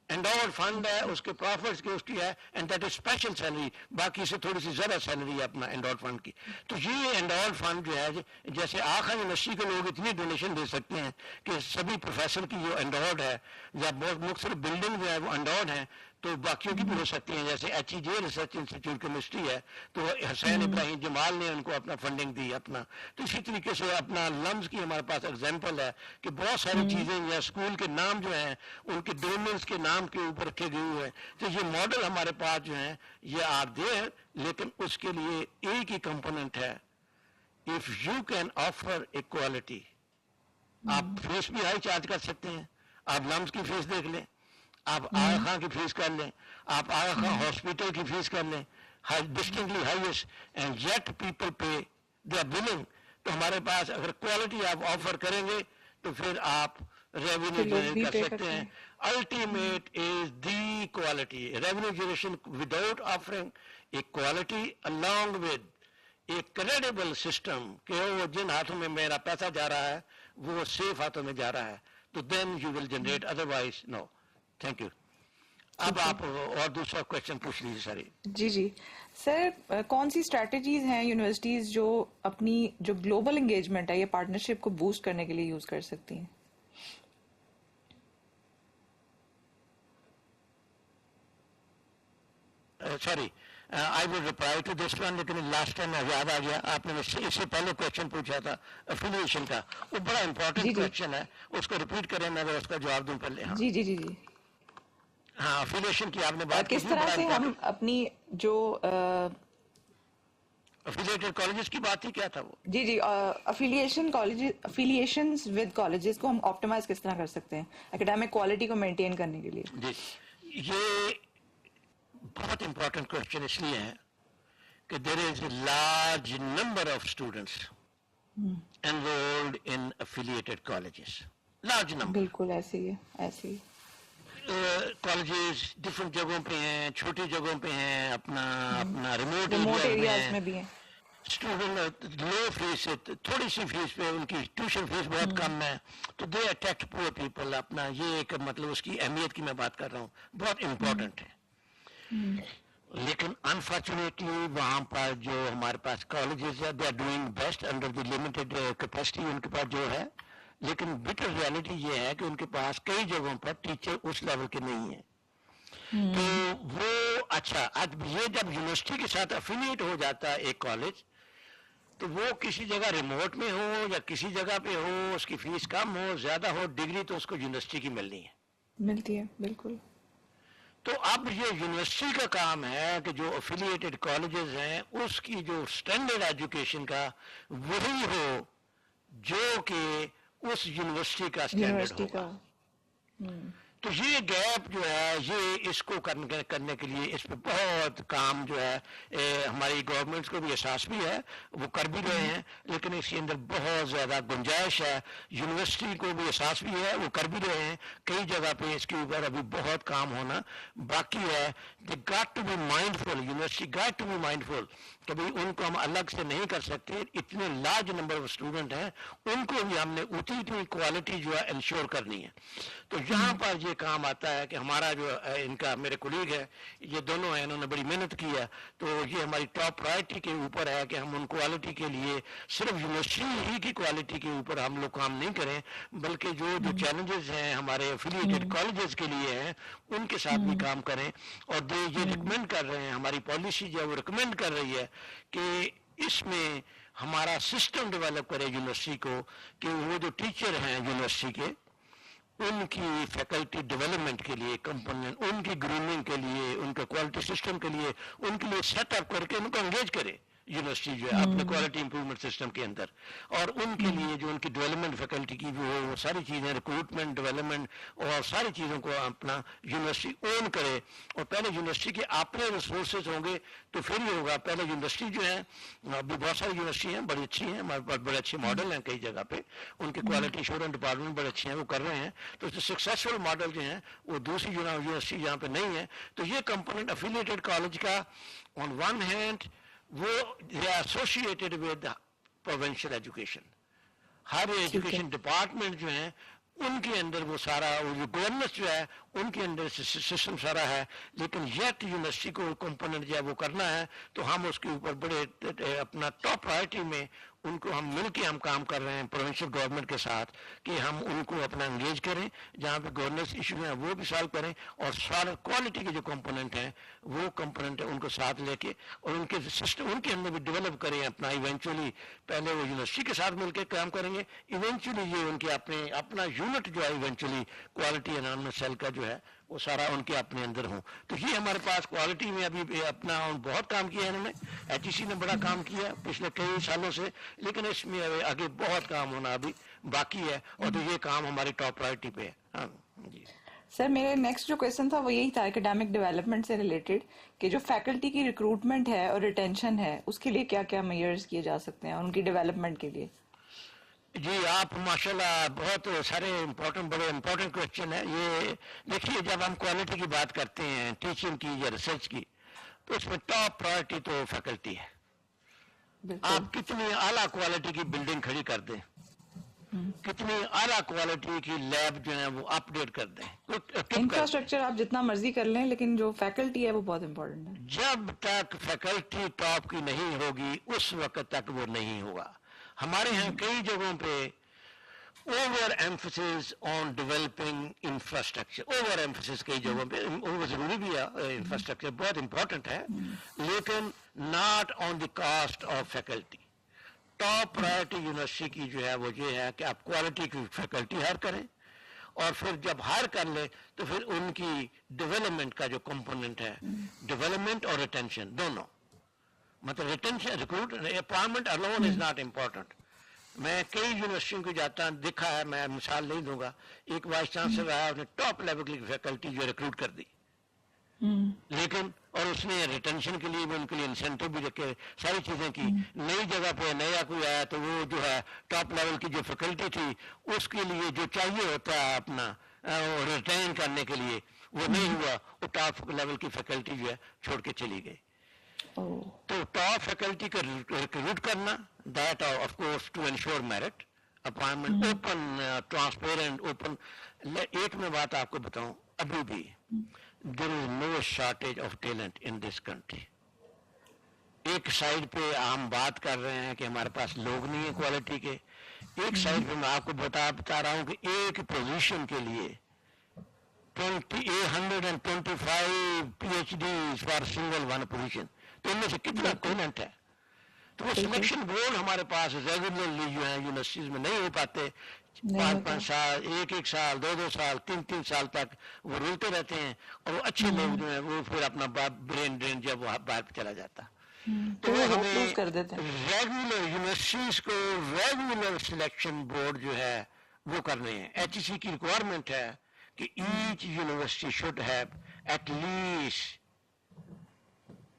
انڈور فنڈ ہے اس کے پروفٹس کی اس کی ہے، and that is special salary, باقی سے تھوڑی سی زیادہ سیلری ہے اپنا انڈور فنڈ کی. تو یہ انڈور فنڈ جو ہے جیسے آغا خان یونیورسٹی کے لوگ اتنی ڈونیشن دے سکتے ہیں کہ سبھی پروفیسر کی جو انڈورڈ ہے یا بہت مختلف بلڈنگ جو ہے وہ انڈورڈ ہیں، تو باقیوں کی بھی ہو سکتی ہیں. جیسے ایچ ای جے ریسرچ انسٹیٹیوٹ کیمسٹری ہے تو حسین ابراہیم جمال نے ان کو اپنا فنڈنگ دی اپنا. تو اسی طریقے سے اپنا لمز کی ہمارے پاس ایگزامپل ہے کہ بہت ساری چیزیں یا اسکول کے نام جو ہیں ان کے ڈونرز کے نام کے اوپر رکھے گئے ہوئے ہیں. تو یہ ماڈل ہمارے پاس جو ہیں یہ آپ دے، لیکن اس کے لیے ایک ہی کمپوننٹ ہے، if you can offer a quality. آپ فیس بھی ہائی چارج کر سکتے ہیں، آپ لمز کی فیس دیکھ لیں، آپ آغا خان کی فیس کر لیں، آپ آغا خان ہاسپٹل کی فیس کر لیں، distinctly highest, and yet people pay, they are willing. تو ہمارے پاس اگر کوالٹی آپ آفر کریں گے تو پھر آپ ریونیو جنریٹ کر سکتے ہیں. Ultimate is the quality. Revenue generation without offering a quality along with a credible system کہ وہ جن ہاتھوں میں میرا پیسہ جا رہا ہے وہ سیف ہاتھوں میں جا رہا ہے، تو then you will generate, otherwise no. Thank you. اب آپ اور دوسرا کوشچن پوچھ لیجیے. ساری جی سر، کون سی اسٹریٹجیز ہیں یونیورسٹیز جو اپنی جو گلوبل انگیجمنٹ ہے یا پارٹنرشپ کو بوسٹ کرنے کے لیے یوز کر سکتی ہیں؟ Sorry I will reply to this one, لیکن لاسٹ ٹائم یاد آ گیا آپ نے اس سے پہلے کوشچن پوچھا تھا افیلیشن کا، وہ بڑا امپورٹنٹ کوشچن ہے، اس کو ریپیٹ کریں میں اگر اس کا جواب دوں پہلے. جی ہاں افیلیشن کی آپ نے بات کس طرح سے ہم اپنی جو افیلیٹڈ کالجز کی بات ہی کیا تھا وہ؟ جی افیلیشنز ود کالجز کو ہم آپٹیمائز کس طرح کر سکتے ہیں اکیڈیمک کوالٹی کو مینٹین کرنے کے لیے؟ جی یہ بہت امپورٹنٹ کوشچن اس لیے ہے کہ there is a large number of students enrolled in affiliated colleges. Large number. بالکل ایسے ہی کالجز ڈفرینٹ جگہوں پہ ہیں، چھوٹی جگہوں پہ ہیں، اپنا ریموٹ ایریاز میں بھی ہیں. اسٹوڈنٹ لو فیس ہے، تھوڑی سی فیس پہ ان کی ٹیوشن فیس بہت کم ہے، تو دے اٹریکٹ پور پیپل. اپنا یہ ایک مطلب اس کی اہمیت کی میں بات کر رہا ہوں، بہت امپورٹنٹ ہے. لیکن انفارچونیٹلی وہاں پر جو ہمارے پاس کالجز ہے they are doing best under the limited capacity ان کے پاس جو ہے، لیکن بیٹر ریالٹی یہ ہے کہ ان کے پاس کئی جگہوں پر ٹیچر اس لیول کے نہیں ہیں. تو وہ اچھا اب یہ جب یونیورسٹی کے ساتھ افیلیٹ ہو جاتا ہے ایک کالج، تو وہ کسی جگہ ریموٹ میں ہو یا کسی جگہ پہ ہو، اس کی فیس کم ہو زیادہ ہو، ڈگری تو اس کو یونیورسٹی کی ملنی ہے، ملتی ہے. بالکل. تو اب یہ یونیورسٹی کا کام ہے کہ جو افیلیٹڈ کالجز ہیں اس کی جو اسٹینڈرڈ ایجوکیشن کا وہی ہو جو کہ اس یونیورسٹی کا اسٹینڈرڈ ہوگا. تو یہ گیپ جو ہے یہ اس کو کرنے کے لیے اس پہ بہت کام جو ہے ہماری گورنمنٹس کو بھی احساس بھی ہے, وہ کر بھی رہے ہیں, لیکن اس کے اندر بہت زیادہ گنجائش ہے. یونیورسٹی کو بھی احساس بھی ہے, وہ کر بھی رہے ہیں, کئی جگہ پہ اس کے اوپر ابھی بہت کام ہونا باقی ہے. They got to be mindful, university got to be mindful کہ بھئی ان کو ہم الگ سے نہیں کر سکتے, اتنے لارج نمبر آف اسٹوڈنٹ ہیں, ان کو بھی ہم نے اتنی کوالٹی جو ہے انشور کرنی ہے. تو یہاں پر یہ کام آتا ہے کہ ہمارا جو ان کا میرے کولیگ ہے, یہ دونوں ہیں, انہوں نے بڑی محنت کی ہے. تو یہ ہماری ٹاپ پرائرٹی کے اوپر ہے کہ ہم ان کوالٹی کے لیے صرف یونیورسٹی ہی کی کوالٹی کے اوپر ہم لوگ کام نہیں کریں, بلکہ جو چیلنجز ہیں ہمارے افیلیٹڈ کالجز کے لیے ہیں ان کے ساتھ بھی کام کریں. اور یہ ریکمینڈ کر رہے ہیں, ہماری پالیسی جو ہے وہ ریکمینڈ کر رہی ہے کہ اس میں ہمارا سسٹم ڈیولپ کرے یونیورسٹی کو, کہ وہ جو ٹیچر ہیں یونیورسٹی کے ان کی فیکلٹی ڈیولپمنٹ کے لیے کمپوننٹ, ان کی گرومنگ کے لیے, ان کے کوالٹی سسٹم کے لیے, ان کے لیے سیٹ اپ کر کے ان کو انگیج کرے یونیورسٹی جو ہے اپنے کوالٹی امپرومنٹ سسٹم کے اندر. اور ان کے لیے جو ان کی ڈیولپمنٹ فیکلٹی کی بھی ہو, وہ ساری چیزیں ریکروٹمنٹ, ڈیولپمنٹ اور ساری چیزوں کو اپنا یونیورسٹی اون کرے. اور پہلے یونیورسٹی کے اپنے ریسورسز ہوں گے تو پھر یہ ہوگا. پہلے یونیورسٹی جو ہے, ابھی بہت ساری یونیورسٹی ہیں بڑی اچھی ہیں, ہمارے پاس بڑے اچھے ماڈل ہیں کئی جگہ پہ, ان کے کوالٹی ایشورنس ڈپارٹمنٹ بڑے اچھے ہیں, وہ کر رہے ہیں. تو سکسیسفل ماڈل جو ہیں وہ دوسری یونیورسٹی جہاں پہ نہیں ہے. تو یہ کمپوننٹ افیلیٹڈ کالج کا آن ون ہینڈ وہ they are associated with provincial education. Hare education department جو ہیں ان کے اندر وہ سارا جو گورننس جو ہے ان کے اندر سسٹم سارا ہے, لیکن یٹ یونیورسٹی کو کمپوننٹ جو ہے وہ کرنا ہے. تو ہم اس کے اوپر بڑے اپنا ٹاپ پرائرٹی میں ان کو ہم مل کے ہم کام کر رہے ہیں پروونشل گورنمنٹ کے ساتھ کہ ہم ان کو اپنا انگیج کریں, جہاں پہ گورننس ایشو ہیں وہ بھی سالو کریں, اور سارا کوالٹی کے جو کمپوننٹ ہیں وہ کمپوننٹ ان کو ساتھ لے کے اور ان کے سسٹم ان کے اندر بھی ڈیولپ کریں اپنا. ایونچولی پہلے وہ یونیورسٹی کے ساتھ مل کے کام کریں گے, ایونچولی یہ ان کے اپنا یونٹ جو ہے ایونچولی کوالٹی انہانسمنٹ سیل کا جو ہے وہ سارا ان کے اپنے اندر ہوں. تو یہ ہمارے پاس کوالٹی میں ابھی اپنا بہت کام کیا ہے انہوں نے, ایچ ای سی نے بڑا کام کیا پچھلے کئی سالوں سے, لیکن اس میں آگے بہت کام ہونا ابھی باقی ہے. اور تو یہ کام ہماری ٹاپ پرائرٹی پہ ہے. ہاں جی سر, میرے نیکسٹ جو کویشچن تھا وہ یہی تھا اکیڈیمک ڈیولپمنٹ سے ریلیٹڈ, کہ جو فیکلٹی کی ریکروٹمنٹ ہے اور ریٹینشن ہے اس کے لیے کیا کیا میئرز کیے جا سکتے ہیں اور ان کی ڈیولپمنٹ کے لیے. جی آپ ماشاءاللہ بہت سارے بڑے امپورٹنٹ کوشچن ہے. یہ دیکھیے جب ہم کوالٹی کی بات کرتے ہیں ٹیچنگ کی یا ریسرچ کی, تو اس میں ٹاپ پرائرٹی تو فیکلٹی ہے. آپ کتنی اعلیٰ کوالٹی کی بلڈنگ کھڑی کر دیں, کتنی اعلیٰ کوالٹی کی لیب جو ہے وہ اپ ڈیٹ کر دیں, انفراسٹرکچر آپ جتنا مرضی کر لیں, لیکن جو فیکلٹی ہے وہ بہت امپورٹنٹ ہے. جب تک فیکلٹی ٹاپ کی نہیں ہوگی اس وقت تک وہ نہیں ہوگا. ہمارے یہاں کئی جگہوں پہ over emphasis on developing infrastructure, over emphasis کئی جگہوں پہ, وہ ضروری بھی ہے, انفراسٹرکچر بہت امپورٹنٹ ہے, لیکن not on the cost of faculty. Top priority university کی جو ہے وہ یہ ہے کہ آپ کوالٹی کی فیکلٹی ہائر کریں, اور پھر جب ہائر کر لیں تو پھر ان کی ڈیولپمنٹ کا جو کمپوننٹ ہے, ڈیولپمنٹ اور ریٹینشن دونوں, مطلب retention recruit appointment alone is not important. میں کئی یونیورسٹیوں کو جاتا ہوں, دیکھا ہے, میں مثال نہیں دوں گا, ایک وائس چانسلر رہا, اس نے ٹاپ لیول کی فیکلٹی جو ریکروٹ کر دی, لیکن اور اس نے ریٹینشن کے لیے بھی ان کے لیے انسینٹو بھی رکھے, ساری چیزیں کی. نئی جگہ پہ نیا کوئی آیا تو وہ جو ہے ٹاپ لیول کی جو فیکلٹی تھی اس کے لیے جو چاہیے ہوتا ہے اپنا ریٹین کرنے کے لیے وہ نہیں ہوا, وہ ٹاپ لیول کی فیکلٹی جو ہے چھوڑ کے چلی گئی. تو ٹاپ فیکلٹی کا ریکروٹ کرنا, that of course to ensure merit, appointment open, transparent, open. ایک میں بات آپ کو بتاؤں, ابھی بھی there is no shortage of talent in this country. ایک سائڈ پہ ہم بات کر رہے ہیں کہ ہمارے پاس لوگ نہیں ہیں کوالٹی کے, ایک سائڈ پہ میں آپ کو بتا رہا ہوں کہ ایک پوزیشن کے لیے 125 PhDs for single one position. تو ان میں سے کتنا ٹیلنٹ ہے. تو وہ سلیکشن بورڈ ہمارے پاس ریگولرلی جو ہے یونیورسٹیز میں نہیں ہو پاتے, 5 سال 1 سال 2 سال 3 سال تک وہ رولتے رہتے ہیں اور وہ اچھے لوگ جو ہیں وہ پھر اپنا برین ڈرین جب وہ باہر چلا جاتا. تو ہمیں ریگولر یونیورسٹیز کو ریگولر سلیکشن بورڈ جو ہے وہ کرنے ہیں. HEC کی ریکوائرمنٹ ہے کہ each university should have at least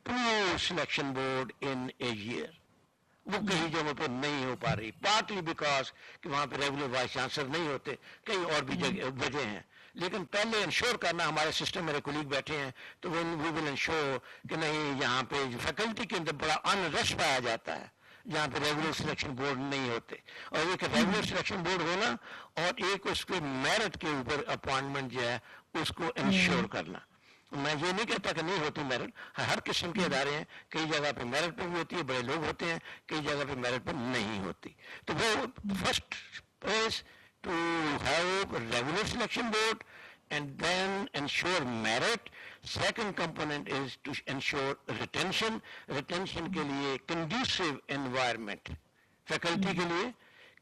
2 selection board in a year. وہ کئی جگہوں پہ نہیں ہو پا رہی, پارٹلی بیکاز کہ وہاں پہ ریگولر وائس چانسلر نہیں ہوتے, کئی اور بھی وجہ ہیں. لیکن پہلے انشور کرنا, ہمارے سسٹم میرے کولیگ بیٹھے ہیں تو وی ول انشور کہ نہیں یہاں پہ فیکلٹی کے اندر بڑا انریسٹ پایا جاتا ہے جہاں پہ ریگولر سلیکشن بورڈ نہیں ہوتے. اور ایک ریگولر سلیکشن بورڈ ہونا اور ایک اس کے میرٹ کے اوپر اپوائنٹمنٹ جو ہے اس کو انشور کرنا. میں یہ نہیں کہتا کہ نہیں ہوتی میرٹ, ہر قسم کے ادارے ہیں, کئی جگہ پہ میرٹ پہ بھی ہوتی ہے, بڑے لوگ ہوتے ہیں, کئی جگہ پہ میرٹ پہ نہیں ہوتی. تو وہ first is to have regular selection board and then ensure merit. Second component is to ensure retention. Retention کے لیے conducive environment, faculty کے لیے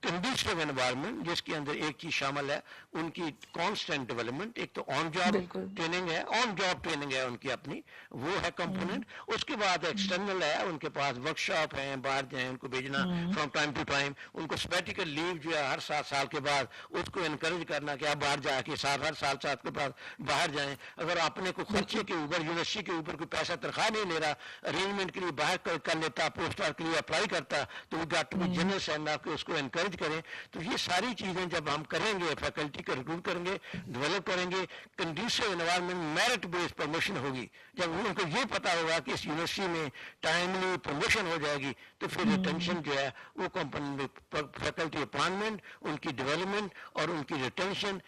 کنڈیشنل انوائرمنٹ جس کے اندر ایک چیز شامل ہے ان کی کانسٹنٹ ڈیولپمنٹ. ایک تو آن جاب ٹریننگ ہے, آن جاب ٹریننگ ہے ان کی اپنی, وہ ہے کمپوننٹ. اس کے بعد ایکسٹرنل ہے, ان کے پاس ورک شاپ ہیں, باہر جائیں ان کو بھیجنا فرام ٹائم ٹو ٹائم, ان کو سپیٹیکل لیو جو ہے ہر 7 سال کے بعد اس کو انکریج کرنا کہ آپ باہر جا کے ہر سال کے بعد باہر جائیں. اگر آپ نے کوئی خرچے کے اوپر یونیورسٹی کے اوپر کوئی پیسہ تنخواہ نہیں لے رہا, ارینجمنٹ کے لیے باہر کر لیتا, پوسٹ کے لیے اپلائی کرتا, تو وہ got to be generous and آپ اس کو انکریج کریں. تو یہ ساری چیزیں جب ہم کریں گے, فیکلٹی کو ریکروٹ کریں گے, ڈیولپ کریں گے, کنڈیشنل انوائرمنٹ, میرٹ بیس پروموشن ہوگی. جب ان کو یہ پتا ہوگا کہ اس یونیورسٹی میں ٹائملی پروموشن ہو جائے گی تو پھر ریٹینشن جو ہے وہ کمپنی فیکلٹی اپوائنٹمنٹ, ان کی ڈیولپمنٹ اور ان کی retention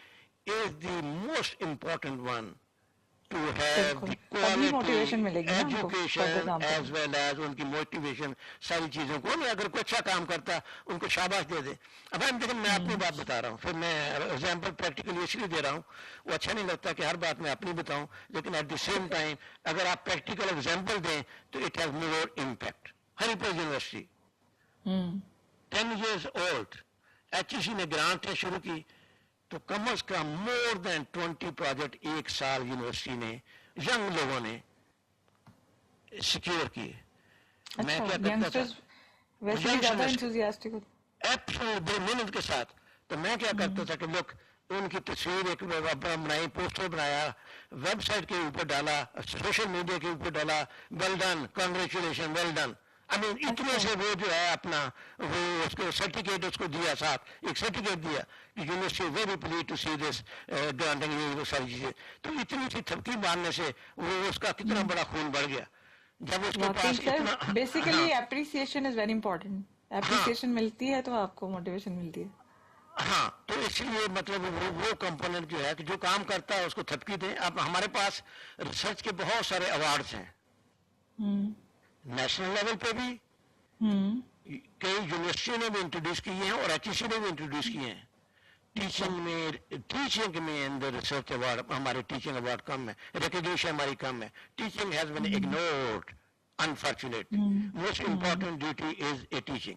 is the most important one to have the quality education as well as ان کی موٹیویشن, ساری چیزوں کو. اگر کوئی اچھا کام کرتا ان کو شاباش دے دے. اب ہم دیکھیں, میں اپنی بات بتا رہا ہوں, پھر میں ایگزامپل پریکٹیکلی اس لیے دے رہا ہوں, وہ اچھا نہیں لگتا کہ ہر بات میں اپنی بتاؤں, لیکن ایٹ دی سیم ٹائم اگر آپ پریکٹیکل ایگزامپل دیں تو اٹ ہیز مور امپیکٹ. ہری پور یونیورسٹی 10 years old, HEC نے گرانٹ شروع کی تو کم از کم مور دین 20 پروجیکٹ ایک سال یونیورسٹی نے ینگ لوگوں نے سیکیور کیے. میں کیا کرتا تھا بڑی محنت کے ساتھ, تو میں کیا کرتا تھا کہ لوگ ان کی تصویر ایک بنائی, پوسٹر بنایا, ویب سائٹ کے اوپر ڈالا, سوشل میڈیا کے اوپر ڈالا, well done, congratulation, well done. اتنے سے وہ جو ہے اپنا وہ اس کو سرٹیفکیٹ اس کو دیا, ساتھ ایک سرٹیفکیٹ دیا کہ university very pleased to see this granting, وہ ساری چیزیں. تو اتنی سی تھپکی مارنے سے وہ اس کا کتنا بڑا خون بڑھ گیا جب اس کے پاس اتنا. بیسیکلی اپریسیشن از ویری امپورٹنٹ. اپریسیشن ملتی ہے تو آپ کو موٹیویشن ملتی ہے. ہاں, تو اس لیے مطلب وہ کمپوننٹ جو ہے کہ جو کام کرتا ہے اس کو تھپکی دیں. اب ہمارے پاس ریسرچ کے بہت سارے ایوارڈز ہیں, نیشنل لیول پہ بھی کئی یونیورسٹیوں نے بھی انٹروڈیوس کیے ہیں اور HEC نے بھی انٹروڈیوس کیے ہیں. ٹیچنگ میں اندر ریسرچ ایوارڈ, ہمارے ٹیچنگ ایوارڈ کم ہے, ریکگنیشن ہماری کم ہے. Teaching has been ignored unfortunately. Most important duty is a teaching.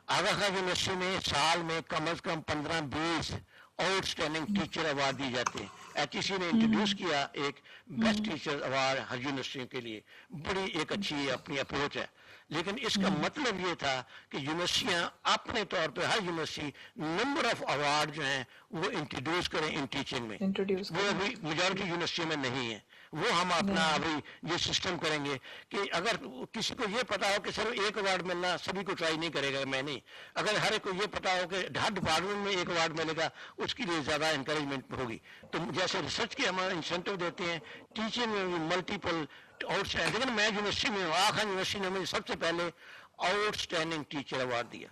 Aga Khan university میں سال میں کم از کم 15-20 آؤٹ اسٹینڈنگ ٹیچر ایوارڈ دی جاتے ہیں. HEC نے انٹروڈیوس کیا ایک بیسٹ ٹیچر ایوارڈ ہر یونیورسٹیوں کے لیے, بڑی ایک اچھی اپنی اپروچ ہے. لیکن اس کا مطلب یہ تھا کہ یونیورسٹیاں اپنے طور پہ ہر یونیورسٹی نمبر آف ایوارڈ جو ہیں وہ انٹروڈیوس کریں ان ٹیچنگ میں. وہ ابھی میجورٹی یونیورسٹی میں نہیں ہے. وہ ہم اپنا ابھی یہ سسٹم کریں گے کہ اگر کسی کو یہ پتا ہو کہ صرف ایک ایوارڈ ملنا, سبھی کو ٹرائی نہیں کرے گا, میں نہیں. اگر ہر ایک کو یہ پتا ہو کہ ہر ڈپارٹمنٹ میں ایک ایوارڈ ملے گا, اس کے لیے زیادہ انکریجمنٹ ہوگی. تو جیسے ریسرچ کے ہمارا انسینٹو دیتے ہیں, ٹیچنگ میں بھی ملٹیپل آؤٹ اسٹینڈنگ. لیکن میں یونیورسٹی میں ہوں, آخر یونیورسٹی نے مجھے سب سے پہلے آؤٹ اسٹینڈنگ ٹیچر ایوارڈ دیا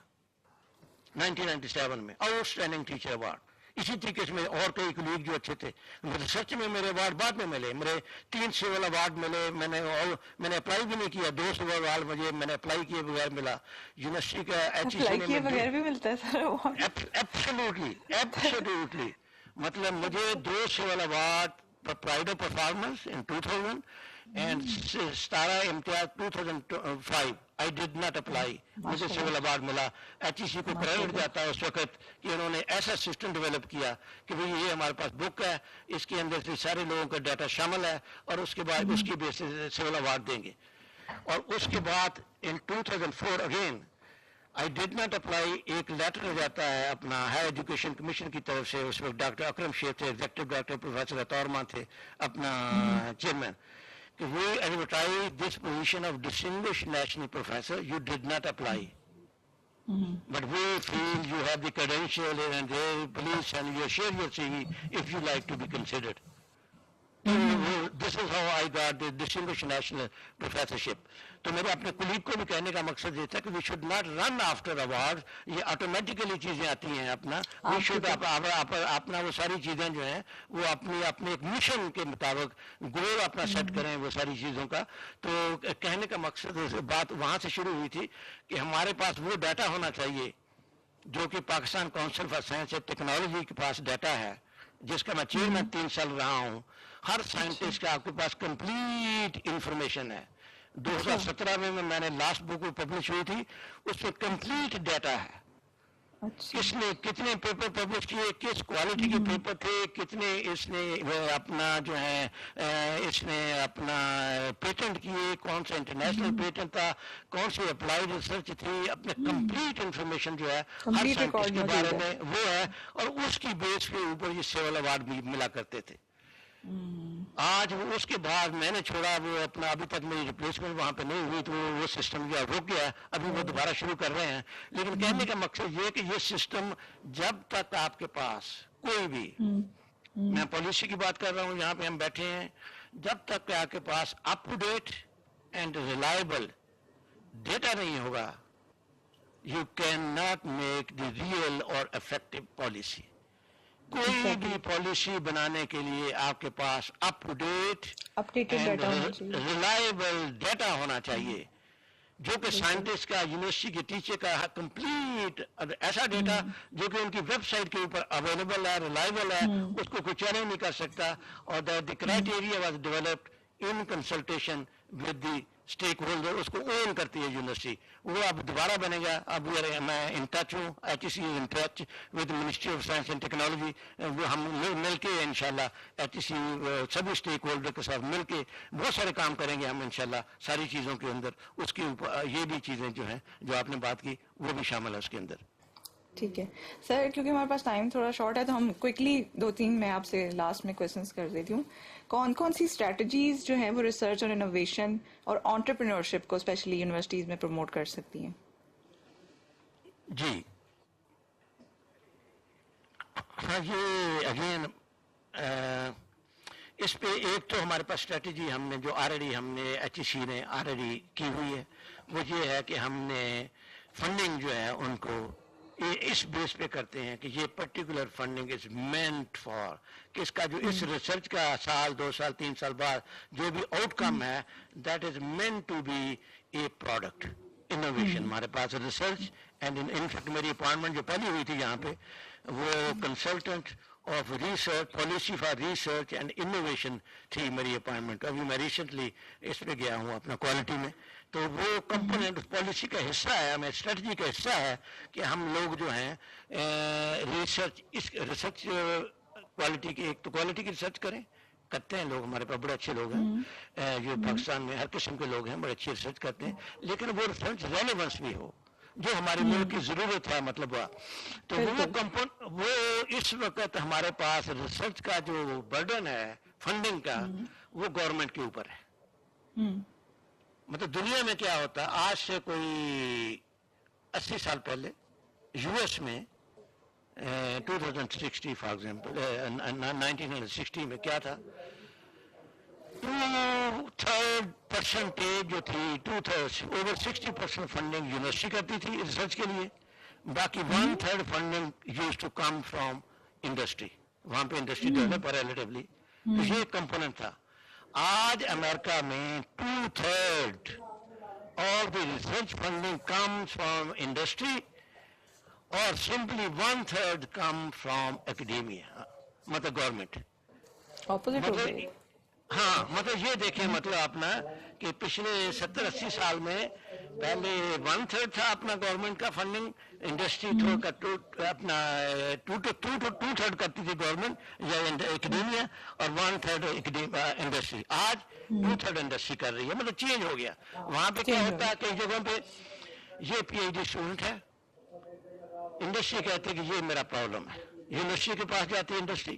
1997 میں, آؤٹ اسٹینڈنگ ٹیچر ایوارڈ. اسی طریقے سے میرے اور کئی کولیگ جو اچھے تھے, ریسرچ میں میرے ایوارڈ بعد میں ملے. میرے 3 سول ایوارڈ ملے. میں نے اپلائی بھی نہیں کیا, 2 سول ایوارڈ میں نے اپلائی کیے بغیر ملا. یونیورسٹی کا بغیر بھی ملتا ہے سر ایوارڈ. ایبسولوٹلی. مطلب مجھے 2 civil award pride of performance in 2000 and 17 Imtiaz 2005 I did not apply. مجھے سول اوارڈ ملا. HEC کو کریڈٹ جاتا ہے اس وقت کہ انہوں نے ایسا سسٹم ڈیولپ کیا کہ بھئی یہ ہمارے پاس بک ہے, اس کے اندر سے سارے لوگوں کا ڈیٹا شامل ہے, اور اس کے بعد اس کی بیسس سے سول اوارڈ دیں گے. اور اس کے بعد in 2004 again I did not apply. ایک لیٹر جاتا ہے اپنا ہائر ایجوکیشن کمیشن کی طرف سے, اس وقت ڈاکٹر اکرم شیخ تھے ایگزیکٹو ڈائریکٹر, پروفیسر عطا رحمان تھے اپنا چیئرمین, کہ we advertise this position of distinguished national professor, you did not apply. But we feel you have the credential and please and you share your CV if you like to be considered. This is how I got the distinguished national professorship. تو میرے اپنے colleague کو بھی کہنے کا مقصد یہ تھا کہ we should not run after award, یہ آٹومیٹیکلی چیزیں آتی ہیں اپنا, وی شوڈ اپنا وہ ساری چیزیں جو ہیں وہ اپنے ایک مشن کے مطابق گول اپنا سیٹ کریں وہ ساری چیزوں کا. تو کہنے کا مقصد بات وہاں سے شروع ہوئی تھی کہ ہمارے پاس وہ ڈیٹا ہونا چاہیے جو کہ Pakistan council for science and technology کے پاس ڈیٹا ہے, جس کا میں چیئرمین 3 سال رہا ہوں. ہر سائنٹسٹ کا آپ کے پاس کمپلیٹ انفارمیشن ہے. 2017 میں نے لاسٹ بک پبلش ہوئی تھی, اس میں کمپلیٹ ڈیٹا ہے. کس نے کتنے پیپر پبلش کیے, کس کوالٹی کے پیپر تھے, کتنے اس نے اپنا جو ہے اس نے اپنا پیٹنٹ کیے, کون سا انٹرنیشنل پیٹنٹ تھا, کون سی اپلائیڈ ریسرچ تھی, اپنے کمپلیٹ انفارمیشن جو ہے ہر سائنٹسٹ کے بارے میں وہ ہے, اور اس کی بیس کے اوپر یہ سول اوارڈ بھی ملا کرتے تھے. آج اس کے بعد میں نے چھوڑا, وہ اپنا ابھی تک میری ریپلیسمنٹ وہاں پہ نہیں ہوئی, تو وہ سسٹم جو رک گیا, ابھی وہ دوبارہ شروع کر رہے ہیں. لیکن کہنے کا مقصد یہ کہ یہ سسٹم جب تک آپ کے پاس کوئی بھی, میں پالیسی کی بات کر رہا ہوں یہاں پہ ہم بیٹھے ہیں, جب تک کہ آپ کے پاس up to date and reliable data نہیں ہوگا, you can not make the real اور افیکٹو پالیسی. کوئی بھی پالیسی بنانے کے لیے آپ کے پاس up to date reliable data ہونا چاہیے, جو کہ سائنٹسٹ کا, یونیورسٹی کے ٹیچر کا کمپلیٹ ایسا ڈیٹا جو کہ ان کی ویب سائٹ کے اوپر اویلیبل ہے, ریلائبل ہے, اس کو کوئی چیلنج نہیں کر سکتا. اور the criteria was developed in consultation with the stakeholder, اس کو اون کرتی ہے یونیورسٹی. وہ اب دوبارہ بنے گا. اب میں ان ٹچ ہوں, HEC is in touch with ministry of science and technology. وہ ہم مل کے انشاءاللہ HEC سبھی اسٹیک ہولڈر کے ساتھ مل کے بہت سارے کام کریں گے ہم انشاءاللہ ساری چیزوں کے اندر. اس کے اوپر یہ بھی چیزیں جو ہیں جو آپ نے بات کی وہ بھی شامل ہے اس کے اندر. ٹھیک ہے سر, کیونکہ ہمارے پاس ٹائم تھوڑا شارٹ ہے تو ہم کوئکلی 2-3 میں آپ سے لاسٹ میں کویشچنس کر دیتی ہوں. کون کون سی اسٹریٹجیز جو ہیں وہ ریسرچ اور انوویشن اور انٹرپرینورشپ کو اسپیشلی یونیورسٹیز میں پروموٹ کر سکتی ہیں؟ جی ہاں, یہ اگین اس پہ ایک تو ہمارے پاس اسٹریٹجی ہم نے جو آلریڈی ہم نے HEC نے آلریڈی کی ہوئی ہے, وہ یہ ہے کہ ہم نے فنڈنگ جو ہے ان کو اس بیس پہ کرتے ہیں کہ یہ particular funding is meant for, کہ اس کا جو اس ریسرچ کا سال 2 سال 3 سال بعد جو بھی آؤٹ کم ہے that is meant to be a product innovation. ہمارے پاس ریسرچ اینڈ انفیکٹ میری اپوائنٹمنٹ جو پہلی ہوئی تھی یہاں پہ وہ consultant of research policy for research and innovation تھی میری اپوائنٹمنٹ. ابھی میں ریسنٹلی اس پہ گیا ہوں اپنا کوالٹی میں, تو وہ کمپوننٹ پالیسی کا حصہ ہے, ہمیں اسٹریٹجی کا حصہ ہے کہ ہم لوگ جو ہیں ریسرچ کوالٹی کی, ایک تو کوالٹی کی ریسرچ کرتے ہیں لوگ, ہمارے پاس بڑے اچھے لوگ ہیں جو پاکستان میں ہر قسم کے لوگ ہیں, بڑے اچھی ریسرچ کرتے ہیں, لیکن وہ ریسرچ ریلیونس بھی ہو جو ہمارے ملک کی ضرورت ہے, مطلب تو وہ اس وقت ہمارے پاس ریسرچ کا جو برڈن ہے فنڈنگ کا وہ گورنمنٹ کے اوپر ہے. مطلب دنیا میں کیا ہوتا, آج سے کوئی 80 سال پہلے یو ایس میں 2060 فار ایگزامپل 1960 میں کیا تھا, 2/3 پرسنٹیج جو تھی, 2/3 اوور 60% فنڈنگ یونیورسٹی کرتی تھی ریسرچ کے لیے, باقی 1/3 funding used to come from industry. وہاں پہ انڈسٹری ڈیولپ ہے ریلیٹیولی, تو یہ ایک کمپوننٹ تھا. آج امریکہ میں 2/3 of the research funding comes from industry اور سمپلی 1/3 کم فرام ایکڈیمیا, مطلب گورنمنٹ. ہاں مطلب یہ دیکھیں مطلب اپنا کہ پچھلے 70-80 سال میں پہلے 1/3 تھا اپنا گورنمنٹ کا فنڈنگ انڈسٹری اپنا 2/3 کرتی تھی گورنمنٹ یا اکیڈیمیا اور 1/3 انڈسٹری. آج 2/3 انڈسٹری کر رہی ہے. مطلب چینج ہو گیا. وہاں پہ کیا ہوتا ہے کئی جگہوں پہ یہ پی ایچ ڈی اسٹوڈنٹ ہے, انڈسٹری کہتے ہیں کہ یہ میرا پرابلم ہے, یونیورسٹی کے پاس جاتی ہے انڈسٹری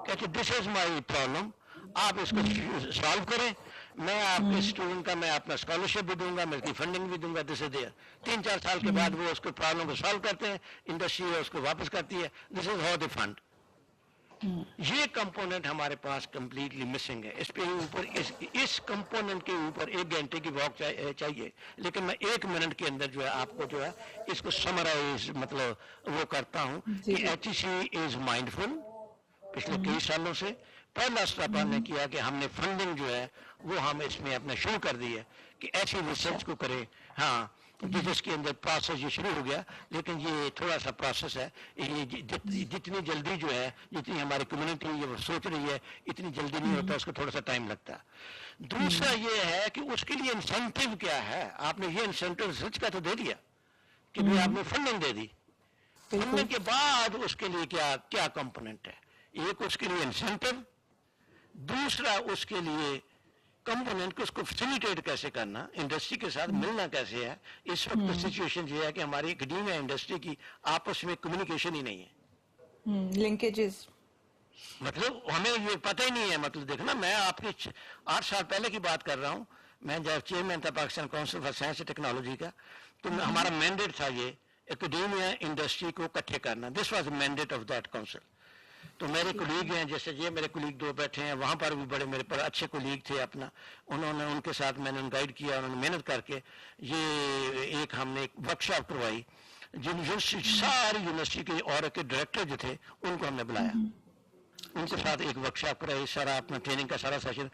کہتے دس از مائی پرابلم, آپ اس کو سالو کریں, میں آپ کے اسٹوڈنٹ کا میں اپنا اسکالرشپ بھی دوں گا, میں اس کی فنڈنگ بھی دوں گا. دس از دیئر. 3-4 سال کے بعد وہ اس کو پرابلم کو سالو کرتے ہیں, انڈسٹری اس کو واپس کرتی ہے. This is how the fund. یہ کمپوننٹ ہمارے پاس کمپلیٹلی مسنگ ہے. اس پہ اوپر اس کمپوننٹ کے اوپر 1 گھنٹے کی واک چاہیے, لیکن میں 1 منٹ کے اندر جو ہے آپ کو جو ہے اس کو سمرائز مطلب وہ کرتا ہوں کہ ایچ ای سی از مائنڈفل. پچھلے کئی سالوں سے پہلا اسٹیپ ہم نے کیا کہ ہم نے فنڈنگ جو ہے وہ ہم اس میں اپنا شروع کر دی ہے کہ ایسی ریسرچ کو کرے. ہاں جس کے اندر پروسیس یہ شروع ہو گیا, لیکن یہ تھوڑا سا پروسیس ہے. یہ جتنی جلدی جو ہے جتنی ہماری کمیونٹی یہ سوچ رہی ہے اتنی جلدی نہیں ہوتا, اس کو تھوڑا سا ٹائم لگتا ہے. دوسرا یہ ہے کہ اس کے لیے انسینٹیو کیا ہے. آپ نے یہ انسینٹیو ریسرچ کا تو دے دیا کہ بھی آپ نے فنڈنگ دے دی, فنڈنگ کے بعد اس کے لیے کیا کمپوننٹ ہے. ایک اس کے لیے انسینٹیو, دوسرا اس کے لیے کمپوننٹ کو اس کو فیسیلیٹیٹ کیسے کرنا, انڈسٹری کے ساتھ ملنا کیسے ہے. اس وقت سچویشن یہ ہے کہ ہماری اکیڈیمیا انڈسٹری کی آپس میں کمیونیکیشن ہی نہیں ہے, لنکیجز مطلب ہمیں یہ پتہ ہی نہیں ہے. مطلب دیکھنا میں آپ کے 8 سال پہلے کی بات کر رہا ہوں, میں جب چیئرمین تھا Pakistan council for science and technology کا, تو ہمارا مینڈیٹ تھا یہ اکیڈیمیا انڈسٹری کو اکٹھے کرنا. This was mandate of that council. تو میرے کولیگ ہیں, جیسے یہ میرے کولیگ 2 بیٹھے ہیں, وہاں پر بھی بڑے میرے پر اچھے کولیگ تھے اپنا, انہوں نے ان کے ساتھ میں نے گائیڈ کیا, انہوں نے محنت کر کے یہ ایک ہم نے ایک ورک شاپ کروائی. ساری یونیورسٹی کے اور کے ڈائریکٹر جو تھے ان کو ہم نے بلایا, ان کے ساتھ ایک ورک شاپ کرائی, سارا اپنا ٹریننگ کا سارا سیشن.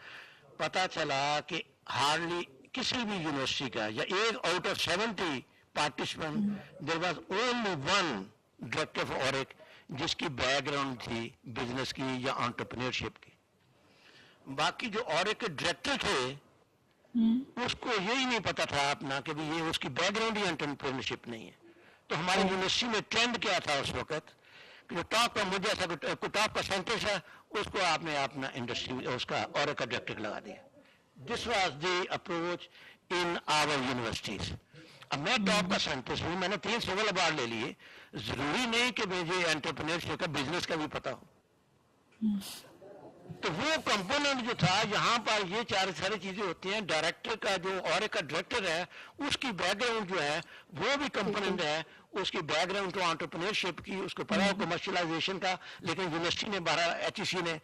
پتہ چلا کہ ہارڈلی کسی بھی یونیورسٹی کا یا 1 out of 70 participant there was only 1 director of ORIC جس کی بیک گراؤنڈ تھی بزنس کی یا انٹرپرینورشپ کی. باقی جو اورک کے ڈائریکٹر تھے اس کو یہی نہیں پتا تھا اپنا کہ بھی یہ اس کی بیک گراؤنڈ ہی انٹرپرینورشپ نہیں ہے. تو ہماری یونیورسٹی میں ٹرینڈ کیا تھا اس وقت کہ جو ٹاپ کا مجھے ایسا ٹاپ پرسنٹیج ہے اس کو آپ نے اپنا انڈسٹری اس کا اورک کا ڈائریکٹر لگا دیا. This was the approach in our universities. اب میں ٹاپ کا سائنٹسٹ ہوں, میں نے 3 سول ایوارڈ لے لیے, ضروری نہیں کہ مجھے انٹرپرینورشپ کا بزنس کا بھی پتا ہو. تو وہ کمپوننٹ جو تھا یہاں پر یہ ساری چیزیں ہوتی ہیں. ڈائریکٹر کا جو اورک کا ڈائریکٹر ہے اس کی بیک گراؤنڈ جو ہے وہ بھی کمپوننٹ ہے, اس کی بیک گراؤنڈ تو انٹرپرینورشپ کی, اس کو پڑھا کمرشلائزیشن کا. لیکن یونیورسٹی نے ایچ ای سی نے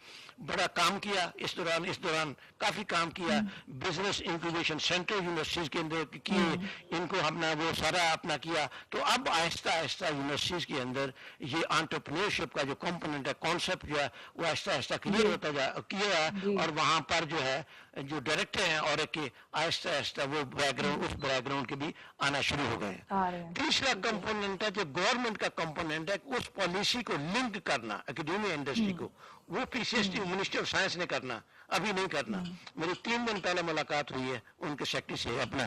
بڑا کام کیا اس دوران کافی کام کیا. بزنس انکوبیشن سینٹر یونیورسٹیز کے اندر کیے, ان کو ہم نے وہ سارا اپنا کیا. تو اب آہستہ آہستہ یونیورسٹیز کے اندر یہ انٹرپرینورشپ کا جو کمپوننٹ ہے, کانسیپٹ جو ہے وہ آہستہ آہستہ کلیئر ہوتا کیا ہے. اور وہاں پر جو ہے جو ڈائریکٹر ہیں اور کہ آہستہ آہستہ وہ اس بیک گراؤنڈ کے بھی آنا شروع ہو گئے. تیسرا کمپوننٹ ہے جو گورنمنٹ کا کمپوننٹ ہے, اس پالیسی کو لنک کرنا اکیڈیمیا انڈسٹری کو, وہ P C S T ministry of science نے کرنا, ابھی نہیں کرنا. میری 3 دن پہلے ملاقات ہوئی ہے ان کے سیکٹری سے, اپنا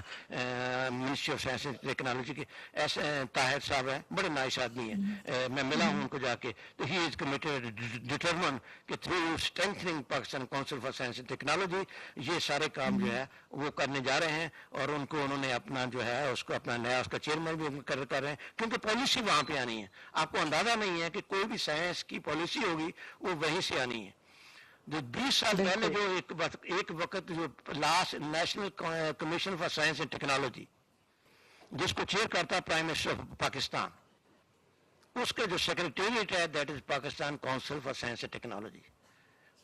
ministry of science and technology کے ایسے طاہر صاحب ہیں, بڑے نائس آدمی ہیں, میں ملا ہوں ان کو جا کے. تو ہی از کمیٹڈ ڈٹرمن کہ through strengthening Pakistan council for science and technology یہ سارے کام جو ہے وہ کرنے جا رہے ہیں. اور ان کو انہوں نے اپنا جو ہے اس کو اپنا نیا اس کا چیئرمین بھی کر رہے ہیں, کیونکہ پالیسی وہاں پہ آنی ہے. آپ کو اندازہ نہیں ہے کہ کوئی بھی سائنس کی پالیسی ہوگی وہ وہیں سے آنی ہے. جو 20 سال پہلے جو ایک وقت جو last national commission for science and technology جس کو چیئر کرتا پرائم منسٹر آف پاکستان, اس کا جو سیکرٹریٹ ہے that is Pakistan council for science and technology.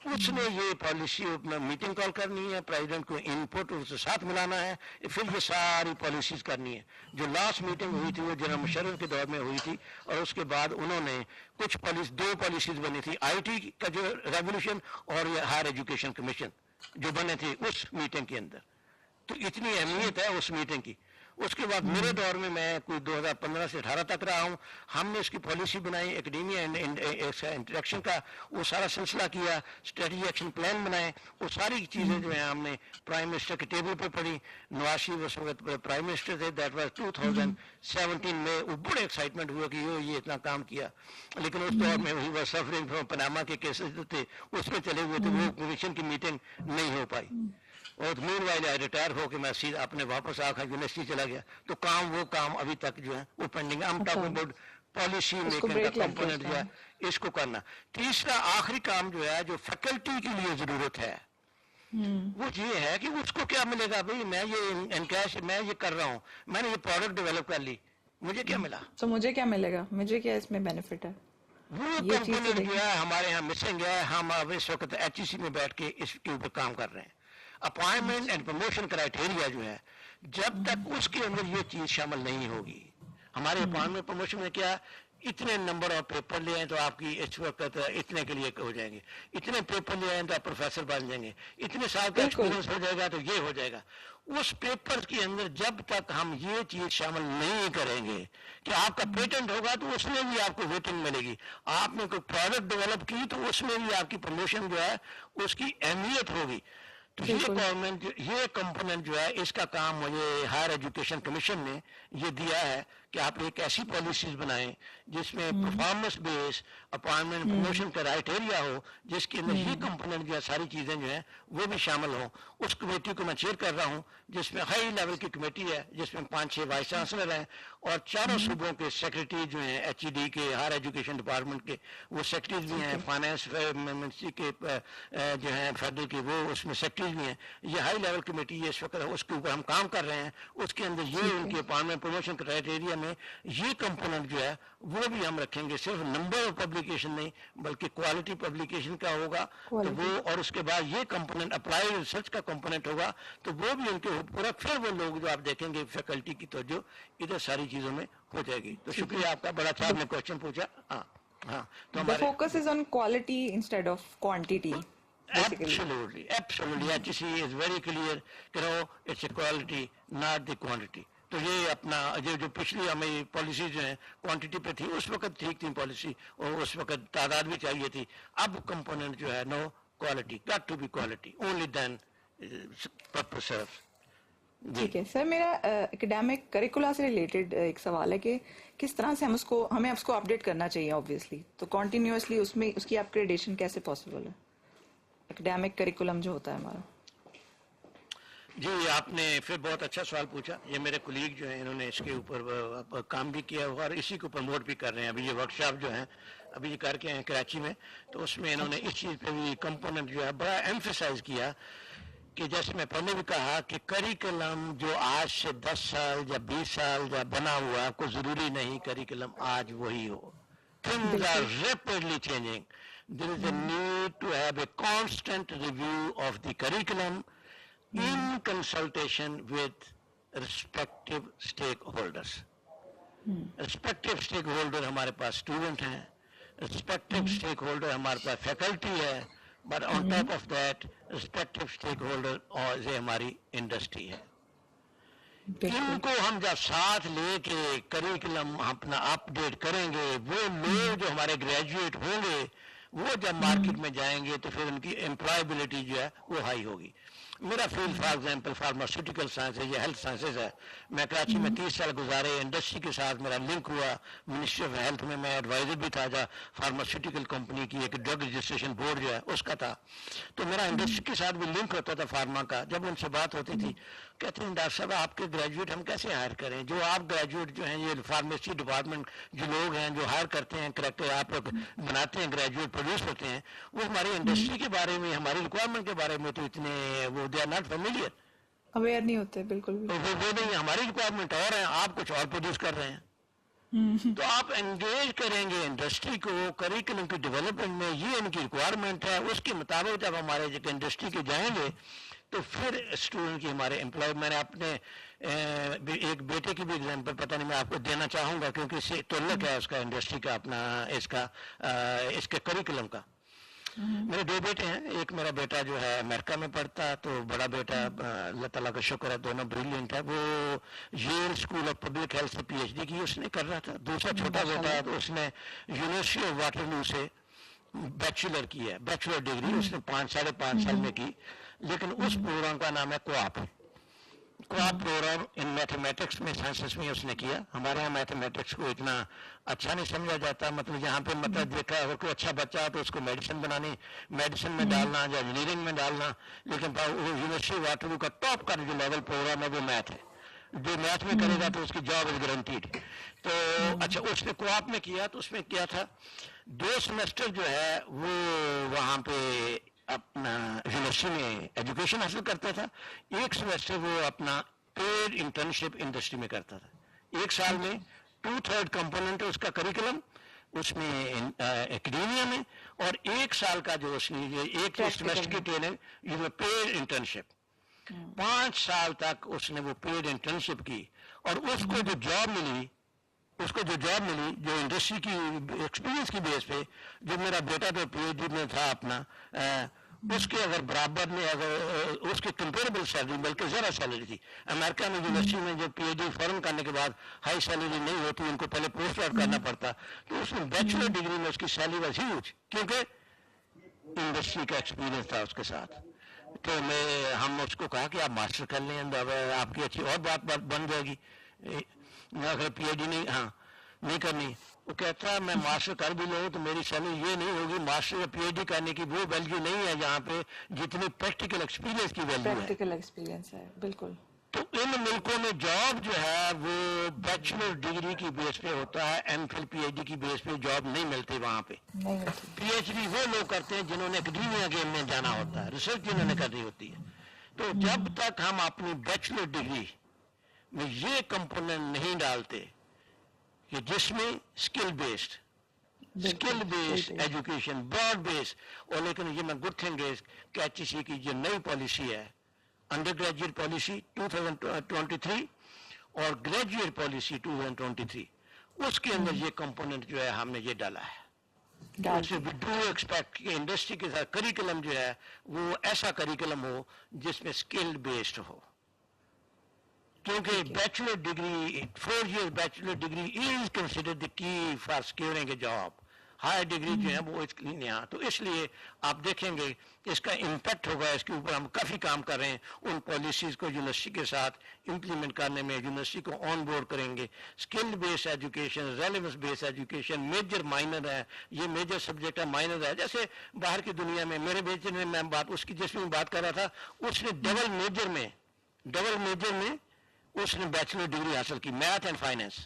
اس نے یہ پالیسی میٹنگ کال کرنی ہے, پریزیڈنٹ کو ان پٹ اس کے ساتھ ملانا ہے, پھر یہ ساری پالیسیز کرنی ہے. جو لاسٹ میٹنگ ہوئی تھی وہ جنرل مشرف کے دور میں ہوئی تھی, اور اس کے بعد انہوں نے کچھ 2 پالیسیز بنی تھی, آئی ٹی کا جو ریگولیشن اور یہ ہائر ایجوکیشن کمیشن جو بنے تھے اس میٹنگ کے اندر. تو اتنی اہمیت ہے اس میٹنگ کی. اس کے بعد میرے دور میں کوئی 2015 سے 18 تک رہا ہوں. ہم نے اس کی پالیسی بنائی, اکیڈیمیا انٹریکشن کا وہ سارا سلسلہ کیا, اسٹریٹجی ایکشن پلان بنائے, وہ ساری چیزیں جو ہیں ہم نے پرائم منسٹر کے ٹیبل پہ پڑھی. نواز شریف اس وقت پرائم منسٹر تھے, دیٹ واز 2017 میں. وہ بڑے ایکسائٹمنٹ ہوا کہ یہ اتنا کام کیا, لیکن اس دور میں he was suffering from Panama کے کیسز جو تھے اس میں چلے ہوئے تھے, وہ کمیشن کی میٹنگ نہیں ہو پائی. اور مین وائل ریٹائر ہو کے میں سیدھا اپنے واپس آ کر یونیورسٹی چلا گیا. تو وہ کام ابھی تک جو ہے وہ پینڈنگ. ہم ٹاکنگ اباؤٹ پالیسی میکنگ کا کمپوننٹ جو ہے اس کو کرنا. تیسرا آخری کام جو ہے جو فیکلٹی کے لیے ضرورت ہے وہ یہ ہے کہ اس کو کیا ملے گا. بھائی میں یہ انکیش میں یہ کر رہا ہوں, میں نے یہ پروڈکٹ ڈیولپ کر لی, مجھے کیا ملا, تو مجھے کیا ملے گا, مجھے کیا اس میں بینیفٹ ہے. وہ کمپوننٹ جو ہے ہمارے یہاں مسنگ ہے. ہم اب اس وقت HEC میں بیٹھ کے اس کے اوپر کام کر رہے ہیں. اپوائنٹمنٹ اینڈ پروموشن کرائٹیریا جو ہے جب تک اس کے اندر یہ چیز شامل نہیں ہوگی. ہمارے اپوائنٹمنٹ پروموشن میں کیا اتنے نمبر آف پیپر لے آئیں تو آپ کی اس وقت اتنے کے لیے ہو جائیں گے, اتنے پیپر لے آئیں تو آپ پروفیسر بن جائیں گے, اتنے سال کا ایکسپیرینس ہو جائے گا تو یہ ہو جائے گا. اس پیپر کے اندر جب تک ہم یہ چیز شامل نہیں کریں گے کہ آپ کا پیٹنٹ ہوگا تو اس میں بھی آپ کو ویٹنگ ملے گی. آپ نے کوئی پروڈکٹ ڈیولپ کی تو اس میں بھی آپ کی پروموشن جو ہے اس کی اہمیت ہوگی. تو یہ گورنمنٹ یہ کمپوننٹ جو ہے اس کا کام مجھے ہائر ایجوکیشن کمیشن نے یہ دیا ہے کہ آپ ایک ایسی پالیسیز بنائیں جس میں پرفارمنس بیس اپوائنٹمنٹ پروموشن کا رائٹیریا ہو, جس کے اندر یہ کمپوننٹ جو ہے ساری چیزیں جو ہیں وہ بھی شامل ہوں. اس کمیٹی کو میں چیئر کر رہا ہوں جس میں ہائی لیول کی کمیٹی ہے جس میں 5-6 وائس چانسلر ہیں اور چاروں صوبوں کے سیکرٹری جو ہیں HED کے ہائر ایجوکیشن ڈپارٹمنٹ کے وہ سیکرٹریز بھی ہیں, فائنانس منسٹری کے جو ہیں فیڈرل کے وہ اس میں سیکرٹریز بھی ہیں. یہ ہائی لیول کمیٹی ہے اس وقت, اس کے اوپر ہم کام کر رہے ہیں. اس کے اندر یہ ان کے اپوائنٹمنٹ پروموشن کرائٹیریا میں یہ کمپوننٹ جو ہے وہ بھی ہم رکھیں گے. صرف نمبر آف پبلیکیشن نہیں بلکہ کوالٹی پبلیکیشن کا ہوگا تو وہ, اور اس کے بعد یہ کمپوننٹ اپلائیڈ ریسرچ کا کمپوننٹ ہوگا تو وہ بھی ان کے پورا. پھر وہ لوگ جو آپ دیکھیں گے فیکلٹی کی توجہ ادھر ساری چیزوں میں ہو جائے گی. تو شکریہ آپ کا, بڑا اچھا آپ نے کوشچن پوچھا. ہاں تو the focus is on quality instead of quantity. Absolutely. HEC is very clear. It's a quality, not the quantity. تو یہ اپنا جو پچھلی ہمیں پالیسی جو ہے کوانٹٹی پہ تھی اس وقت ٹھیک تھی پالیسی اور اس وقت تعداد بھی چاہیے تھی. اب کمپوننٹ جو ہے no quality, got to be quality, only then purpose serve. ٹھیک ہے سر, میرا اکیڈیمک کریکولا سے ریلیٹڈ ایک سوال ہے کہ کس طرح سے ہمیں اس کو اپڈیٹ کرنا چاہیے اوبویسلی, تو کنٹینیوسلی اس میں اس کی اپگریڈیشن کیسے پاسبل ہے اکیڈیمک کریکولم جو ہوتا ہے ہمارا. جی آپ نے پھر بہت اچھا سوال پوچھا. یہ میرے کولیگ جو ہیں انہوں نے اس کے اوپر کام بھی کیا ہوا اور اسی کو پروموٹ بھی کر رہے ہیں. ابھی یہ ورک شاپ جو ہیں ابھی یہ کر کے ہیں کراچی میں, تو اس میں انہوں نے اس چیز پہ بھی کمپوننٹ جو ہے بڑا ایمفیسائز کیا کہ جیسے میں پہلے بھی کہا کہ کریکولم جو آج سے 10 سال یا 20 سال یا بنا ہوا کوئی ضروری نہیں کریکولم آج وہی ہو. Things are rapidly changing. There is a need to have a constant review of the curriculum in consultation with respective stakeholders. Respective stakeholder ہمارے پاس اسٹوڈنٹ ہیں, respective stakeholder ہمارے پاس فیکلٹی ہے, but on top of that respective stakeholder اور ہماری industry ہے. ان کو ہم جب ساتھ لے کے کریکولم اپنا اپ ڈیٹ کریں گے, وہ لوگ جو ہمارے گریجویٹ ہوں گے وہ جب مارکیٹ میں جائیں گے تو پھر ان کی امپلائبلٹی جو ہے وہ ہائی ہوگی. میرا field for example pharmaceutical science ہے یا ہیلتھ سائنسز ہے. میں کراچی میں 30 سال گزارے, انڈسٹری کے ساتھ میرا لنک ہوا. منسٹری آف ہیلتھ میں ایڈوائزر بھی تھا جا فارماسیوٹیکل کمپنی کی ایک ڈرگ رجسٹریشن بورڈ جو ہے اس کا تھا. تو میرا انڈسٹری کے ساتھ بھی لنک ہوتا تھا فارما کا. جب ان سے بات ہوتی تھی کہتے ہیں ڈاکٹر صاحب آپ کے گریجویٹ ہم کیسے ہائر کریں, جو آپ گریجویٹ جو ہیں یہ فارمیسی ڈپارٹمنٹ جو لوگ ہیں جو ہائر کرتے ہیں کریکٹر آپ بناتے ہیں گریجویٹ پروڈیوس ہوتے ہیں, وہ ہماری انڈسٹری کے بارے میں ہماری ریکوائرمنٹ کے بارے میں تو اتنے وہ they are not familiar, aware نہیں ہوتے بالکل بھی. وہ نہیں, ہماری ریکوائرمنٹ اور ہیں, آپ کچھ اور پروڈیوس کر رہے ہیں. تو آپ انگیج کریں گے انڈسٹری کو کریکولم کی ڈیولپمنٹ میں, یہ ان کی ریکوائرمنٹ ہے, اس کے مطابق جب ہمارے انڈسٹری کے جائیں گے تو پھر اسٹوڈنٹ کی ہمارے امپلائی. میں نے اپنے ایک بیٹے کی بھی ایگزامپل پتہ نہیں میں آپ کو دینا چاہوں گا کیونکہ اس سے تعلق ہے اس کا انڈسٹری کا اپنا اس کے کریکولم کا. میرے 2 بیٹے ہیں. ایک میرا بیٹا جو ہے امریکہ میں پڑھتا ہے, تو بڑا بیٹا اللہ تعالیٰ کا شکر ہے دونوں بریلینٹ ہے, وہ ییل اسکول آف پبلک ہیلتھ سے PhD کی اس نے کر رہا تھا. دوسرا چھوٹا بیٹا ہے تو اس نے یونیورسٹی آف واٹرلو سے بیچلر کی ہے, بیچلر ڈگری اس نے 5.5 سال میں کی. لیکن اس پروگرام کا نام ہے کوآپ پروگرام ان میتھمیٹکس میں, سائنسز میں اس نے کیا. ہمارے یہاں میتھمیٹکس کو اتنا اچھا نہیں سمجھا جاتا, مطلب یہاں پہ مطلب دیکھا اگر کوئی اچھا بچہ ہے تو اس کو میڈیسن میں ڈالنا یا انجینئرنگ میں ڈالنا. لیکن یونیورسٹی واٹرلو کا ٹاپ کا جو لیول پروگرام ہے وہ میتھ ہے. جو میتھ میں کرے گا تو اس کی جاب از گارنٹیڈ. تو اچھا اس نے کوآپ میں کیا, تو اس میں کیا تھا 2 سیمسٹر جو ہے وہ وہاں پہ اپنا یونیورسٹی میں ایجوکیشن حاصل کرتا تھا. 1 سیمسٹر وہ اپنا پیڈ انٹرنشپ انڈسٹری میں کرتا تھا. 1 سال میں 2/3 کمپوننٹ ہے اس کا کریکولم اس میں اکیڈیمیا میں, اور 1 سال کا جو اس نے 1 سیمسٹر کی ٹریننگ یہ پیڈ انٹرنشپ. 5 سال تک اس نے وہ پیڈ انٹرنشپ کی, اور اس کو جو جاب ملی جو انڈسٹری کی ایکسپیرینس کی بیس پہ, جو میرا بیٹا تو PhD میں تھا اپنا, اس کے اگر برابر میں اگر اس کی کمپیریبل سیلری بلکہ زیادہ سیلری تھی. امریکہ میں یونیورسٹی میں جو PhD فوراً کرنے کے بعد ہائی سیلری نہیں ہوتی, ان کو پہلے پوسٹ آؤٹ کرنا پڑتا. تو اس میں بیچلر ڈگری میں اس کی سیلری واز ہیوج, کیونکہ انڈسٹری کا ایکسپیرینس تھا اس کے ساتھ. تو ہم اس کو کہا کہ آپ ماسٹر کر لیں, آپ کی اچھی اور بات بن جائے گی. اگر PhD نہیں کرنی, وہ کہتا ہے میں ماسٹر کر بھی لوں تو میری سیلری یہ نہیں ہوگی. ماسٹر یا PhD کرنے کی وہ ویلیو نہیں ہے جہاں پہ جتنی پریکٹیکل ایکسپیرینس کی ویلیو ہے. پریکٹیکل ایکسپیرینس ہے, بالکل. تو ان ملکوں میں جاب جو ہے وہ بیچلر ڈگری کی بیس پہ ہوتا ہے, MPhil PhD کی بیس پہ جاب نہیں ملتی وہاں پہ. PhD وہ لوگ کرتے ہیں جنہوں نے اکیڈیمیا کے میں جانا ہوتا ہے, ریسرچ جنہوں نے کرنی ہوتی ہے. تو جب تک ہم اپنی بیچلر ڈگری میں یہ کمپوننٹ نہیں ڈالتے کہ جس میں skill based education broad base, اور لیکن یہ میں گڈ تھنگ ہے کہ HEC کی جو نئی پالیسی ہے انڈر گریجویٹ پالیسی 2023 اور گریجویٹ پالیسی 2023, اس کے اندر یہ کمپوننٹ جو ہے ہم نے یہ ڈالا ہے. ڈو ایکسپیکٹ کہ انڈسٹری کے ساتھ کریکولم جو ہے وہ ایسا کریکولم ہو جس میں اسکل بیسڈ ہو, کیونکہ bachelor degree 4 years bachelor degree is considered the key for securing a job. High degree جو ہے وہ اس لیے یہاں, تو اس لیے آپ دیکھیں گے اس کا امپیکٹ ہوگا. اس کے اوپر ہم کافی کام کر رہے ہیں, ان پالیسیز کو یونیورسٹی کے ساتھ امپلیمنٹ کرنے میں. یونیورسٹی کو آن بورڈ کریں گے. اسکل بیس ایجوکیشن, ریلیونس بیس ایجوکیشن, میجر مائنر ہے, یہ میجر سبجیکٹ ہے, مائنر ہے. جیسے باہر کی دنیا میں میرے بیچے نے میں بات اس کی جس میں بات کر رہا تھا, اس نے ڈبل میجر میں اس نے بیچلر ڈگری حاصل کی, math and finance.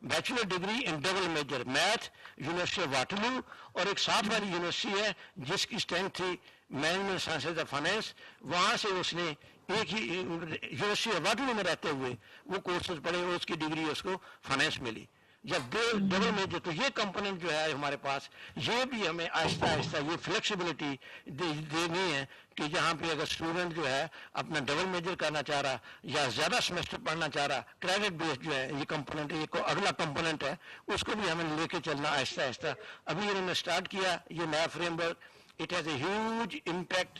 Bachelor degree in double major, math university of Waterloo, اور ایک ساتھ والی یونیورسٹی ہے جس کی اسٹرینتھ تھی مینجمنٹ سائنسز آف فائنینس. وہاں سے اس نے ایک ہی یونیورسٹی آف واٹرلو میں رہتے ہوئے وہ کورسز پڑھے, اور اس کی ڈگری اس کو فائنینس ملی. جب ڈبل میجر, تو یہ کمپوننٹ جو ہے ہمارے پاس, یہ بھی ہمیں آہستہ آہستہ یہ فلیکسیبلٹی دینی ہے کہ جہاں پہ اگر اسٹوڈنٹ جو ہے اپنا ڈبل میجر کرنا چاہ رہا یا زیادہ سیمسٹر پڑھنا چاہ رہا, کریڈٹ بیس جو ہے یہ کمپوننٹ ہے, یہ اگلا کمپوننٹ ہے, اس کو بھی ہمیں لے کے چلنا آہستہ آہستہ. ابھی انہوں نے اسٹارٹ کیا یہ نیا frame work, it has a huge impact.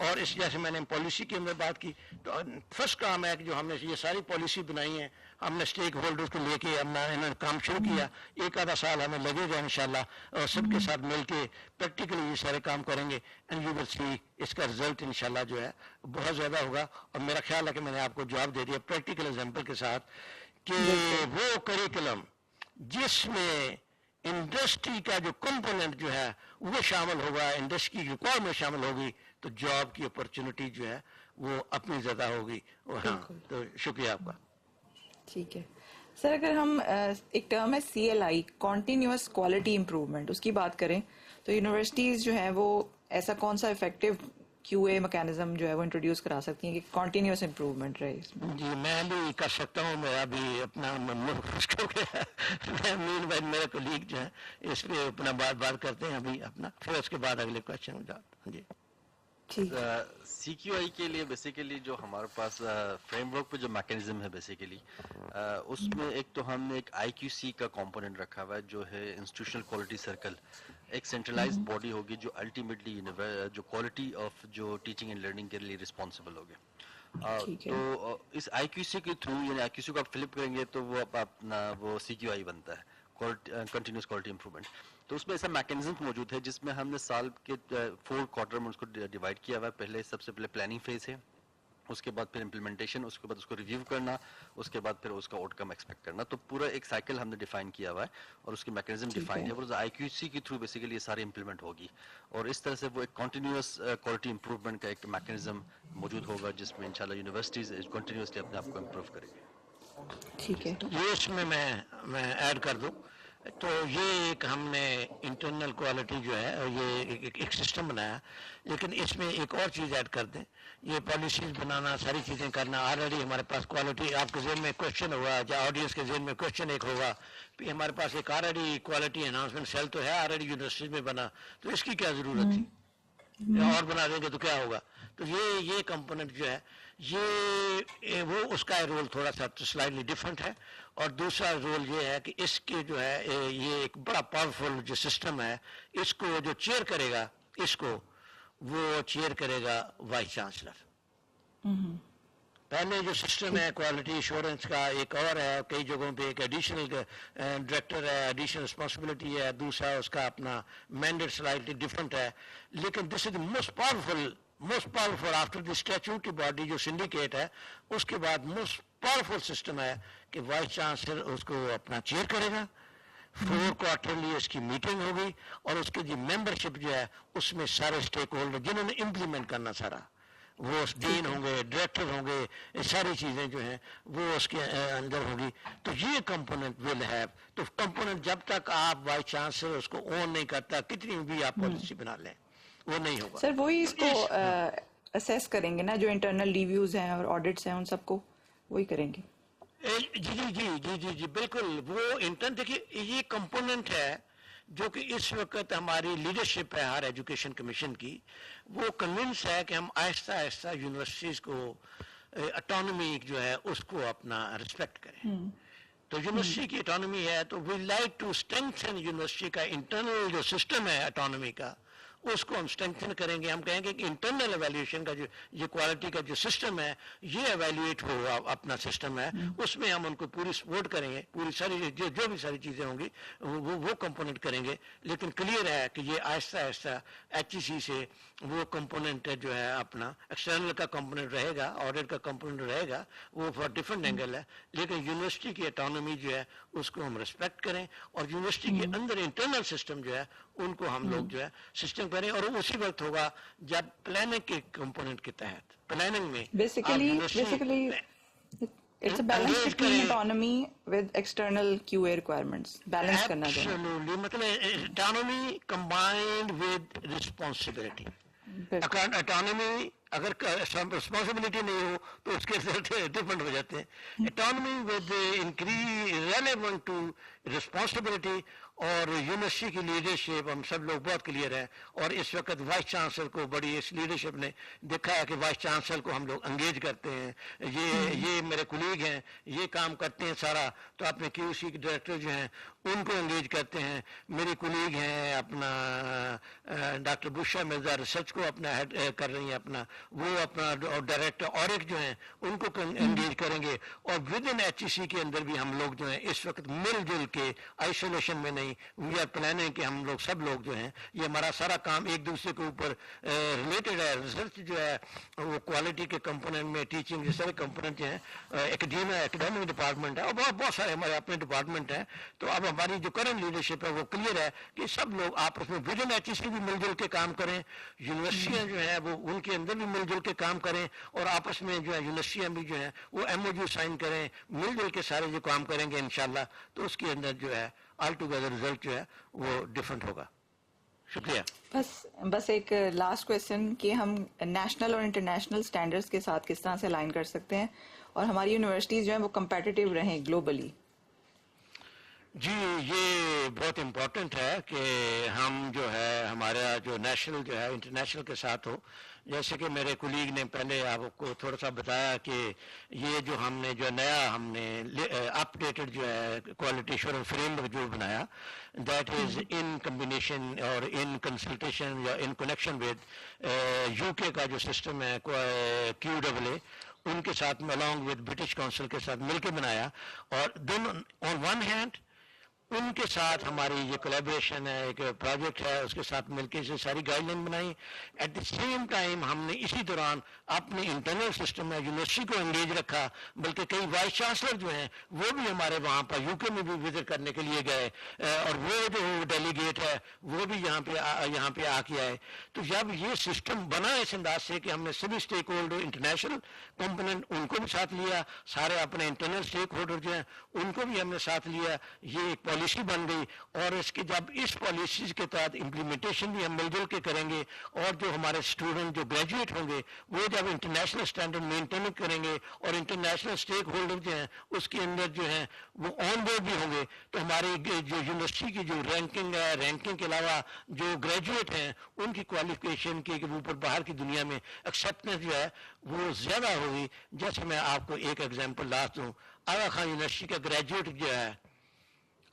اور اس جیسے میں نے پالیسی کی اندر بات کی, تو فرسٹ کام ہے کہ جو ہم نے یہ ساری پالیسی بنائی ہے, ہم نے اسٹیک ہولڈرز کو لے کے انہوں نے کام شروع کیا. 1 آدھا سال ہمیں لگے گا انشاءاللہ, اور سب کے ساتھ مل کے پریکٹیکلی یہ سارے کام کریں گے, اینڈ یو ول سی اس کا رزلٹ انشاءاللہ جو ہے بہت زیادہ ہوگا. اور میرا خیال ہے کہ میں نے آپ کو جواب دے دیا پریکٹیکل ایگزامپل کے ساتھ کہ وہ کریکولم جس میں انڈسٹری کا جو کمپوننٹ جو ہے وہ شامل ہوگا, انڈسٹری کی ریکوائرمنٹ شامل ہوگی, تو جاب کی اپرچونٹی جو ہے وہ اپنی زیادہ ہوگی. ہاں, تو شکریہ آپ کا. ٹھیک ہے سر, اگر ہم ایک ٹرم ہے CLI کنٹینیوس کوالٹی امپروومنٹ, اس کی بات کریں تو یونیورسٹیز جو ہیں وہ ایسا کون سا افیکٹو QA میکینزم جو ہے وہ انٹروڈیوس کرا سکتی ہیں کہ کنٹینیوس امپروومنٹ رہے اس میں؟ جی میں بھی کر سکتا ہوں, میرا بھی اپنا خشک ہو گیا. میں میرے کولیگ جو ہے اس پہ اپنا بات کرتے ہیں ابھی اپنا, پھر اس کے بعد اگلے کوشچن ہو جاتا. جی سی کیو آئی کے لیے بیسیکلی جو ہمارے پاس فریم ورک پہ جو میکینزم ہے بیسیکلی اس میں ایک تو ہم نے ایک آئی کیو سی کا کمپوننٹ رکھا ہوا ہے جو ہے انسٹیٹیوشنل کوالٹی سرکل. ایک سینٹرلائز باڈی ہوگی جو الٹیمیٹلی جو کوالٹی آف جو ٹیچنگ اینڈ لرننگ کے لیے رسپانسبل ہوگی. تو اس آئی کیو سی کے تھرو یعنی آئی کیو سی کو آپ فلپ کریں گے تو وہ اپنا وہ سی کیو آئی بنتا ہے, کنٹینیوس کوالٹی امپروومنٹ. تو اس میں ایسا میکینزم موجود ہے جس میں ہم نے سال کے 4 کوارٹر میں اس کو ڈیوائڈ کیا ہوا ہے. پہلے سب سے پہلے پلاننگ فیز ہے, اس کے بعد پھر امپلیمنٹیشن, اس کے بعد اس کو ریویو کرنا, اس کے بعد پھر اس کا آؤٹ کم ایکسپیکٹ کرنا. تو پورا ایک سائیکل ہم نے ڈیفائن کیا ہوا ہے اور اس کی میکینزم ڈیفائن ہے, اور آئی کیو سی کے تھرو بیسیکلی یہ سارے امپلیمنٹ ہوگی. اور اس طرح سے وہ ایک کنٹینیوس کوالٹی امپروومنٹ کا ایک میکینزم موجود ہوگا جس میں انشاءاللہ یونیورسٹیز کنٹینیوسلی اپنے آپ کو امپروو کریں گے. ٹھیک ہے, یہ اس میں ایڈ کر دوں تو یہ ایک ہم نے انٹرنل کوالٹی جو ہے یہ ایک سسٹم بنایا, لیکن اس میں ایک اور چیز ایڈ کر دیں, یہ پالیسیز بنانا, ساری چیزیں کرنا. آلریڈی ہمارے پاس کوالٹی, آپ کے ذہن میں کوشچن ہوا یا آڈینس کے ذہن میں کوشچن ایک ہوگا کہ ہمارے پاس ایک آلریڈی کوالٹی انہانسمنٹ سیل تو ہے, آلریڈی یونیورسٹیز میں بنا, تو اس کی کیا ضرورت تھی, اور بنا دیں گے تو کیا ہوگا. تو یہ کمپوننٹ جو ہے یہ وہ اس کا رول تھوڑا سا سلائٹلی ڈفرینٹ ہے. اور دوسرا رول یہ ہے کہ اس کے جو ہے یہ ایک بڑا پاورفل جو سسٹم ہے, اس کو جو چیئر کرے گا, اس کو وہ چیئر کرے گا وائس چانسلر. پہلے جو سسٹم ہے کوالٹی ایشورنس کا ایک اور ہے, کئی جگہوں پہ ایک ایڈیشنل ڈائریکٹر ہے, ایڈیشنل رسپانسبلٹی ہے, دوسرا اس کا اپنا مینڈیٹ سلائٹلی ڈفرینٹ ہے. لیکن this is the most powerful after the statutory body جو سنڈیکیٹ ہے, اس کے بعد موسٹ پاورفل سسٹم ہے کہ وائس چانسلر اس کو اپنا چیئر کرے گا. 4 کوارٹرلی اس کی میٹنگ ہوگی اور اس کی جو ممبرشپ جو ہے اس میں سارے اسٹیک ہولڈر جنہوں نے امپلیمنٹ کرنا سارا, وہ ڈین ہوں گے, ڈائریکٹر ہوں گے, یہ ساری چیزیں جو ہیں وہ اس کے اندر ہوگی. تو یہ کمپوننٹ ول ہیو, تو کمپوننٹ جب تک آپ وائس چانسلر اس کو اون نہیں کرتا, کتنی بھی آپ پالیسی بنا لیں, وہ نہیں ہوگا. سر وہی اس کو اسیس کریں گے نا, جو انٹرنل ریویوز ہیں اور آڈٹس ہیں ان سب کو وہی کریں گے. جی بالکل. وہ دیکھیے یہ کمپوننٹ ہے جو کہ اس وقت ہماری لیڈرشپ ہے ہر ایجوکیشن کمیشن کی, وہ کنونس ہے کہ ہم آہستہ آہستہ یونیورسٹیز کو اٹانومی جو ہے اس کو اپنا رسپیکٹ کریں. تو یونیورسٹی کی اٹانومی ہے, تو we like to strengthen university کا انٹرنل جو سسٹم ہے اٹانومی کا, اس کو ہم اسٹرینتھن کریں گے. ہم کہیں گے کہ انٹرنل ایویلیویشن کا جو یہ کوالٹی کا جو سسٹم ہے یہ ایویلیویٹ ہو اپنا سسٹم ہے, اس میں ہم ان کو پوری سپورٹ کریں گے, پوری ساری جو بھی ساری چیزیں ہوں گی وہ کمپوننٹ کریں گے. لیکن کلیئر ہے کہ یہ آہستہ آہستہ ایچ ای سی سے وہ کمپوننٹ جو ہے اپنا ایکسٹرنل کا کمپوننٹ رہے گا, آڈٹ کا کمپوننٹ رہے گا, وہ فار ڈفرنٹ اینگل ہے. لیکن یونیورسٹی کی اٹانومی جو ہے اس کو ہم رسپیکٹ کریں, اور یونیورسٹی کے اندر انٹرنل سسٹم جو ہے ان کو ہم لوگ جو ہے سسٹم کریں. اور اسی وقت ہوگا جب پلاننگ کے کمپوننٹ کے تحت پلاننگ میں basically it's a balance between autonomy with external QA requirements. Balance کرنا دونوں. Absolutely. مطلب autonomy combined with responsibility. Autonomy اگر responsibility نہیں ہو تو اس کے ڈفرنٹ ہو جاتے ہیں. Autonomy with increase relevant to responsibility, اور یونیورسٹی کی لیڈرشپ ہم سب لوگ بہت کلیئر ہیں. اور اس وقت وائس چانسلر کو بڑی اس لیڈرشپ نے دیکھا ہے کہ وائس چانسلر کو ہم لوگ انگیج کرتے ہیں, یہ میرے کولیگ ہیں, یہ کام کرتے ہیں سارا, تو اپنے کیو سی کے ڈائریکٹر جو ہیں ان کو انگیج کرتے ہیں. میری کولیگ ہیں اپنا ڈاکٹر بشرا مرزا ریسرچ کو اپنا ہیڈ کر رہی ہیں اپنا, وہ اپنا ڈائریکٹر اورک جو ہیں ان کو انگیج کریں گے. اور ود ان ایچ ای سی کے اندر بھی ہم لوگ جو ہیں اس وقت مل جل کے آئسولیشن میں نہیں, وی آر پلاننگ کہ ہم لوگ سب لوگ جو ہیں یہ ہمارا سارا کام ایک دوسرے کے اوپر ریلیٹڈ ہے. ریسرچ جو ہے وہ کوالٹی کے کمپوننٹ میں, ٹیچنگ یہ سارے کمپوننٹ جو ہیں, ایکڈیمک ڈپارٹمنٹ ہے, اور بہت سارے ہمارے اپنے ڈپارٹمنٹ ہیں. تو اب ہماری جو کرنٹ لیڈرشپ ہے وہ کلیئر ہے کہ سب لوگ آپس میں ود ان ایچ ای سی بھی مل جل کے کام کریں, یونیورسٹیاں جو ہیں وہ ان کے اندر بھی مل جل کے کام کریں, اور آپس میں جو ہے یونیورسٹیاں بھی جو ہیں وہ ایم او یو سائن کریں, مل جل کے سارے جو کام کریں گے انشاءاللہ, تو اس کے اندر جو ہے آل ٹوگیدر رزلٹ جو ہے وہ ڈفرنٹ ہوگا. شکریہ. بس ایک لاسٹ کویسچن کہ ہم نیشنل اور انٹرنیشنل سٹینڈرڈز کے ساتھ کس طرح سے الائن کر سکتے ہیں اور ہماری یونیورسٹیز جو ہیں وہ کمپیٹیٹیو رہیں گلوبلی. جی یہ بہت امپورٹنٹ ہے کہ ہم جو ہے ہمارا جو نیشنل جو ہے انٹرنیشنل کے ساتھ ہو, جیسے کہ میرے کولیگ نے پہلے آپ کو تھوڑا سا بتایا کہ یہ جو ہم نے جو نیا ہم نے اپ ڈیٹڈ جو ہے کوالٹی ایشورنس فریم ورک جو بنایا دیٹ از ان کمبینیشن اور ان کنسلٹیشن یا ان کنیکشن ود یو کے کا جو سسٹم ہے QAA ان کے ساتھ along with برٹش کونسل کے ساتھ مل کے بنایا. اور دونوں آن ون ہینڈ ان کے ساتھ ہماری یہ کولیبریشن ہے, ایک پروجیکٹ ہے, اس کے ساتھ مل کے اسے ساری گائیڈ لائن بنائی. ایٹ دی سیم ٹائم ہم نے اسی دوران اپنے انٹرنل سسٹم میں یونیورسٹی کو انگیج رکھا, بلکہ کئی وائس چانسلر جو ہیں وہ بھی ہمارے وہاں پر یو کے میں بھی وزٹ کرنے کے لیے گئے, اور وہ جو ڈیلیگیٹ ہے وہ بھی یہاں پہ آ کے آئے. تو جب یہ سسٹم بنا اس انداز سے کہ ہم نے سبھی stake holder international component in کو بھی ساتھ لیا, سارے اپنے انٹرنل اسٹیک ہولڈر جو ہیں ان کو بھی ہم نے ساتھ لیا, یہ ایک پالیسی بن گئی. اور اس کے جب اس پالیسیز کے تحت امپلیمنٹیشن بھی ہم مل جل کے کریں گے, اور جو ہمارے اسٹوڈنٹ جو گریجویٹ ہوں گے وہ جب انٹرنیشنل اسٹینڈرڈ مینٹین کریں گے اور انٹرنیشنل اسٹیک ہولڈر جو ہیں اس کے اندر جو ہیں وہ آن بورڈ بھی ہوں گے, تو ہماری جو یونیورسٹی کی جو رینکنگ ہے, رینکنگ کے علاوہ جو گریجویٹ ہیں ان کی کوالیفیکیشن کے اوپر باہر کی دنیا میں ایکسیپٹنس جو ہے وہ زیادہ ہوگی. جیسے میں آپ کو ایک ایگزامپل لاست دوں, آغا خان یونیورسٹی کا گریجویٹ جو ہے,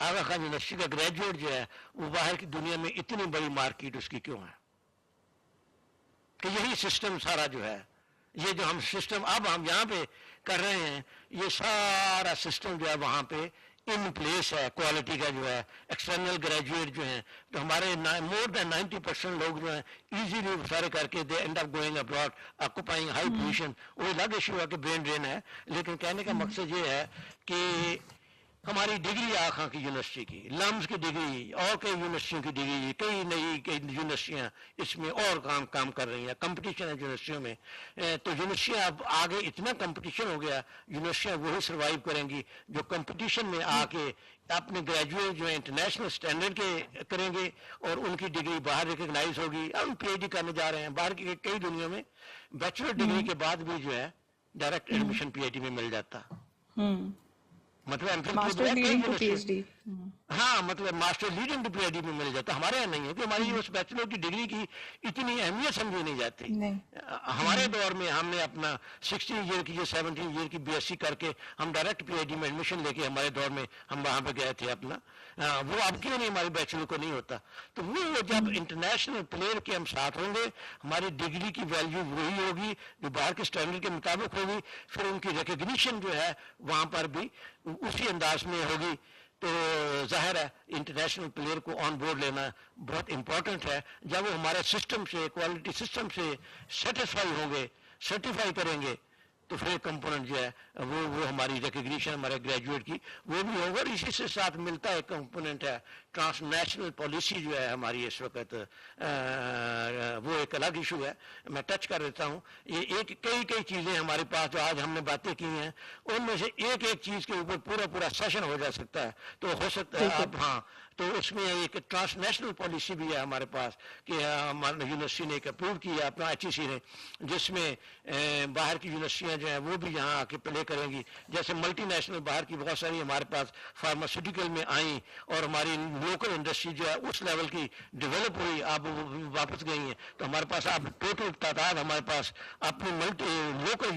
آغا خان یونیورسٹی کا گریجویٹ جو ہے وہ باہر کی دنیا میں اتنی بڑی مارکیٹ اس کی کیوں ہے؟ کہ یہی سسٹم سارا جو ہے, یہ جو ہم سسٹم اب ہم یہاں پہ کر رہے ہیں, یہ سارا سسٹم جو ہے وہاں پہ ان پلیس ہے. کوالٹی کا جو ہے ایکسٹرنل گریجویٹ جو ہیں, تو ہمارے مور دین 90% لوگ جو ہیں ایزیلی سارے کر کے دے end up going abroad, occupying high position. وہ الگ ایشو ہے کہ برین ڈرین ہے, لیکن کہنے کا مقصد یہ ہے کہ ہماری ڈگری آغا خان کی یونیورسٹی کی, لمز کی ڈگری اور کئی یونیورسٹیوں کی ڈگری, کئی یونیورسٹیاں اس میں اور کام کر رہی ہیں, کمپٹیشن ہے یونیورسٹیوں میں. تو یونیورسٹیاں اب آگے اتنا کمپٹیشن ہو گیا, یونیورسٹیاں وہی سروائیو کریں گی جو کمپٹیشن میں آ کے اپنے گریجویٹ جو ہے انٹرنیشنل اسٹینڈرڈ کے کریں گے اور ان کی ڈگری باہر ریکگنائز ہوگی. ہم PhD کرنے جا رہے ہیں باہر کی کئی دنیا میں, بیچلر ڈگری کے بعد بھی جو ہے ڈائریکٹ ایڈمیشن PhD میں مل جاتا. مطلب ہاں مطلب ماسٹر لیڈنگ ٹو PhD میں مل جاتا. ہمارے یہاں نہیں ہے کہ ہماری اس بیچلر کی ڈگری کی اتنی اہمیت سمجھی نہیں جاتی. ہمارے دور میں ہم نے اپنا 16 ایئر کی یا 17 ایئر کی BSc کر کے ہم ڈائریکٹ PhD میں ایڈمیشن لے کے ہمارے دور میں ہم وہاں پہ گئے تھے اپنا. وہ اب کیوں نہیں ہماری بیچلر کو نہیں ہوتا؟ تو وہ جب انٹرنیشنل پلیئر کے ہم ساتھ ہوں گے, ہماری ڈگری کی ویلیو وہی ہوگی جو باہر کے اسٹینڈرڈ کے مطابق ہوگی, پھر ان کی ریکگنیشن جو ہے وہاں پر بھی اسی انداز میں ہوگی. تو ظاہر ہے انٹرنیشنل پلیئر کو آن بورڈ لینا بہت امپورٹنٹ ہے. جب وہ ہمارے سسٹم سے, کوالٹی سسٹم سے سیٹسفائی ہوں گے, سرٹیفائی کریں گے, تو پھر کمپوننٹ جو ہے وہ ہماری ریکگنیشن ہمارے گریجویٹ کی وہ بھی ہوگا. اور اسی سے ساتھ ملتا ہے کمپوننٹ ہے ٹرانس نیشنل پالیسی جو ہے ہماری اس وقت, وہ ایک الگ ایشو ہے, میں ٹچ کر دیتا ہوں. یہ کئی چیزیں ہمارے پاس جو آج ہم نے باتیں کی ہیں ان میں سے ایک چیز کے اوپر پورا سیشن ہو جا سکتا ہے. تو ہو سکتا ہے اب ہاں تو اس میں ایک ٹرانس نیشنل پالیسی بھی ہے ہمارے پاس کہ ہماری یونیورسٹی نے ایک اپروو کیا اپنا HEC نے, جس میں باہر کی یونیورسٹیاں جو ہیں وہ بھی یہاں آ کے پلے کریں گی. جیسے ملٹی نیشنل باہر کی بہت ساری ہمارے پاس فارماسیوٹیکل میں آئیں اور ہماری لوکل انڈسٹری جو ہے اس لیول کی ڈیولپ ہوئی, اب واپس گئی ہیں. تو ہمارے پاس اب ٹوٹل تعداد ہمارے پاس اپنی لوکل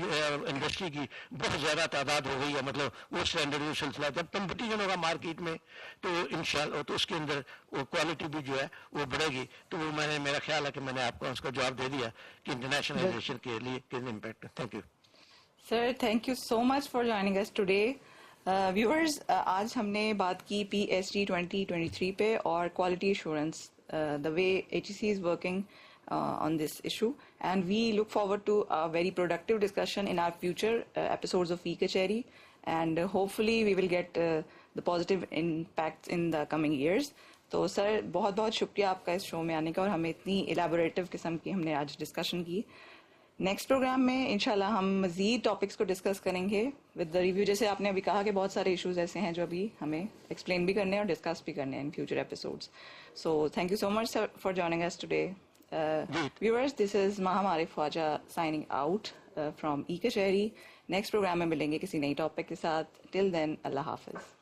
انڈسٹری کی بہت زیادہ تعداد ہو گئی ہے. مطلب وہ اسٹینڈرڈ سلسلہ جب کمپٹیشن ہوگا مارکیٹ میں تو انشاءاللہ تو اس کے اندر وہ کوالٹی بھی جو ہے وہ بڑھے گی. تو وہ میرا خیال ہے کہ میں نے آپ کو اس کا جواب دے دیا کہ انٹرنیشنلائزیشن کے لیے کتنا امپیکٹ ہے. Thank you sir, thank you so much for joining us today. Viewers, آج ہم نے بات کی PhD 2023 پہ اور quality assurance, the way HEC is working on this issue, and we look forward to a very productive discussion in our future episodes of E-Kacheri, and hopefully we will get the positive impacts in the coming years. تو سر بہت بہت شکریہ آپ کا اس شو میں آنے کا, اور ہمیں اتنی الیبوریٹو قسم کی ہم نے آج ڈسکشن کی. نیکسٹ پروگرام میں انشاءاللہ ہم مزید ٹاپکس کو ڈسکس کریں گے ود دا ریویو. جیسے آپ نے ابھی کہا کہ بہت سارے ایشوز ایسے ہیں جو ابھی ہمیں ایکسپلین بھی کرنے ہیں اور ڈسکس بھی کرنے ہیں in future episodes. So thank you so much sir for joining us today. Viewers, this is Maham Arif Khawaja signing out from E-Kacheri. Next programme میں ملیں گے کسی نئی ٹاپک کے ساتھ. ٹل دین, اللہ حافظ.